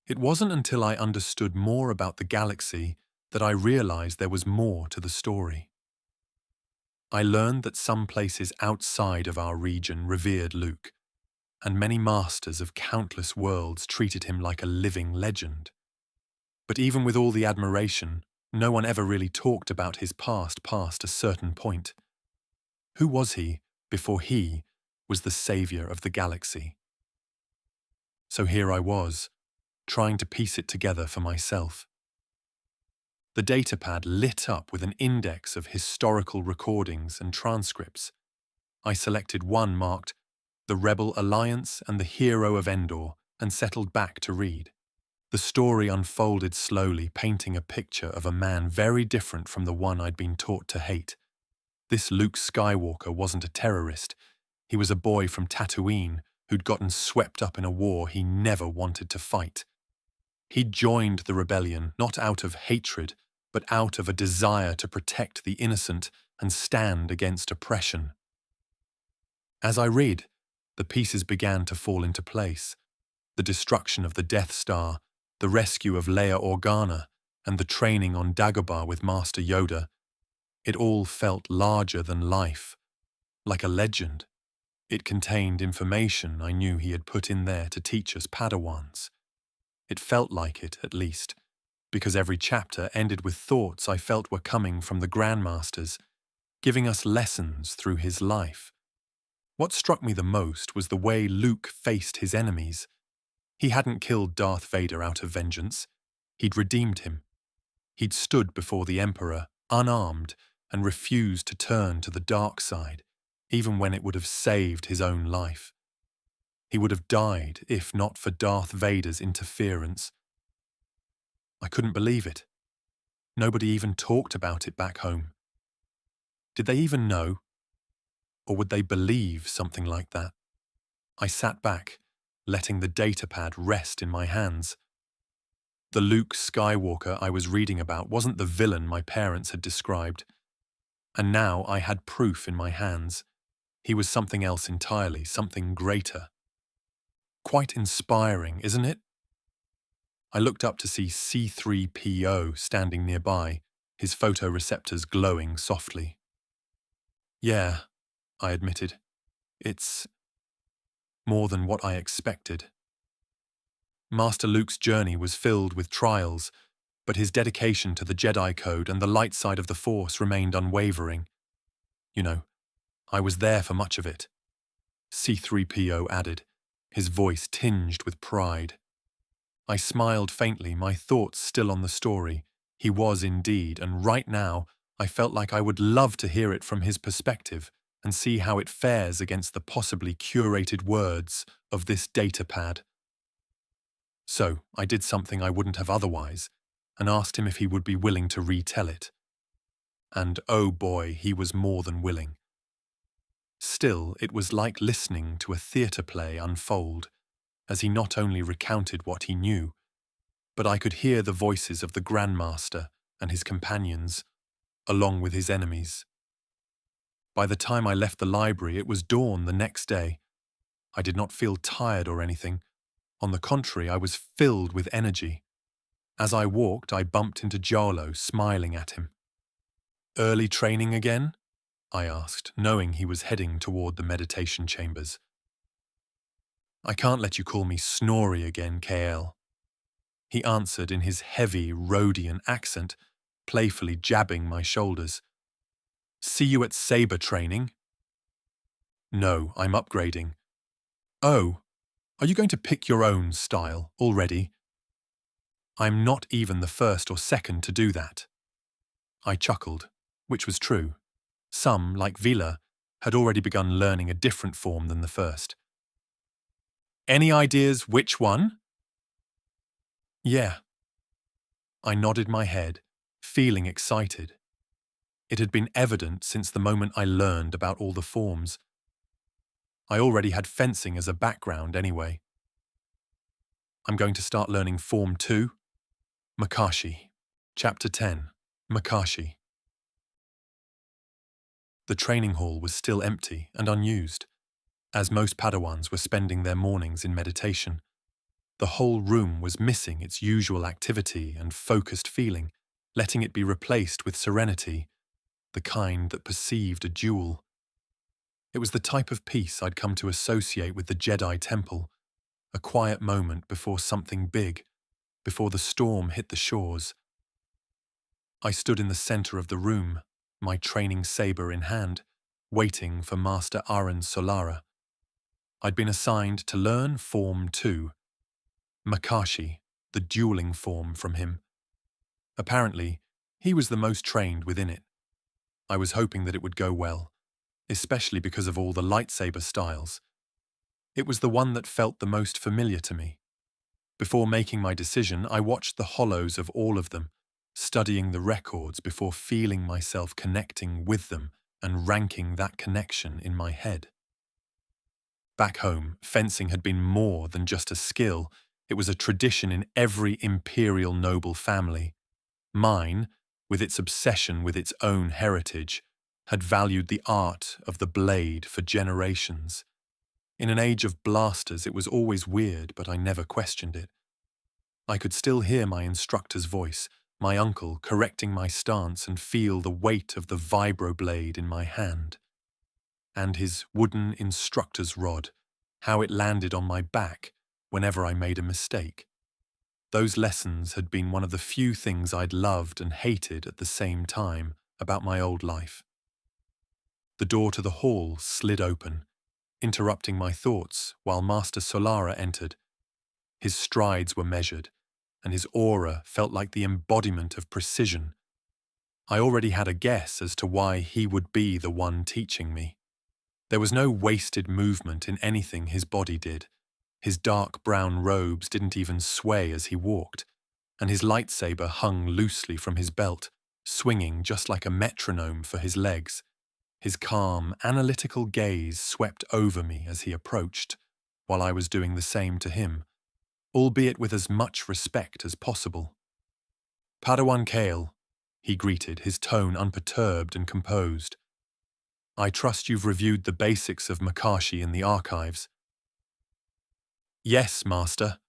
It wasn't until I understood more about the galaxy that I realized there was more to the story. I learned that some places outside of our region revered Luke, and many masters of countless worlds treated him like a living legend. But even with all the admiration, no one ever really talked about his past a certain point. Who was he before he was the savior of the galaxy? So here I was, trying to piece it together for myself. The datapad lit up with an index of historical recordings and transcripts. I selected one marked "The Rebel Alliance and the Hero of Endor" and settled back to read. The story unfolded slowly, painting a picture of a man very different from the one I'd been taught to hate. This Luke Skywalker wasn't a terrorist. He was a boy from Tatooine who'd gotten swept up in a war he never wanted to fight. He'd joined the rebellion not out of hatred, but out of a desire to protect the innocent and stand against oppression. As I read, the pieces began to fall into place. The destruction of the Death Star, the rescue of Leia Organa, and the training on Dagobah with Master Yoda. It all felt larger than life, like a legend. It contained information I knew he had put in there to teach us Padawans. It felt like it, at least, because every chapter ended with thoughts I felt were coming from the Grandmasters, giving us lessons through his life. What struck me the most was the way Luke faced his enemies. He hadn't killed Darth Vader out of vengeance. He'd redeemed him. He'd stood before the Emperor, unarmed, and refused to turn to the dark side, even when it would have saved his own life. He would have died if not for Darth Vader's interference. I couldn't believe it. Nobody even talked about it back home. Did they even know? Or would they believe something like that? I sat back, letting the datapad rest in my hands. The Luke Skywalker I was reading about wasn't the villain my parents had described. And now I had proof in my hands. He was something else entirely, something greater. Quite inspiring, isn't it? I looked up to see C-3PO standing nearby, his photoreceptors glowing softly. "Yeah," I admitted. It's more than what I expected. Master Luke's journey was filled with trials, but his dedication to the Jedi Code and the light side of the Force remained unwavering. You know, I was there for much of it, C-3PO added, his voice tinged with pride. I smiled faintly, my thoughts still on the story. He was indeed, and right now I felt like I would love to hear it from his perspective and see how it fares against the possibly curated words of this datapad. So I did something I wouldn't have otherwise, and asked him if he would be willing to retell it. And oh boy, he was more than willing. Still, it was like listening to a theatre play unfold, as he not only recounted what he knew, but I could hear the voices of the Grandmaster and his companions, along with his enemies. By the time I left the library, it was dawn the next day. I did not feel tired or anything. On the contrary, I was filled with energy. As I walked, I bumped into Jarlo, smiling at him. "Early training again?" I asked, knowing he was heading toward the meditation chambers. "I can't let you call me Snorri again, Kael," he answered in his heavy, Rhodian accent, playfully jabbing my shoulders. "See you at saber training?" "No, I'm upgrading." "Oh, are you going to pick your own style already?" "I'm not even the first or second to do that." I chuckled, which was true. Some, like Vila, had already begun learning a different form than the first. "Any ideas which one?" "Yeah." I nodded my head, feeling excited. It had been evident since the moment I learned about all the forms. I already had fencing as a background anyway. I'm going to start learning Form 2. Makashi. Chapter 10. Makashi. The training hall was still empty and unused, as most Padawans were spending their mornings in meditation. The whole room was missing its usual activity and focused feeling, letting it be replaced with serenity, the kind that perceived a duel. It was the type of peace I'd come to associate with the Jedi Temple, a quiet moment before something big, before the storm hit the shores. I stood in the center of the room, my training saber in hand, waiting for Master Aren Solara. I'd been assigned to learn Form 2, Makashi, the dueling form from him. Apparently, he was the most trained within it. I was hoping that it would go well, especially because of all the lightsaber styles. It was the one that felt the most familiar to me. Before making my decision, I watched the hollows of all of them, studying the records before feeling myself connecting with them and ranking that connection in my head. Back home, fencing had been more than just a skill. It was a tradition in every imperial noble family. Mine, with its obsession with its own heritage, had valued the art of the blade for generations. In an age of blasters, it was always weird, but I never questioned it. I could still hear my instructor's voice, my uncle correcting my stance, and feel the weight of the vibroblade in my hand. And his wooden instructor's rod, how it landed on my back whenever I made a mistake. Those lessons had been one of the few things I'd loved and hated at the same time about my old life. The door to the hall slid open, interrupting my thoughts while Master Solara entered. His strides were measured, and his aura felt like the embodiment of precision. I already had a guess as to why he would be the one teaching me. There was no wasted movement in anything his body did. His dark brown robes didn't even sway as he walked, and his lightsaber hung loosely from his belt, swinging just like a metronome for his legs. His calm, analytical gaze swept over me as he approached, while I was doing the same to him, albeit with as much respect as possible. "Padawan Kael," he greeted, his tone unperturbed and composed. "I trust you've reviewed the basics of Makashi in the archives." "Yes, Master,"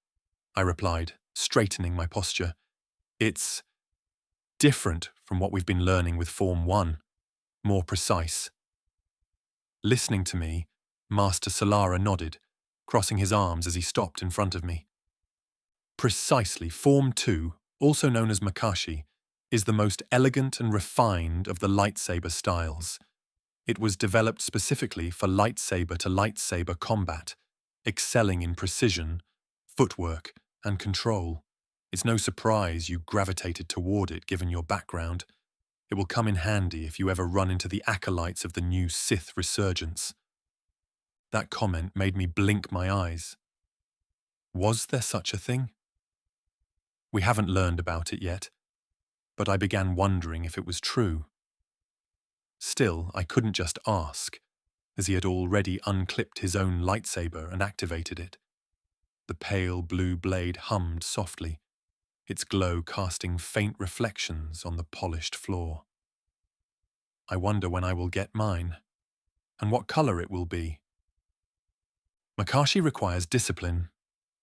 I replied, straightening my posture. "It's different from what we've been learning with Form 1, more precise." Listening to me, Master Solara nodded, crossing his arms as he stopped in front of me. Precisely, Form 2, also known as Makashi, is the most elegant and refined of the lightsaber styles. It was developed specifically for lightsaber-to-lightsaber combat, excelling in precision, footwork, and control. It's no surprise you gravitated toward it given your background. It will come in handy if you ever run into the acolytes of the new Sith resurgence. That comment made me blink my eyes. Was there such a thing? We haven't learned about it yet, but I began wondering if it was true. Still, I couldn't just ask, as he had already unclipped his own lightsaber and activated it. The pale blue blade hummed softly, its glow casting faint reflections on the polished floor. I wonder when I will get mine, and what color it will be. Makashi requires discipline,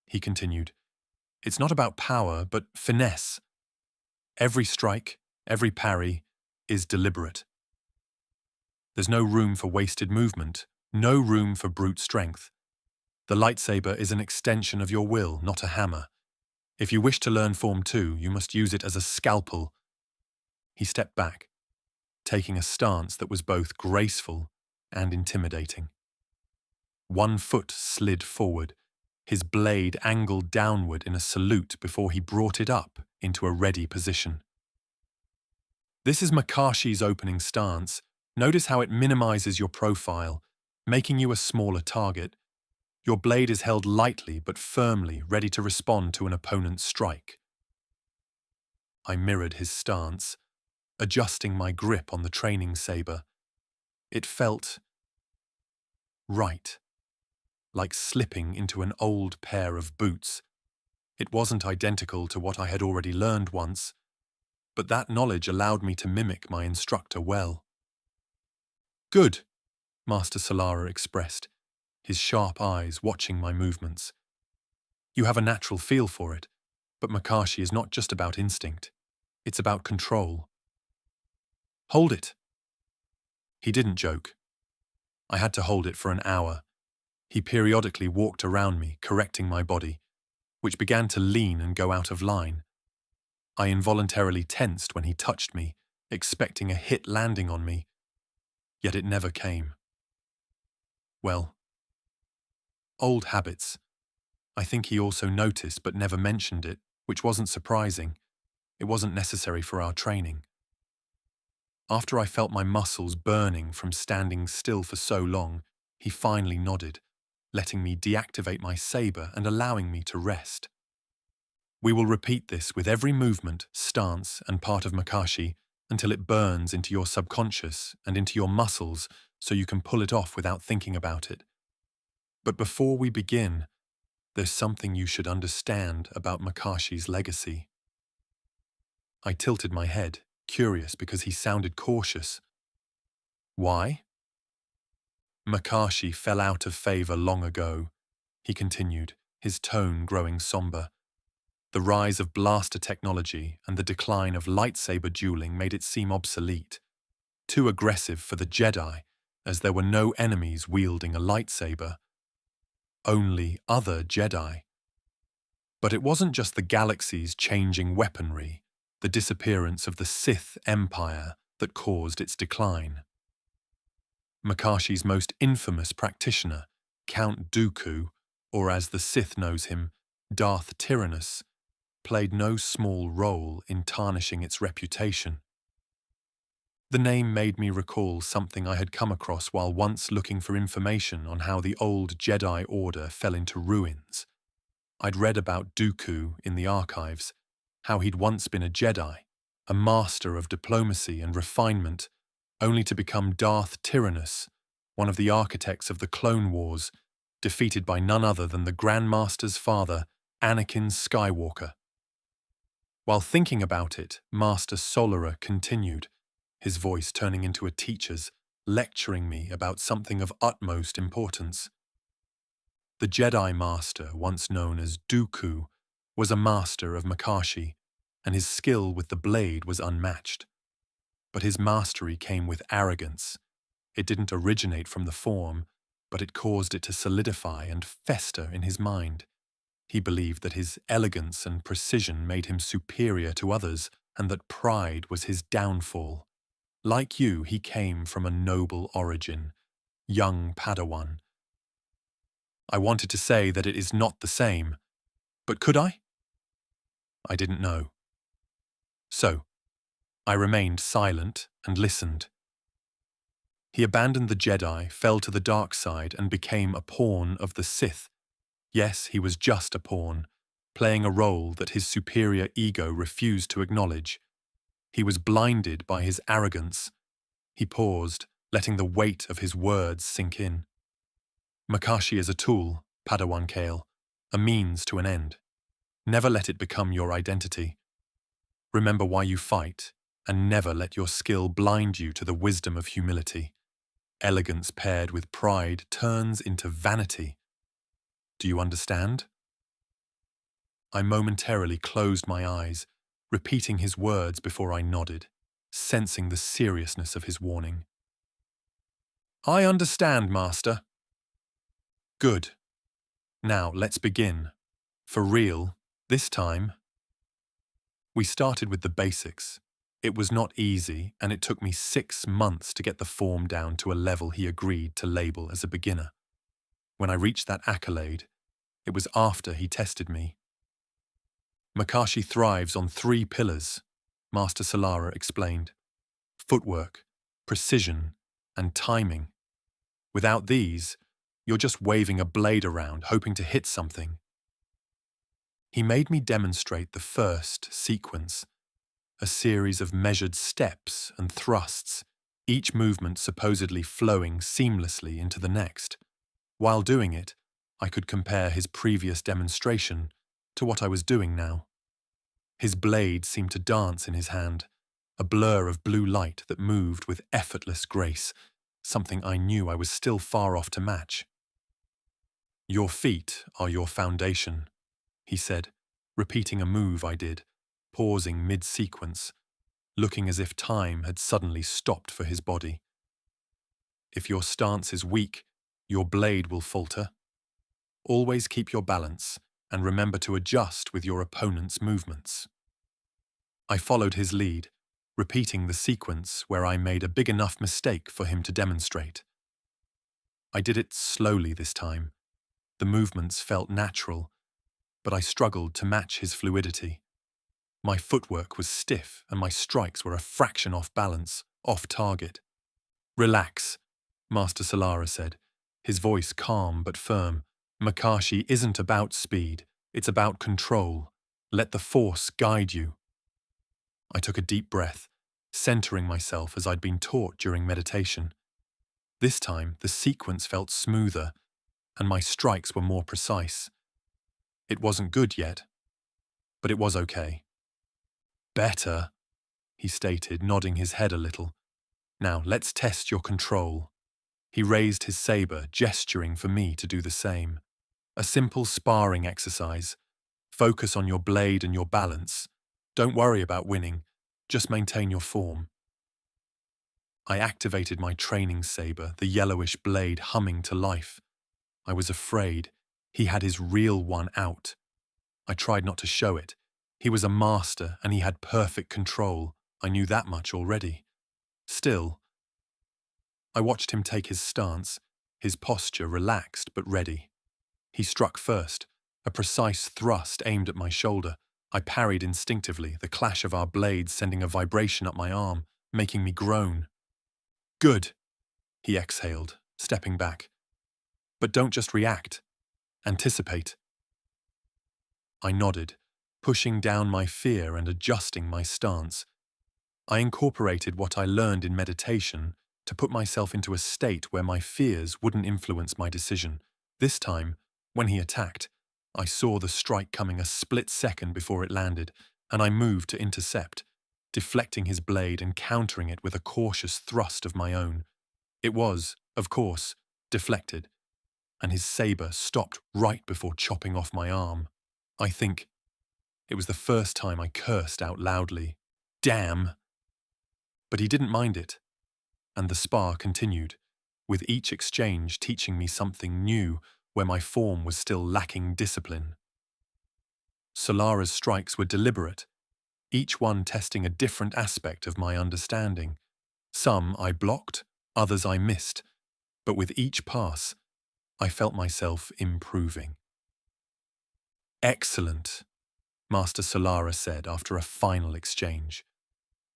he continued. It's not about power, but finesse. Every strike, every parry, is deliberate. There's no room for wasted movement, no room for brute strength. The lightsaber is an extension of your will, not a hammer. If you wish to learn Form 2, you must use it as a scalpel. He stepped back, taking a stance that was both graceful and intimidating. One foot slid forward, his blade angled downward in a salute before he brought it up into a ready position. This is Makashi's opening stance. Notice how it minimizes your profile, making you a smaller target. Your blade is held lightly but firmly, ready to respond to an opponent's strike. I mirrored his stance, adjusting my grip on the training saber. It felt right, like slipping into an old pair of boots. It wasn't identical to what I had already learned once, but that knowledge allowed me to mimic my instructor well. Good, Master Solara expressed, his sharp eyes watching my movements. You have a natural feel for it, but Makashi is not just about instinct. It's about control. Hold it. He didn't joke. I had to hold it for an hour. He periodically walked around me, correcting my body, which began to lean and go out of line. I involuntarily tensed when he touched me, expecting a hit landing on me, yet it never came. Well, old habits. I think he also noticed but never mentioned it, which wasn't surprising. It wasn't necessary for our training. After I felt my muscles burning from standing still for so long, he finally nodded, letting me deactivate my saber and allowing me to rest. We will repeat this with every movement, stance, and part of Makashi until it burns into your subconscious and into your muscles so you can pull it off without thinking about it. But before we begin, there's something you should understand about Makashi's legacy. I tilted my head, curious because he sounded cautious. Why? Makashi fell out of favor long ago, he continued, his tone growing somber. The rise of blaster technology and the decline of lightsaber dueling made it seem obsolete, too aggressive for the Jedi, as there were no enemies wielding a lightsaber. Only other Jedi. But it wasn't just the galaxy's changing weaponry, the disappearance of the Sith Empire that caused its decline. Makashi's most infamous practitioner, Count Dooku, or as the Sith knows him, Darth Tyrannus, played no small role in tarnishing its reputation. The name made me recall something I had come across while once looking for information on how the old Jedi Order fell into ruins. I'd read about Dooku in the archives, how he'd once been a Jedi, a master of diplomacy and refinement, only to become Darth Tyrannus, one of the architects of the Clone Wars, defeated by none other than the Grand Master's father, Anakin Skywalker. While thinking about it, Master Solara continued, his voice turning into a teacher's, lecturing me about something of utmost importance. The Jedi Master, once known as Dooku, was a master of Makashi, and his skill with the blade was unmatched. But his mastery came with arrogance. It didn't originate from the form, but it caused it to solidify and fester in his mind. He believed that his elegance and precision made him superior to others, and that pride was his downfall. Like you, he came from a noble origin, young Padawan. I wanted to say that it is not the same, but could I? I didn't know. So, I remained silent and listened. He abandoned the Jedi, fell to the dark side, and became a pawn of the Sith. Yes, he was just a pawn, playing a role that his superior ego refused to acknowledge. He was blinded by his arrogance. He paused, letting the weight of his words sink in. Makashi is a tool, Padawan Kael, a means to an end. Never let it become your identity. Remember why you fight, and never let your skill blind you to the wisdom of humility. Elegance paired with pride turns into vanity. Do you understand? I momentarily closed my eyes, repeating his words before I nodded, sensing the seriousness of his warning. I understand, Master. Good. Now let's begin. For real, this time. We started with the basics. It was not easy, and it took me 6 months to get the form down to a level he agreed to label as a beginner. When I reached that accolade, it was after he tested me. Makashi thrives on 3 pillars, Master Solara explained. Footwork, precision, and timing. Without these, you're just waving a blade around, hoping to hit something. He made me demonstrate the first sequence, a series of measured steps and thrusts, each movement supposedly flowing seamlessly into the next. While doing it, I could compare his previous demonstration to what I was doing now. His blade seemed to dance in his hand, a blur of blue light that moved with effortless grace, something I knew I was still far off to match. Your feet are your foundation, he said, repeating a move I did, pausing mid-sequence, looking as if time had suddenly stopped for his body. If your stance is weak, your blade will falter. Always keep your balance and remember to adjust with your opponent's movements. I followed his lead, repeating the sequence where I made a big enough mistake for him to demonstrate. I did it slowly this time. The movements felt natural, but I struggled to match his fluidity. My footwork was stiff and my strikes were a fraction off balance, off target. Relax, Master Solara said, his voice calm but firm. Makashi isn't about speed, it's about control. Let the Force guide you. I took a deep breath, centering myself as I'd been taught during meditation. This time, the sequence felt smoother, and my strikes were more precise. It wasn't good yet, but it was okay. Better, he stated, nodding his head a little. Now, let's test your control. He raised his saber, gesturing for me to do the same. A simple sparring exercise. Focus on your blade and your balance. Don't worry about winning. Just maintain your form. I activated my training saber, the yellowish blade humming to life. I was afraid. He had his real one out. I tried not to show it. He was a master and he had perfect control. I knew that much already. Still, I watched him take his stance, his posture relaxed but ready. He struck first, a precise thrust aimed at my shoulder. I parried instinctively, the clash of our blades sending a vibration up my arm, making me groan. Good, he exhaled, stepping back. But don't just react. Anticipate. I nodded, pushing down my fear and adjusting my stance. I incorporated what I learned in meditation to put myself into a state where my fears wouldn't influence my decision. This time, when he attacked, I saw the strike coming a split second before it landed, and I moved to intercept, deflecting his blade and countering it with a cautious thrust of my own. It was, of course, deflected, and his saber stopped right before chopping off my arm. I think it was the first time I cursed out loudly. Damn! But he didn't mind it, and the spar continued. with each exchange teaching me something new where my form was still lacking discipline. Solara's strikes were deliberate, each one testing a different aspect of my understanding. Some I blocked, others I missed, but with each pass, I felt myself improving. "Excellent," Master Solara said after a final exchange.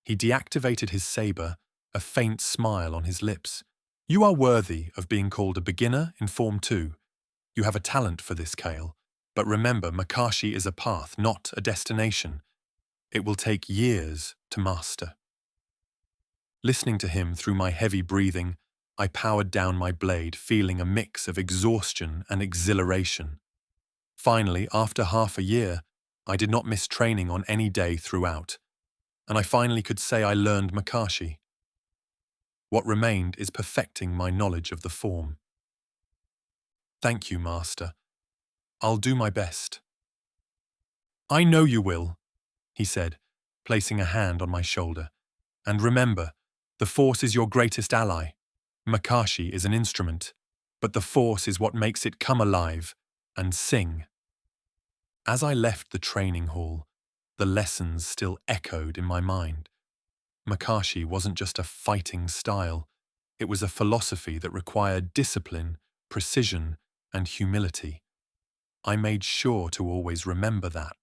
He deactivated his saber, a faint smile on his lips. "You are worthy of being called a beginner in Form 2. You have a talent for this, Kael. But remember, Makashi is a path, not a destination. It will take years to master." Listening to him through my heavy breathing, I powered down my blade, feeling a mix of exhaustion and exhilaration. Finally, after half a year, I did not miss training on any day throughout, and I finally could say I learned Makashi. What remained is perfecting my knowledge of the form. "Thank you, Master. I'll do my best." "I know you will," he said, placing a hand on my shoulder. "And remember, the Force is your greatest ally. Makashi is an instrument, but the Force is what makes it come alive and sing." As I left the training hall, the lessons still echoed in my mind. Makashi wasn't just a fighting style, it was a philosophy that required discipline, precision, and humility. I made sure to always remember that.